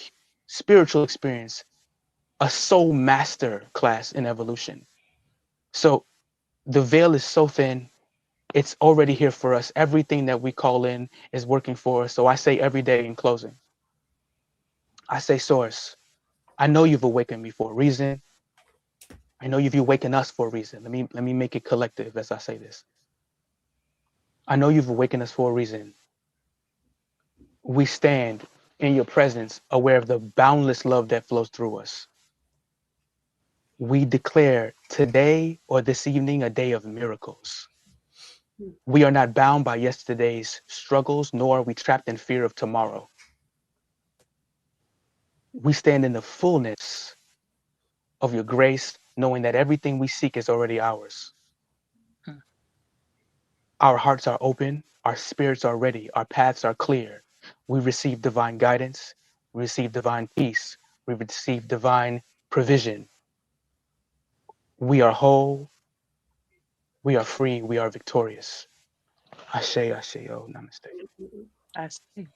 spiritual experience a soul master class in evolution. So the veil is so thin, it's already here for us. Everything that we call in is working for us. So I say every day in closing, I say, Source, I know you've awakened me for a reason. I know you've awakened us for a reason. Let me make it collective as I say this. I know you've awakened us for a reason. We stand in your presence, aware of the boundless love that flows through us. We declare today or this evening a day of miracles. We are not bound by yesterday's struggles, nor are we trapped in fear of tomorrow. We stand in the fullness of your grace, knowing that everything we seek is already ours. Our hearts are open, our spirits are ready, our paths are clear. We receive divine guidance, we receive divine peace, We receive divine provision. We are whole. We are free. We are victorious. Ashe, oh, namaste. I see.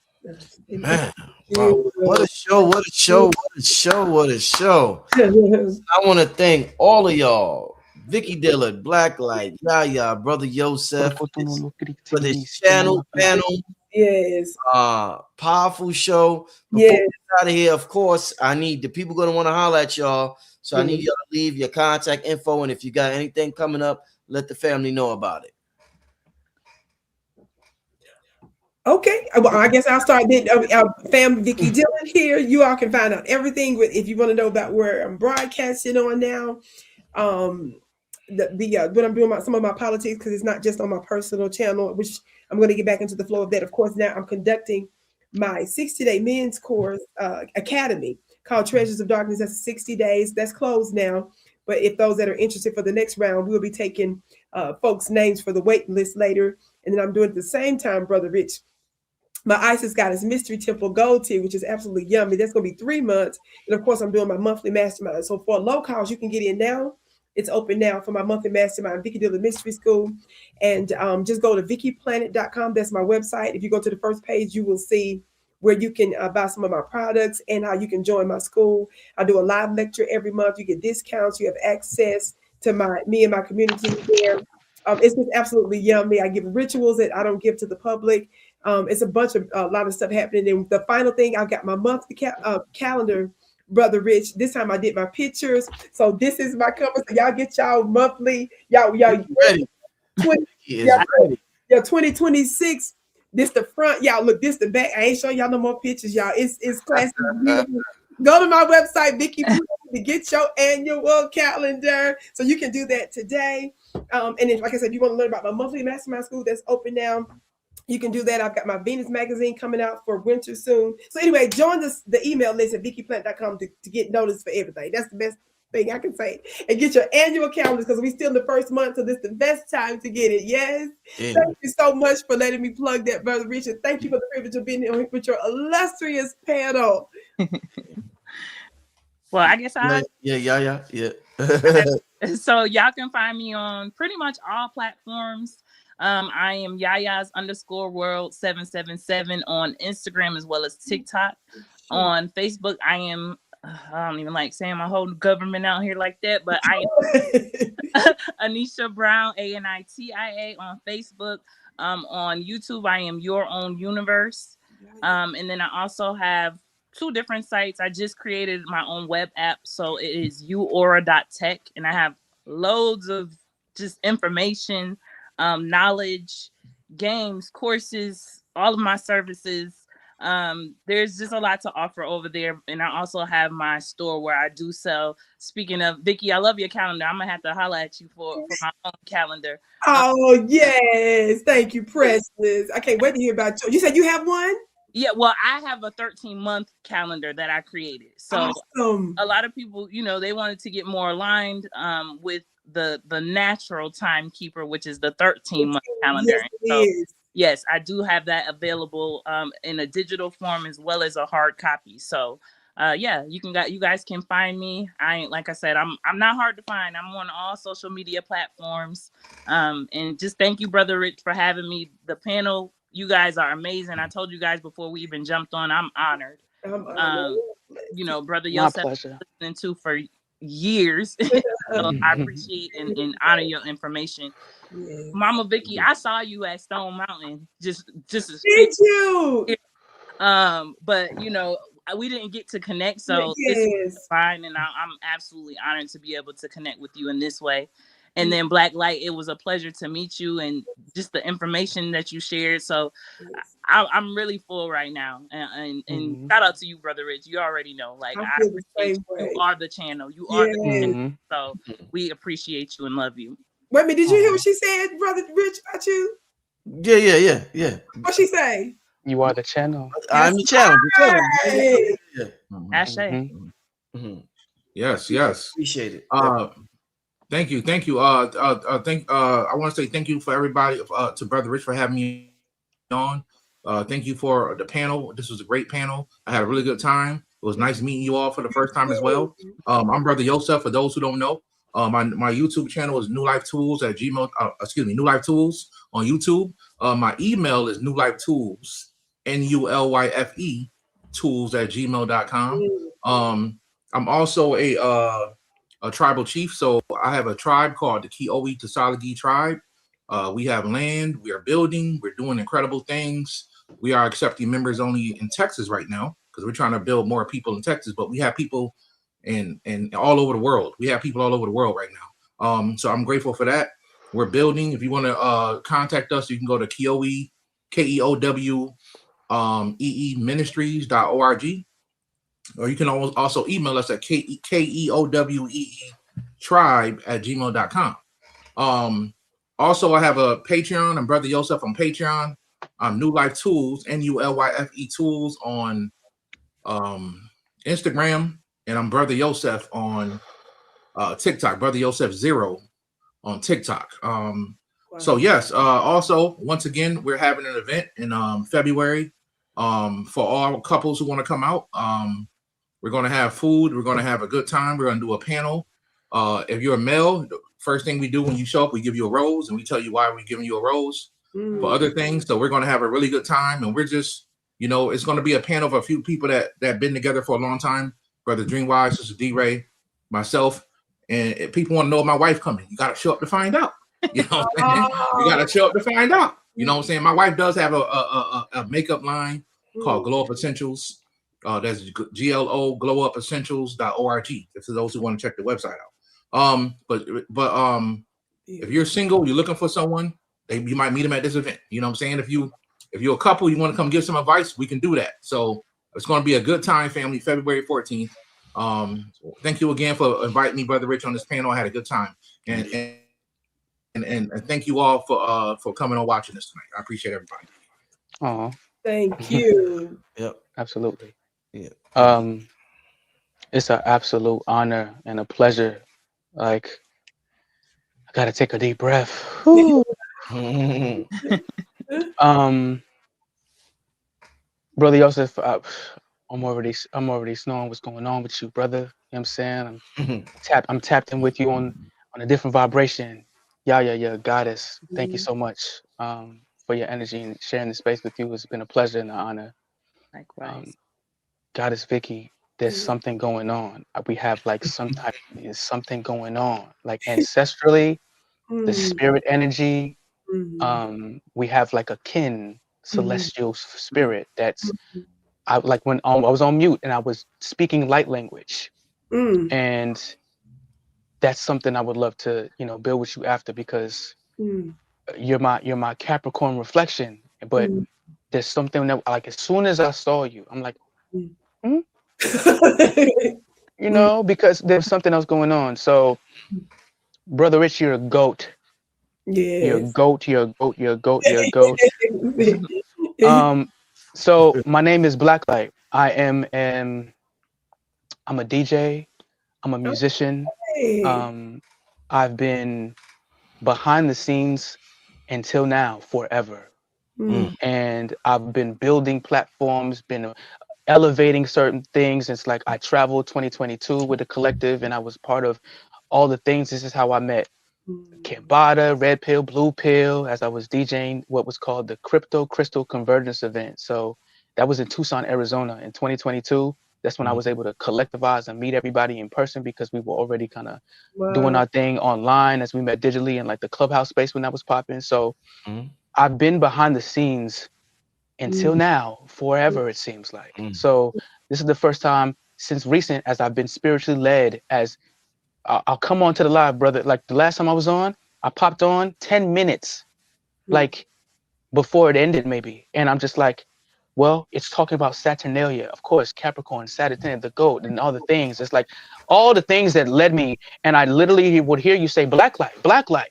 Man, wow. What a show, what a show, what a show, what a show. I want to thank all of y'all. Vicki, Dillard, Blaklight, Yaya, Brother Yosef, for this panel. Yes. Powerful show. Before we get out of here, of course, I need the people going to want to holler at y'all. So I need y'all to leave your contact info. And if you got anything coming up, let the family know about it. Okay, well, I guess I'll start then. Fam, Vicki Dillard here. You all can find out everything if you want to know about where I'm broadcasting on now. What I'm doing about some of my politics, because it's not just on my personal channel, which I'm going to get back into the flow of that. Of course, now I'm conducting my 60-day men's course academy called Treasures of Darkness. That's 60 days. That's closed now. But if those that are interested for the next round, we'll be taking folks' names for the waiting list later. And then I'm doing at the same time, Brother Rich, my Isis Goddess Mystery Temple Gold Tier, which is absolutely yummy. That's going to be 3 months. And of course, I'm doing my monthly mastermind. So for low cost, you can get in now. It's open now for my monthly mastermind, Vicki Dillard Mystery School. And just go to VickiPlanet.com. That's my website. If you go to the first page, you will see where you can buy some of my products and how you can join my school. I do a live lecture every month. You get discounts. You have access to me and my community there. It's just absolutely yummy. I give rituals that I don't give to the public. It's a lot of stuff happening. And the final thing, I've got my monthly calendar, Brother Rich. This time I did my pictures. So this is my cover. So y'all get y'all monthly. Y'all ready. 2026. This the front. Y'all look, this the back. I ain't showing y'all no more pictures, y'all. It's classic. Go to my website, Vicki, to get your annual calendar. So you can do that today. And then, like I said, if you want to learn about my monthly mastermind school, that's open now. You can do that. I've got my Venus magazine coming out for winter soon. So anyway, join the email list at VickiPlanet.com to get notice for everything. That's the best thing I can say. And get your annual calendars, because we're still in the first month, so this is the best time to get it. Yes. Yeah. Thank you so much for letting me plug that, Brother Richard. Thank you for the privilege of being here with your illustrious panel. Well, I guess Yeah. So y'all can find me on pretty much all platforms. I am Yayas_world777 on Instagram as well as TikTok. On Facebook, I don't even like saying my whole government out here like that, but I am Anisha Brown, ANITIA on Facebook. On YouTube, I am Your Own Universe. And then I also have 2 different sites. I just created my own web app. So it is uaura.tech, and I have loads of just information, knowledge, games, courses, all of my services. There's just a lot to offer over there. And I also have my store where I do sell. Speaking of, Vicki, I love your calendar. I'm gonna have to holler at you for my own calendar. Oh yes, thank you, Precious. I can't wait to hear about you. You said you have one? Yeah, well, I have a 13-month calendar that I created. So awesome. A lot of people, they wanted to get more aligned with the natural timekeeper, which is the 13-month calendar. Yes, I do have that available in a digital form as well as a hard copy. So you guys can find me. Like I said, I'm not hard to find. I'm on all social media platforms. And just thank you, Brother Rich, for having me. The panel, you guys are amazing. I told you guys before we even jumped on, I'm honored. Brother Yosef, listening to for years. So I appreciate and honor your information. Yes. Mama Vicki, I saw you at Stone Mountain. Just did you? But we didn't get to connect, so this is fine, and I'm absolutely honored to be able to connect with you in this way. And then Blaklight, it was a pleasure to meet you and just the information that you shared. So I'm really full right now. And shout out to you, Brother Rich. You already know, like, I appreciate you. You are the channel. You are the channel. So we appreciate you and love you. Wait a minute, did you hear what she said, Brother Rich, about you? Yeah. What she say? You are the channel. I'm the channel. Ashe. Yes. Appreciate it. Thank you. I want to say thank you for everybody, to Brother Rich for having me on. Thank you for the panel. This was a great panel. I had a really good time. was nice meeting you all for the first time as well. I'm Brother Yosef. For those who don't know, my YouTube channel is New Life Tools at Gmail. New Life Tools on YouTube. My email is newlifetools, NULYFE tools at gmail.com. I'm also a tribal chief, so I have a tribe called the Kiowi Tasalagi tribe. We have land, we are building, we're doing incredible things. We are accepting members only in Texas right now because we're trying to build more people in Texas, but we have people in all over the world. We have people all over the world right now. So I'm grateful for that. We're building. If you want to contact us, you can go to Kiowi, KEOW Ministries.org. Or you can also email us at KEOWEE tribe at gmail.com. Also, I have a Patreon. I'm Brother Yosef on Patreon. I'm New Life Tools, NULYFE Tools on Instagram. And I'm Brother Yosef on TikTok, Brother Yosef 0 on TikTok. So, yes, also, once again, we're having an event in February for all couples who want to come out. We're going to have food. We're going to have a good time. We're going to do a panel. If you're a male, the first thing we do when you show up, we give you a rose, and we tell you why we're giving you a rose for other things. So we're going to have a really good time, and we're just, it's going to be a panel of a few people that have been together for a long time. Brother Dreamwise, Sister D-Ray, myself, and if people want to know if my wife coming, you got to show up to find out. You know what I'm saying? You got to show up to find out. You know what I'm saying? My wife does have a makeup line called Glow Up Essentials. That's GLO glowupessentials.org. For those who want to check the website out. But if you're single, you're looking for someone, you might meet them at this event. You know what I'm saying? If you're a couple, you want to come give some advice, we can do that. So it's going to be a good time, family. February 14th. Thank you again for inviting me, Brother Rich, on this panel. I had a good time, and thank you all for coming and watching this tonight. I appreciate everybody. Oh, thank you. Yep, absolutely. Yeah. It's an absolute honor and a pleasure. Like, I gotta take a deep breath. Brother Yosef, I'm already knowing what's going on with you, brother. You know what I'm saying? I'm tapped in with you on a different vibration. Yeah, goddess. Thank you so much for your energy and sharing the space with you. It's been a pleasure and an honor. Likewise. Goddess Vicki, there's something going on. We have like something going on, like ancestrally, the spirit energy. We have like a kin celestial spirit that's I like when I was on mute and I was speaking light language, and that's something I would love to build with you after, because you're my Capricorn reflection, but there's something that, like, as soon as I saw you, I'm like, because there's something else going on. So, Brother Rich, you're a goat. Yes. You're a goat. You're a goat. You're a goat. You're a goat. So my name is Blaklight. I'm a DJ. I'm a musician. I've been behind the scenes until now, forever. And I've been building platforms, been elevating certain things. It's like I traveled 2022 with a collective, and I was part of all the things. This is how I met Kambada, Red Pill, Blue Pill, as I was DJing what was called the Crypto Crystal Convergence event. So that was in Tucson, Arizona in 2022. That's when I was able to collectivize and meet everybody in person, because we were already kind of doing our thing online as we met digitally in like the Clubhouse space when that was popping. So I've been behind the scenes until now, forever, it seems like. So this is the first time since recent as I've been spiritually led, as I'll come on to the live, brother. Like the last time I was on, I popped on 10 minutes, like before it ended maybe. And I'm just like, well, it's talking about Saturnalia, of course, Capricorn, Saturn, the goat, and all the things. It's like all the things that led me. And I literally would hear you say Blaklight.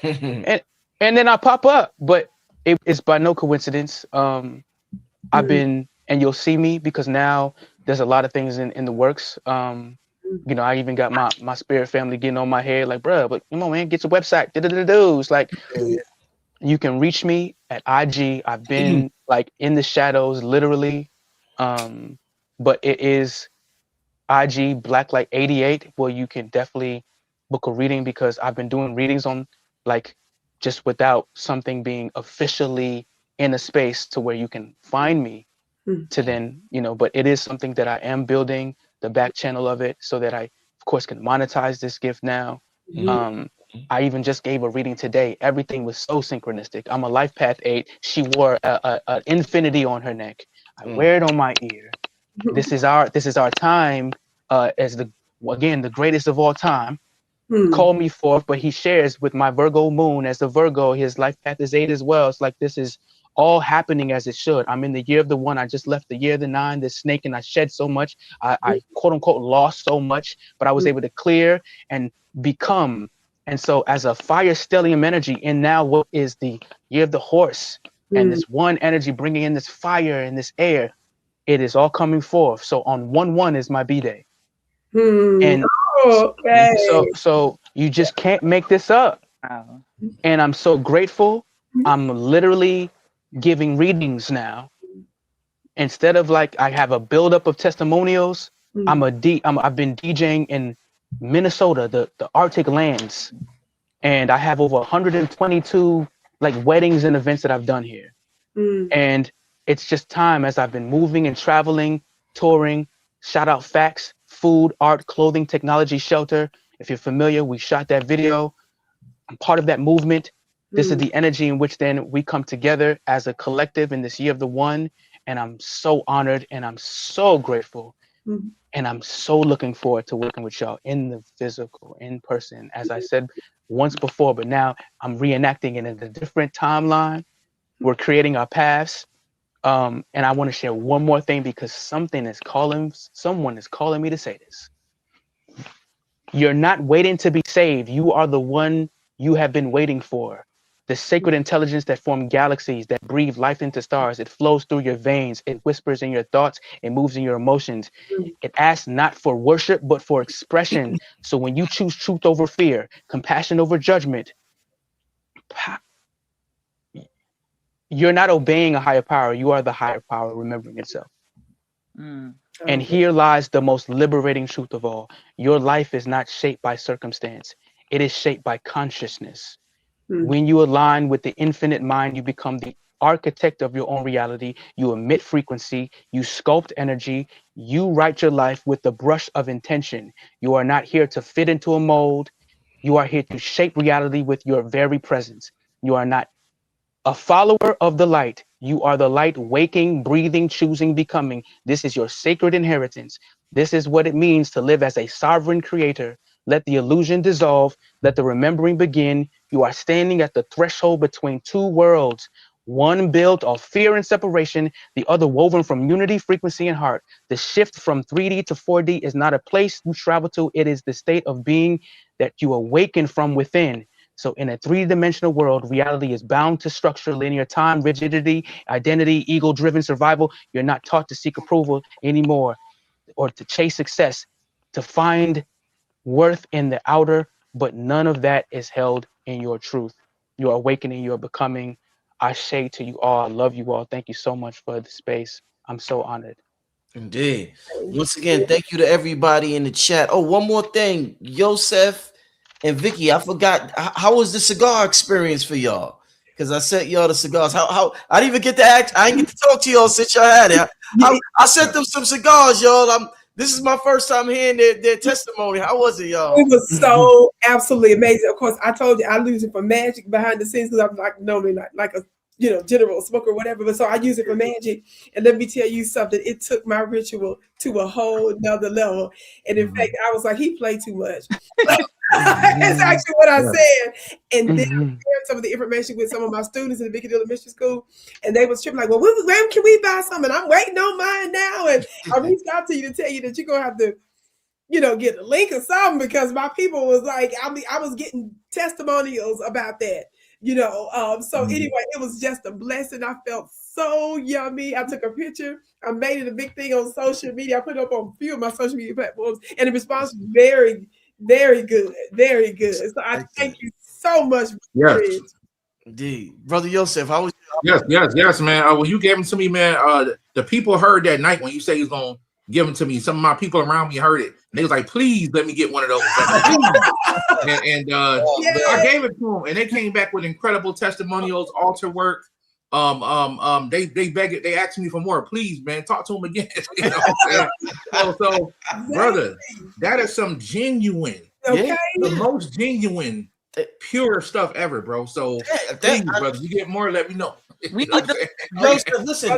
and then I pop up, but it's by no coincidence. I've been, and you'll see me, because now there's a lot of things in the works. I even got my spirit family getting on my head, like, bro, but come on, man, get your website. It's like, you can reach me at IG. I've been like in the shadows, literally, but it is IG Blaklight 88 where you can definitely book a reading, because I've been doing readings on, like, just without something being officially in a space to where you can find me Mm. to then, but it is something that I am building the back channel of it so that I, of course, can monetize this gift now. Mhm. I even just gave a reading today. Everything was so synchronistic. I'm a life path 8. She wore a infinity on her neck. I wear it on my ear. This is our time, as the greatest of all time. Mm. Call me forth, but he shares with my Virgo moon. As a Virgo, his life path is 8 as well. It's like this is all happening as it should. I'm in the year of the 1. I just left the year of the 9, this snake, and I shed so much. I quote unquote lost so much, but I was able to clear and become. And so as a fire stellium energy, and now what is the year of the horse, and Mm. this one energy bringing in this fire and this air, it is all coming forth. So on 1/1 is my B-day. Mm. And Okay. so you just can't make this up. Wow. And I'm so grateful. I'm literally giving readings now. Instead of, like, I have a buildup of testimonials, Mm. I've been DJing in Minnesota, the Arctic lands, and I have over 122 like weddings and events that I've done here. Mm. And it's just time, as I've been moving and traveling, touring. Shout out Facts, Food, Art, Clothing, Technology, Shelter. If you're familiar, we shot that video. I'm part of that movement. This is Mm. the energy in which then we come together as a collective in this year of the 1. And I'm so honored and I'm so grateful. Mm. And I'm so looking forward to working with y'all in the physical, in person, as I said once before, but now I'm reenacting it in a different timeline. We're creating our paths. And I want to share one more thing, because someone is calling me to say this. You're not waiting to be saved. You are the one you have been waiting for. The sacred intelligence that forms galaxies, that breathe life into stars. It flows through your veins. It whispers in your thoughts. It moves in your emotions. It asks not for worship, but for expression. So when you choose truth over fear, compassion over judgment, you're not obeying a higher power. You are the higher power remembering itself. Mm. And Okay. here lies the most liberating truth of all. Your life is not shaped by circumstance. It is shaped by consciousness. Mm. When you align with the infinite mind, you become the architect of your own reality. You emit frequency, you sculpt energy, you write your life with the brush of intention. You are not here to fit into a mold. You are here to shape reality with your very presence. You are not a follower of the light. You are the light, waking, breathing, choosing, becoming. This is your sacred inheritance. This is what it means to live as a sovereign creator. Let the illusion dissolve. Let the remembering begin. You are standing at the threshold between two worlds, one built of fear and separation, the other woven from unity, frequency, and heart. The shift from 3D to 4D is not a place you travel to. It is the state of being that you awaken from within. So in a three-dimensional world, reality is bound to structure, linear time, rigidity, identity, ego-driven survival. You're not taught to seek approval anymore or to chase success, to find worth in the outer, but none of that is held in your truth. You're awakening, you're becoming. I say to you all, I love you all. Thank you so much for the space. I'm so honored. Indeed. Once again, thank you to everybody in the chat. Oh, one more thing, Yosef and Vicki, I forgot. How was the cigar experience for y'all? Because I sent y'all the cigars. How I didn't even get to act. I didn't get to talk to y'all since y'all had it. I sent them some cigars, y'all. This is my first time hearing their testimony. How was it, y'all? It was so absolutely amazing. Of course, I told you I use it for magic behind the scenes because I'm like normally not like a general smoker or whatever. But so I use it for magic. And let me tell you something. It took my ritual to a whole nother level. And in fact, I was like, he played too much. That's actually what I said. And then I shared some of the information with some of my students in the Vicki Dillard Mystery School, and they was tripping like, "Well, when can we buy some?" And I'm waiting on mine now. And I reached out to you to tell you that you're gonna have to, get a link or something because my people was like, I was getting testimonials about that. So anyway, it was just a blessing. I felt so yummy. I took a picture. I made it a big thing on social media. I put it up on a few of my social media platforms, and the response was very, very good, very good. So I thank you so much. Yes. Indeed. Brother Yosef, how was Yes, man. When you gave them to me, man, the people heard that night when you say he's gonna give them to me. Some of my people around me heard it. And they was like, please let me get one of those. and I gave it to them, and they came back with incredible testimonials, altar work. They beg it. They asked me for more. Please, man, talk to them again. You know what I'm saying? So, brother, that is some genuine, the most genuine, pure stuff ever, bro. So, please, brother, you get more, let me know. We Listen,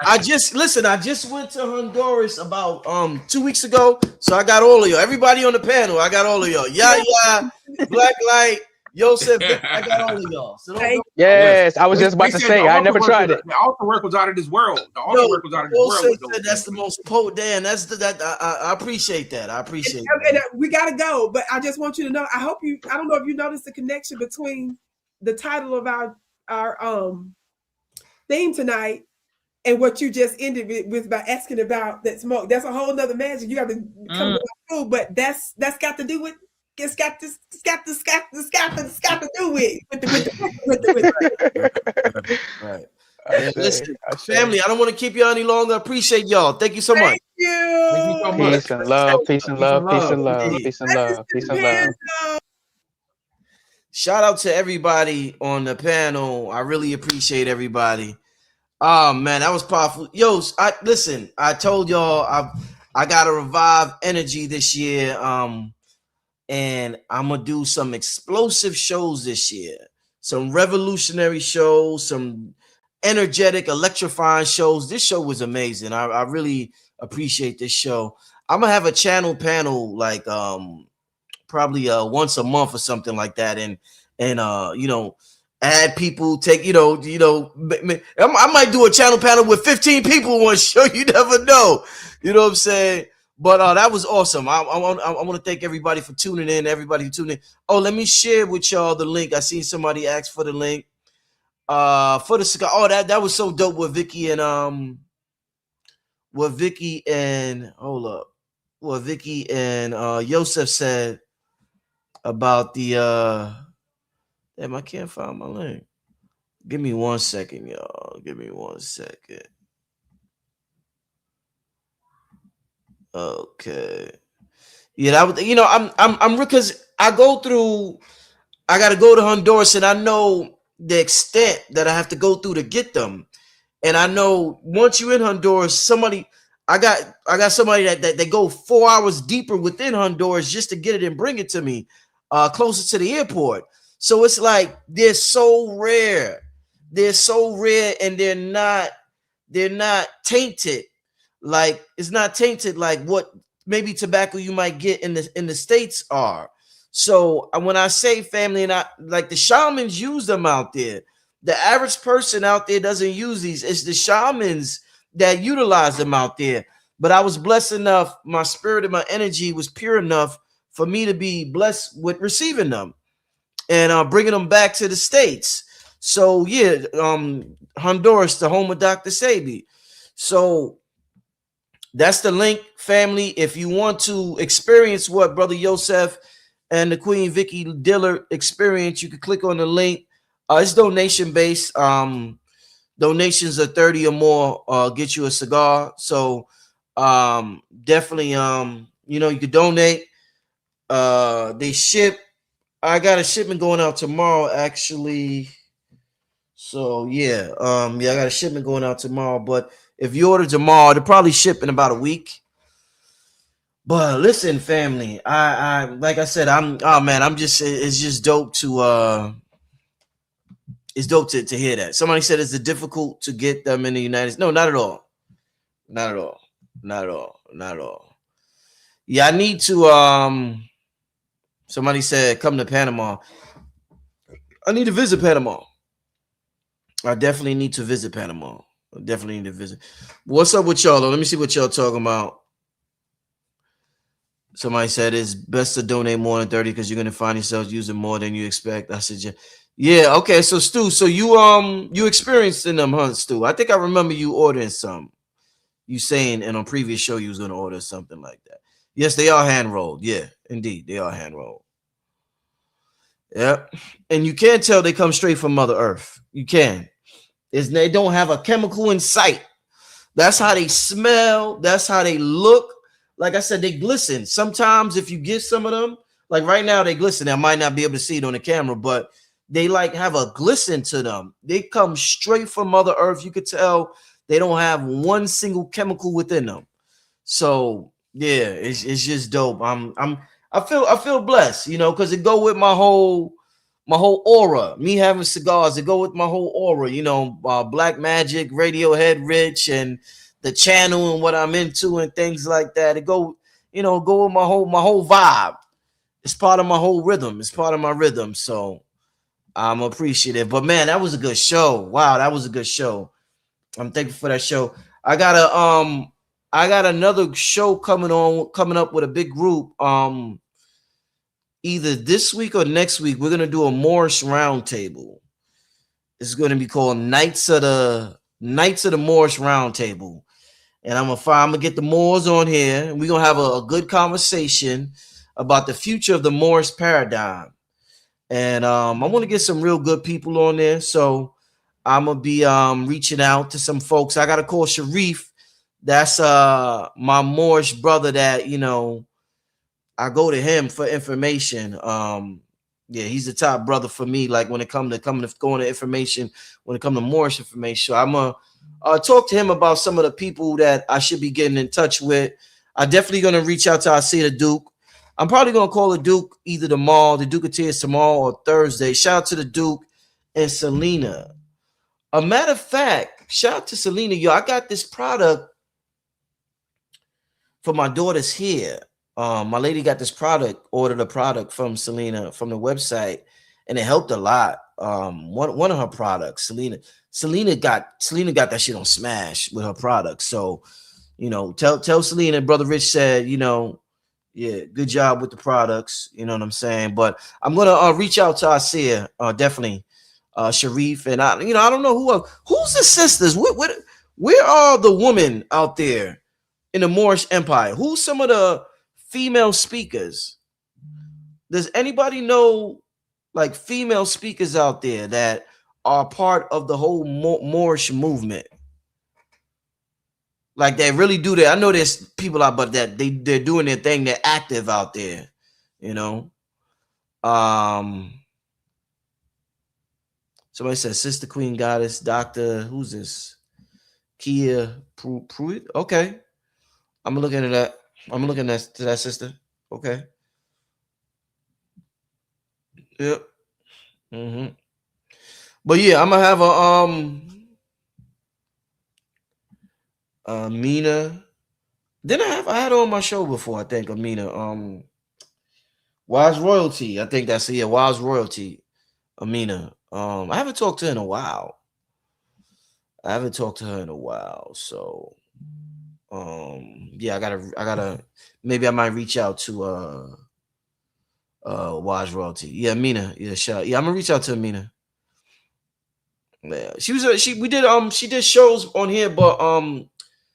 I just went to Honduras about 2 weeks ago, so I got all of y'all. Everybody on the panel, I got all of y'all. Yaya, Blaklight, Yosef, I got all of y'all. So yes, I was just about to say, I never tried it. The altar work was out of this world. The altar work was out of this world. Said that's the most potent. Dan, that's I appreciate that. I appreciate and we gotta go, but I just want you to know. I don't know if you noticed the connection between the title of our theme tonight and what you just ended with by asking about that smoke. That's a whole nother magic. You got to come to food, but that's got to do with it's got to do with right. Listen, family, I don't want to keep you any longer. I appreciate y'all. Thank you so much. Thank you so much. Peace and love, peace and love, peace and love, peace and love, peace and love. Shout out to everybody on the panel. I really appreciate everybody. Oh man, that was powerful. Yo, I told y'all I got to revive energy this year. And I'm gonna do some explosive shows this year. Some revolutionary shows, some energetic, electrifying shows. This show was amazing. I really appreciate this show. I'm gonna have a channel panel like probably once a month or something like that, and add people, take I might do a channel panel with 15 people in one show. You never know. You know what I'm saying? But that was awesome. I want to thank everybody for tuning in. Everybody who tuned in. Oh, let me share with y'all the link. I seen somebody ask for the link. For the cigar. Oh, that was so dope with Vicki and Yosef said about the damn, I can't find my link. Give me 1 second, y'all. Give me 1 second. Okay. Yeah, that was, I'm because I gotta go to Honduras, and I know the extent that I have to go through to get them. And I know once you're in Honduras, I got somebody that they go 4 hours deeper within Honduras just to get it and bring it to me, closer to the airport. So it's like they're so rare. They're so rare, and they're not tainted. Like it's not tainted like what maybe tobacco you might get in the States are. So when I say family, and I like the shamans use them out there. The average person out there doesn't use these. It's the shamans that utilize them out there. But I was blessed enough, my spirit and my energy was pure enough for me to be blessed with receiving them and bringing them back to the States. So yeah, Honduras, the home of Dr. Sebi. So that's the link, family. If you want to experience what Brother Yosef and the Queen Vicki Dillard experience, you can click on the link. It's donation based. Donations of 30 or more get you a cigar. So definitely you can donate. They ship. I got a shipment going out tomorrow, actually. So yeah, I got a shipment going out tomorrow. But if you order tomorrow, they'll probably ship in about a week. But listen, family, I like I said, it's just dope to it's dope to hear that. Somebody said it's difficult to get them in the United States. No, not at all. Not at all. Not at all. Not at all. Yeah, I need to somebody said come to Panama. I need to visit Panama. I definitely need to visit Panama. I definitely need to visit. What's up with y'all though? Let me see what y'all talking about. Somebody said it's best to donate more than 30 because you're gonna find yourself using more than you expect. I said, yeah, okay. So Stu, so you experienced in them, huh, Stu? I think I remember you ordering some. You saying in a previous show you was gonna order something like that. Yes, they are hand rolled. Yeah, indeed, they are hand rolled. Yep, and you can tell they come straight from Mother Earth. You can. They don't have a chemical in sight. That's how they smell. That's how they look. Like I said, they glisten. Sometimes if you get some of them, like right now they glisten. I might not be able to see it on the camera, but they like have a glisten to them. They come straight from Mother Earth. You could tell they don't have one single chemical within them. So yeah, it's just dope. I feel blessed, you know, because it go with my whole aura. Me having cigars, it go with my whole aura, you know, Black Magic, Radiohead Rich, and the channel and what I'm into and things like that. It go, you know, go with my whole vibe. It's part of my whole rhythm. It's part of my rhythm. So I'm appreciative. But man, that was a good show. Wow, that was a good show. I'm thankful for that show. I got another show coming up with a big group. Either this week or next week, we're gonna do a Moorish roundtable. It's gonna be called Knights of the Moorish Roundtable. And I'm gonna get the Moors on here, and we're gonna have a good conversation about the future of the Moorish paradigm. And I want to get some real good people on there. So I'm gonna be reaching out to some folks. I gotta call Sharif. That's my Moorish brother that, you know, I go to him for information. Yeah, he's the top brother for me. Like when it comes to going to information, when it comes to Moorish information. So I'm gonna talk to him about some of the people that I should be getting in touch with. I'm definitely gonna reach out to Isaiah the Duke. I'm probably gonna call the Duke either tomorrow, the Duke of Tears tomorrow or Thursday. Shout out to the Duke and Selena. A matter of fact, shout out to Selena. Yo, I got this product for my daughter's hair. My lady got this product, ordered a product from Selena from the website, and it helped a lot. One of her products, Selena got that shit on smash with her products. So, you know, tell Selena, Brother Rich said, you know, yeah, good job with the products. You know what I'm saying? But I'm gonna reach out to Isaiah, definitely, Sharif, and I don't know who else. Who's the sisters? Where are the women out there in the Moorish Empire? Who's some of the female speakers? Does anybody know like female speakers out there that are part of the whole Moorish movement? Like they really do that. I know there's people out, but that they're doing their thing. They're active out there, you know. Somebody said Sister Queen Goddess, Doctor. Who's this? Kia Pruitt. Okay, I'm looking at that. I'm looking at that sister. Okay. Yep. But yeah, I'm gonna have a Amina. I had her on my show before, I think. Amina. Wise Royalty. I think that's Wise Royalty. Amina. I haven't talked to her in a while. So yeah, I gotta maybe I might reach out to Wise Royalty. Yeah, Amina. Yeah, I'm gonna reach out to Amina. Yeah, she did shows on here, but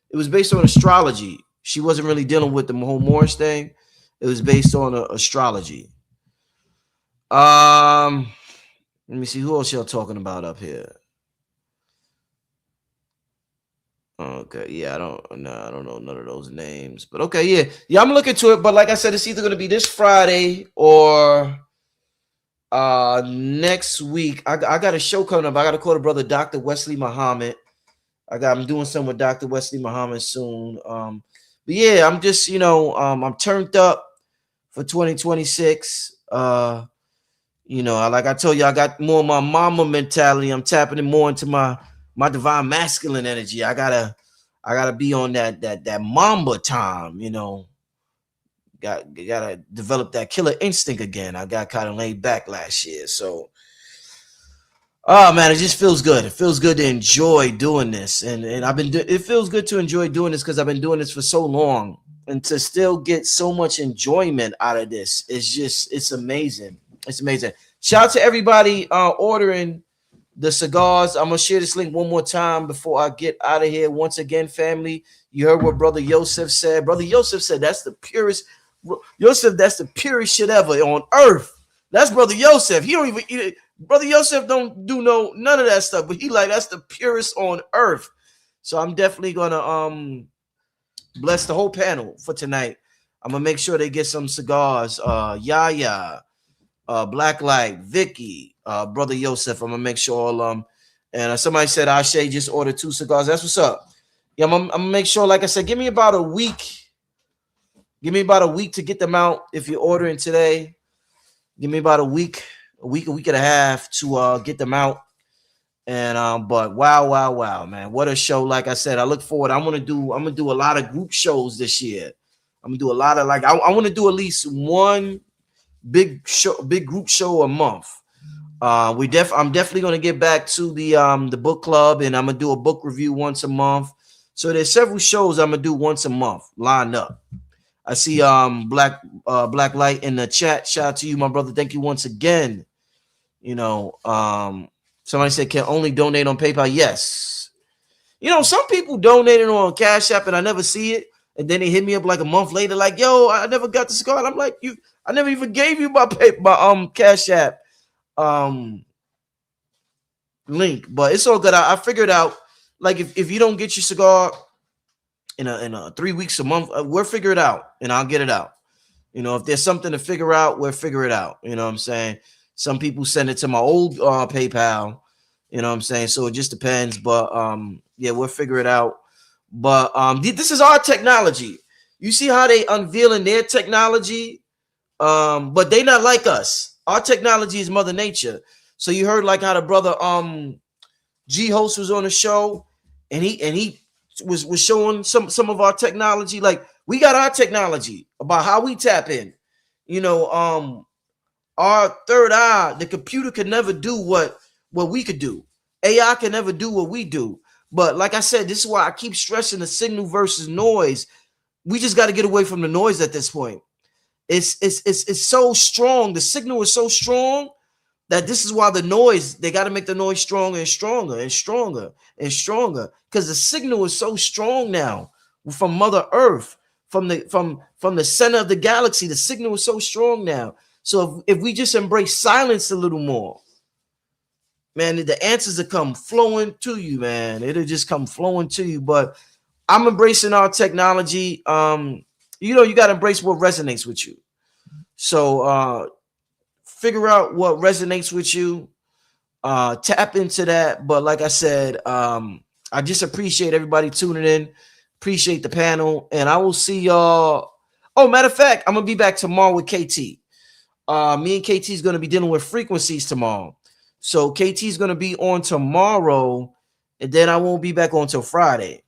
it was based on astrology. She wasn't really dealing with the whole Moorish thing. It was based on astrology. Let me see who else y'all talking about up here. Okay, yeah, I don't know none of those names, but okay, yeah, I'm looking to it. But like I said, it's either gonna be this Friday or next week. I got a show coming up. I got to call the brother Dr. Wesley Muhammad. I'm doing something with Dr. Wesley Muhammad soon. But yeah, I'm just I'm turned up for 2026. Like I told you, I got more of my mama mentality. I'm tapping more into my divine masculine energy. I gotta be on that mamba time, Gotta develop that killer instinct again. I got kind of laid back last year. So oh man, it just feels good. It feels good to enjoy doing this. And it feels good to enjoy doing this because I've been doing this for so long. And to still get so much enjoyment out of this, it's amazing. It's amazing. Shout out to everybody ordering the cigars. I'm gonna share this link one more time before I get out of here. Once again, family, you heard what Brother Yosef said. Brother Yosef said that's the purest. Yosef, that's the purest shit ever on earth. That's Brother Yosef. He don't even eat it. Brother Yosef don't do none of that stuff, but he like that's the purest on earth. So I'm definitely gonna bless the whole panel for tonight. I'm gonna make sure they get some cigars. Yaya, Blaklight, Vicki, brother Yosef. I'm gonna make sure all and somebody said Ashe just ordered 2 cigars. That's what's up. Yeah, I'm gonna make sure, like I said, give me about a week. Give me about a week to get them out. If you're ordering today, give me about a week and a half to get them out. And but wow, man, what a show! Like I said, I look forward. I'm gonna do a lot of group shows this year. I'm gonna do a lot of I want to do at least one big group show a month. I'm definitely gonna get back to the book club, and I'm gonna do a book review once a month. So there's several shows I'm gonna do once a month lined up. I see Blaklight in the chat. Shout out to you, my brother. Thank you once again. You know, somebody said can only donate on PayPal. Yes. You know, some people donated on Cash App and I never see it. And then they hit me up like a month later, like, yo, I never got the cigar. And I'm like, I never even gave you my Cash App link. But it's all good. I figured out, like, if you don't get your cigar in a 3 weeks, a month, we'll figure it out and I'll get it out. You know, if there's something to figure out, we'll figure it out. You know what I'm saying? Some people send it to my old PayPal. You know what I'm saying? So it just depends. But yeah, we'll figure it out. But this is our technology. You see how they unveiling their technology, but they not like us. Our technology is Mother Nature. So you heard like how the brother G Host was on the show, and he was showing some of our technology. Like we got our technology about how we tap in. You know, our third eye, the computer could never do what we could do. AI can never do what we do. But like I said, this is why I keep stressing the signal versus noise. We just got to get away from the noise at this point. It's so strong. The signal is so strong that this is why the noise, they got to make the noise stronger and stronger and stronger and stronger, because the signal is so strong now from Mother Earth, from the center of the galaxy. The signal is so strong now. So if we just embrace silence a little more, man, the answers will come flowing to you, man. It'll just come flowing to you. But I'm embracing our technology. You know, you got to embrace what resonates with you. So figure out what resonates with you. Tap into that. But like I said, I just appreciate everybody tuning in. Appreciate the panel. And I will see y'all. Oh, matter of fact, I'm going to be back tomorrow with KT. Me and KT is going to be dealing with frequencies tomorrow. So KT is going to be on tomorrow, and then I won't be back on until Friday.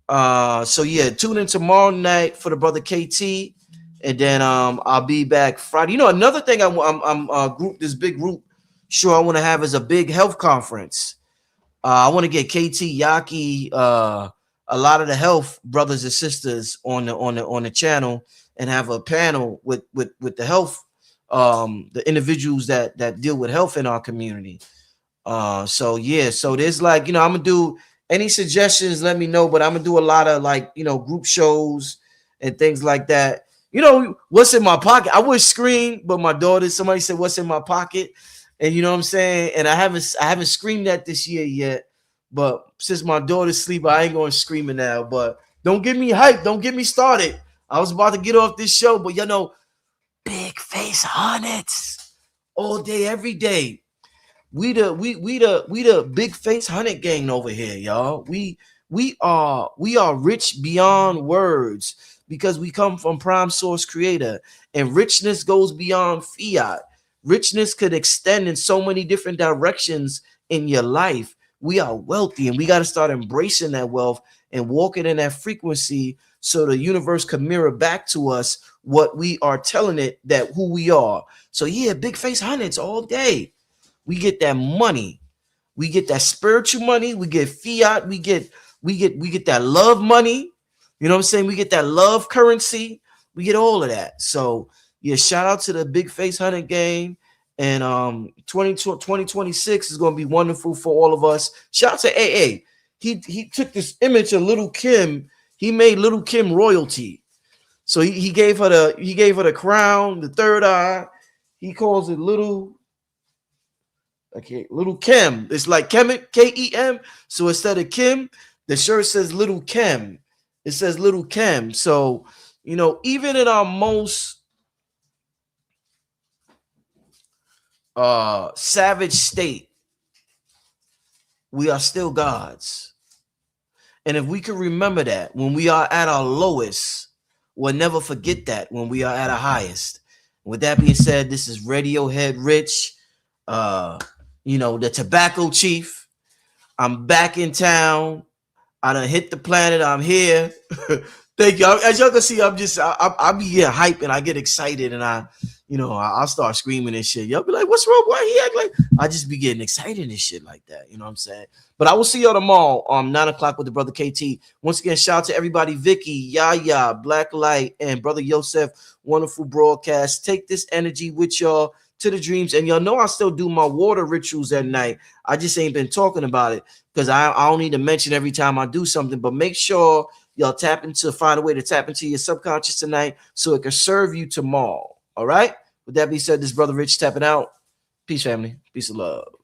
So yeah, tune in tomorrow night for the brother KT, and then I'll be back Friday. You know, another thing I'm this big group show I want to have is a big health conference. I want to get KT, Yaki, a lot of the health brothers and sisters on the channel, and have a panel with the health. The individuals that deal with health in our community. So yeah, so there's like, you know, I'm gonna do any suggestions, let me know, but I'm gonna do a lot of like, you know, group shows and things like that. You know, what's in my pocket? I would scream, but my daughter, somebody said, what's in my pocket? And you know what I'm saying? And I haven't screamed that this year yet, but since my daughter's asleep, I ain't going screaming now. But don't get me hyped, don't get me started. I was about to get off this show, but you know, big face hundreds all day, every day. We the big face 100 gang over here, y'all. We are rich beyond words because we come from Prime Source Creator, and richness goes beyond fiat. Richness could extend in so many different directions in your life. We are wealthy, and we got to start embracing that wealth and walking in that frequency so the universe can mirror back to us what we are telling it, that who we are. So yeah, big face hundreds all day. We get that money. We get that spiritual money. We get fiat. We get that love money. You know what I'm saying? We get that love currency. We get all of that. So yeah, shout out to the big face 100 game. And 2026 is going to be wonderful for all of us. Shout out to AA. He took this image of Little Kim. He made Little Kim royalty. So he gave her the crown, the third eye. He calls it Little Kim. It's like Kemet, Kem. So instead of Kim, The shirt says Little Kim. It says Little Kim. So, you know, even in our most savage state, we are still gods. And if we can remember that when we are at our lowest, we'll never forget that when we are at our highest. With that being said, this is Radiohead Rich, you know, the Tobacco Chief. I'm back in town. I done hit the planet. I'm here. Thank you. As y'all can see, I be getting hype and I get excited and I'll start screaming and shit. Y'all be like, what's wrong? Why he act like? I just be getting excited and shit like that. You know what I'm saying? But I will see y'all tomorrow 9 o'clock with the brother KT. Once again, shout out to everybody. Vicki, Yaya, Blaklight, and brother Yosef. Wonderful broadcast. Take this energy with y'all to the dreams. And y'all know I still do my water rituals at night. I just ain't been talking about it because I don't need to mention every time I do something. But make sure y'all find a way to tap into your subconscious tonight so it can serve you tomorrow. All right. With that being said, this brother Rich tapping out. Peace, family. Peace and love.